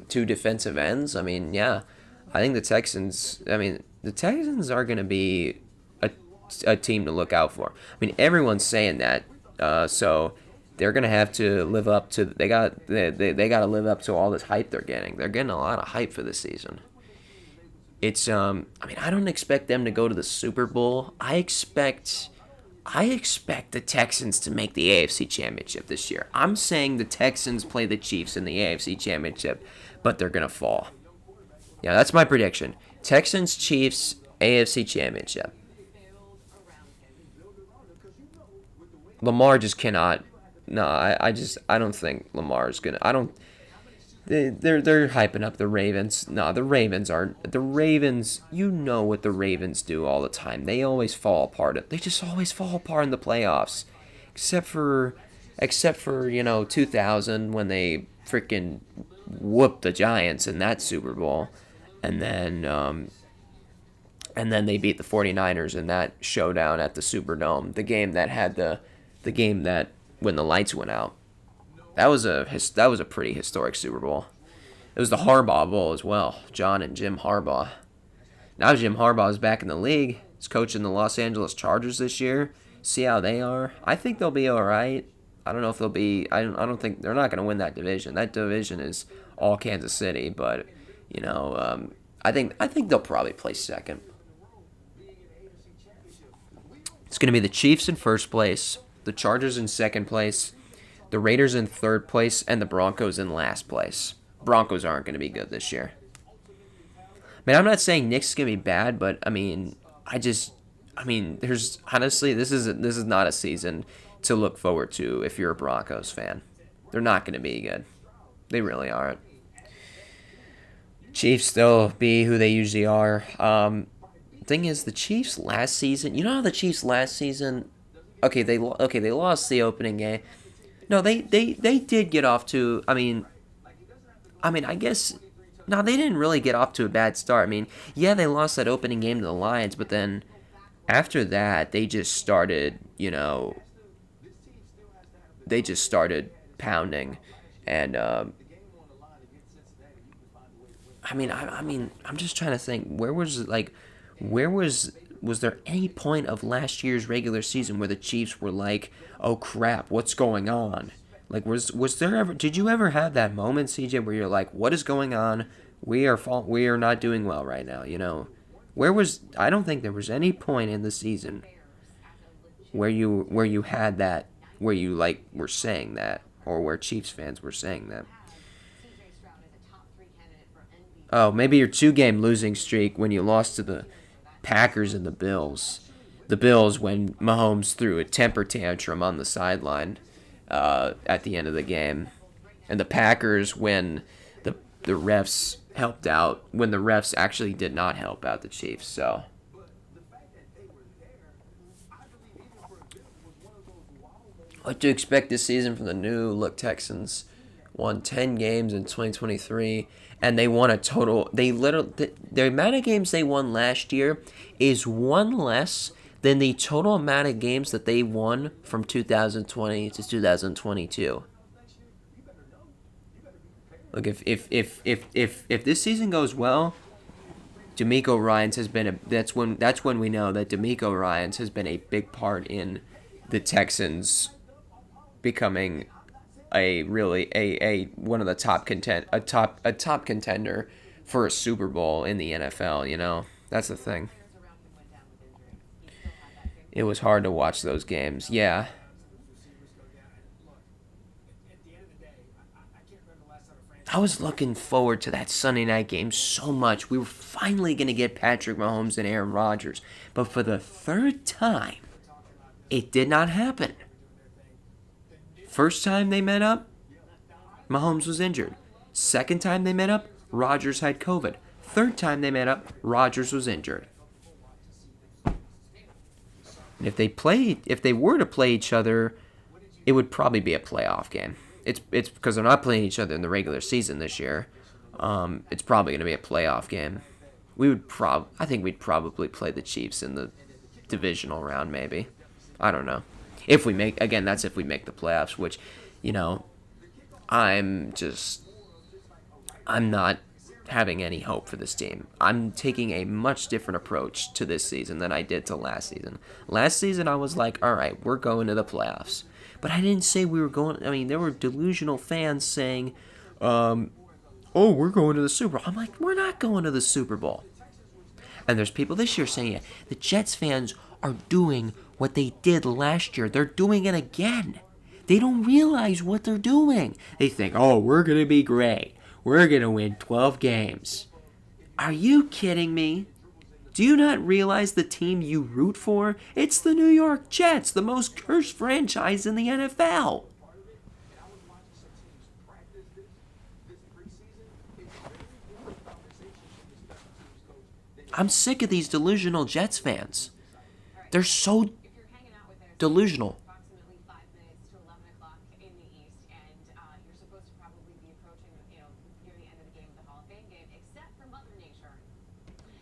two defensive ends. I think the Texans. The Texans are going to be a team to look out for. Everyone's saying that. So they're going to have to live up to. They got to live up to all this hype they're getting. They're getting a lot of hype for this season. It's I don't expect them to go to the Super Bowl. I expect I expect the Texans to make the AFC Championship this year. I'm saying the Texans play the Chiefs in the AFC Championship, but they're going to fall. Yeah, that's my prediction. Texans, Chiefs, AFC Championship. Lamar just cannot. No, I don't think Lamar's going to. They're hyping up the Ravens. No, the Ravens aren't. The Ravens, you know what the Ravens do all the time. They always fall apart. They just always fall apart in the playoffs. Except for 2000 when they freaking whooped the Giants in that Super Bowl. And then they beat the 49ers in that showdown at the Superdome. The game that when the lights went out. That was a pretty historic Super Bowl. It was the Harbaugh Bowl as well. John and Jim Harbaugh. Now Jim Harbaugh is back in the league. He's coaching the Los Angeles Chargers this year. See how they are. I think they'll be all right. I don't know if they'll be. I don't think they're not going to win that division. That division is all Kansas City, but I think they'll probably place second. It's going to be the Chiefs in first place, the Chargers in second place, the Raiders in third place, and the Broncos in last place. Broncos aren't going to be good this year. I'm not saying Nick's going to be bad, but there's honestly this is not a season to look forward to if you're a Broncos fan. They're not going to be good. They really aren't. Chiefs, they'll be who they usually are. Thing is, the Chiefs last season. You know how the Chiefs last season? Okay, they lost the opening game. No, they did get off to. I guess. No, they didn't really get off to a bad start. Yeah, they lost that opening game to the Lions, but then after that, they just started. They just started pounding, and. I'm just trying to think. Was there any point of last year's regular season where the Chiefs were like, "Oh crap, what's going on?" Was there ever? Did you ever have that moment, CJ, where you're like, "What is going on? We are not doing well right now." I don't think there was any point in the season where you had that, where you were saying that, or where Chiefs fans were saying that. Oh, maybe your 2-game losing streak when you lost to the Packers and the Bills. The Bills when Mahomes threw a temper tantrum on the sideline at the end of the game. And the Packers when the refs helped out, when the refs actually did not help out the Chiefs. So what to expect this season from the new look Texans? Won 10 games in 2023. And they won a total. The amount of games they won last year is one less than the total amount of games that they won from 2020 to 2022. Look, if this season goes well, D'Amico Ryans has been that's when we know that D'Amico Ryans has been a big part in the Texans becoming one of the top contender for a Super Bowl in the NFL. That's the thing. It was hard to watch those games. Yeah. I was looking forward to that Sunday night game so much. We were finally going to get Patrick Mahomes and Aaron Rodgers. But for the third time, it did not happen. First time they met up, Mahomes was injured. Second time they met up, Rodgers had COVID. Third time they met up, Rodgers was injured. And if they were to play each other, it would probably be a playoff game. It's because they're not playing each other in the regular season this year. It's probably going to be a playoff game. I think we'd probably play the Chiefs in the divisional round, maybe. I don't know. That's if we make the playoffs, which, I'm not having any hope for this team. I'm taking a much different approach to this season than I did to last season. Last season, I was like, all right, we're going to the playoffs. But I didn't say we were going. There were delusional fans saying, we're going to the Super Bowl. I'm like, we're not going to the Super Bowl. And there's people this year saying, the Jets fans are doing what they did last year. They're doing it again. They don't realize what they're doing. They think, oh, we're going to be great. We're going to win 12 games. Are you kidding me? Do you not realize the team you root for? It's the New York Jets, the most cursed franchise in the NFL. I'm sick of these delusional Jets fans. They're so delusional. Approximately 5 minutes to 11 o'clock in the East, and you're supposed to probably be approaching, near the end of the game, the Hall of Fame game, except for Mother Nature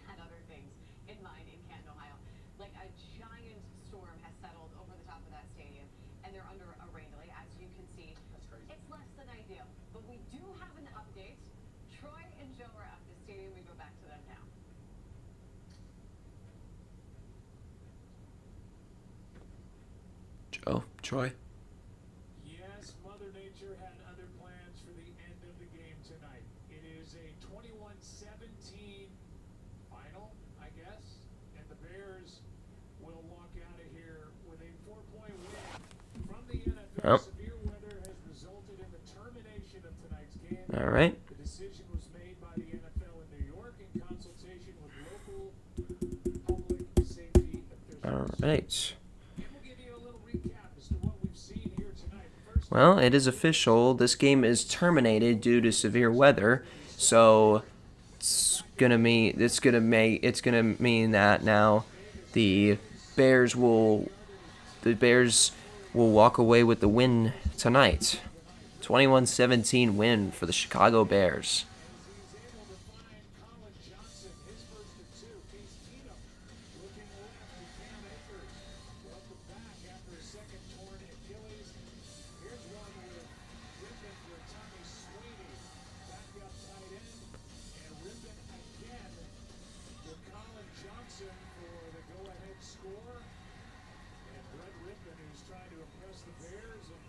had other things in mind in Canton, Ohio. Like a giant storm has settled over the top of that stadium, and they're under a rain delay, as you can see. It's less than ideal, but we do have an update. Troy and Joe are at the stadium. We go back to them now. Oh, Troy. Yes, Mother Nature had other plans for the end of the game tonight. It is a 21-17 final, I guess, and the Bears will walk out of here with a 4-point win from the NFL. Oh. Severe weather has resulted in the termination of tonight's game. All right. The decision was made by the NFL in New York in consultation with local public safety officials. All right. And we'll give you a little recap as to what we've seen here tonight. First, Well, it is official. This game is terminated due to severe weather. So it's gonna mean that now the Bears will walk away with the win tonight. 21-17 win for the Chicago Bears. he's able to find Colin Johnson, his first and 2. Case Keenum looking left to Cam Akers. Welcome back after a second torn Achilles. Here's one with Rippon for Tommy Sweeney. Back up tight end. And Rippon again with Colin Johnson for the go-ahead score. And Brett Rippon, who's trying to impress the Bears, and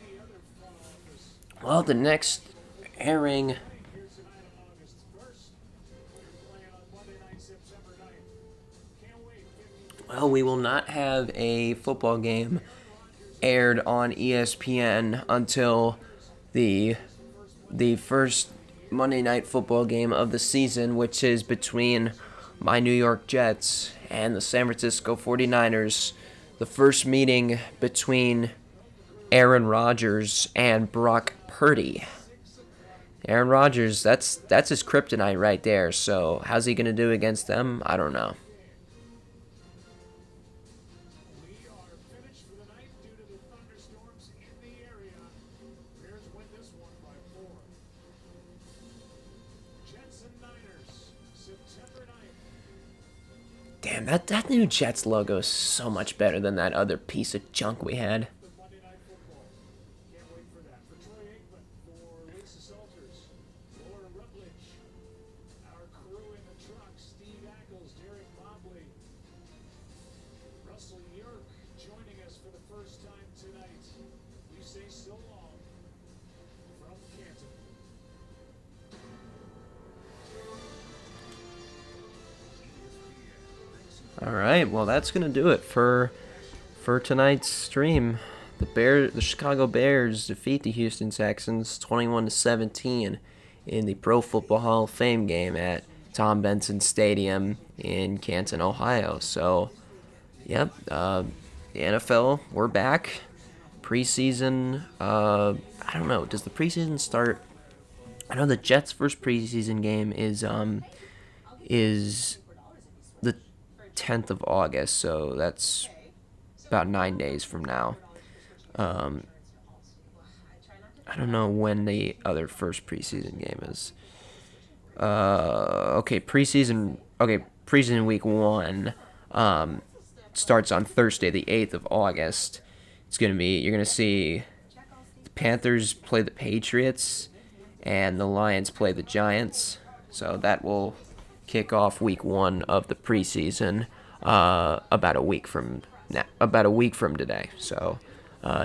any other fun on this. Well, the next airing Here tonight on August 1st. We're playing on Monday night, September 9th. Can't wait. Well, we will not have a football game aired on ESPN until the first Monday night football game of the season, which is between my New York Jets and the San Francisco 49ers. The first meeting between Aaron Rodgers and Brock Purdy. Aaron Rodgers, that's his kryptonite right there. So how's he going to do against them? I don't know. We are finished for the night due to the thunderstorms in the area. Bears win this one by 4. Jets and Niners, September 9th. Damn, that new Jets logo is so much better than that other piece of junk we had. The Monday Night Football. Can't wait for that. For Troy Aikman, for Lisa Salters, Laura Rutledge, our crew in the truck, Steve Ackles, Derek Mobley, Russell Yerk joining us for the first time tonight. We say so long from Canton. All right, well that's gonna do it for tonight's stream. The Chicago Bears defeat the Houston Texans 21-17 in the Pro Football Hall of Fame game at Tom Benson Stadium in Canton, Ohio. So, yep, the NFL, we're back. Preseason, I don't know. Does the preseason start? I know the Jets' first preseason game is the 10th of August, so that's about 9 days from now. I don't know when the other first preseason game is. Preseason week 1 starts on Thursday, the 8th of August. You're gonna see the Panthers play the Patriots and the Lions play the Giants. So that will kick off week 1 of the preseason about a week from today. So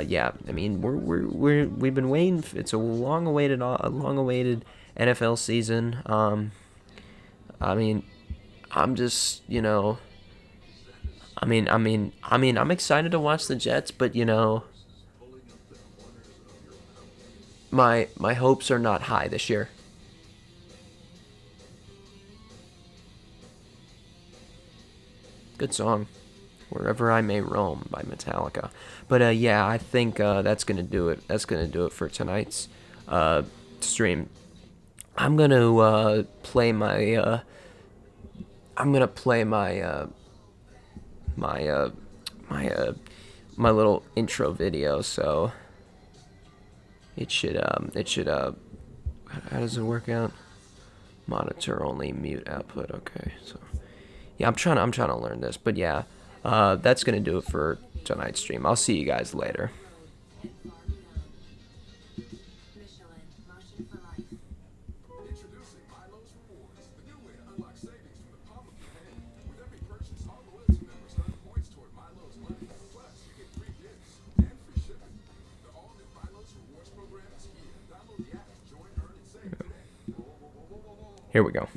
yeah, I mean we've been waiting. It's a long awaited NFL season. I mean, I'm just I'm excited to watch the Jets, but you know, my hopes are not high this year. Good song, "Wherever I May Roam" by Metallica. But yeah, I think that's gonna do it. That's gonna do it for tonight's stream. I'm gonna play my my little intro video. So it should how does it work out? Monitor only, mute output. Okay, so yeah, I'm trying to learn this, but yeah, that's gonna do it for tonight's stream. I'll see you guys later. Introducing Milo's Rewards, the new way to unlock savings from the palm of your hand. With every purchase, all loyalty members earn points toward Milo's money. Plus, you get free gifts and free shipping. The all-new Milo's Rewards program is here. Download the app, join, earn, and save today. Here we go.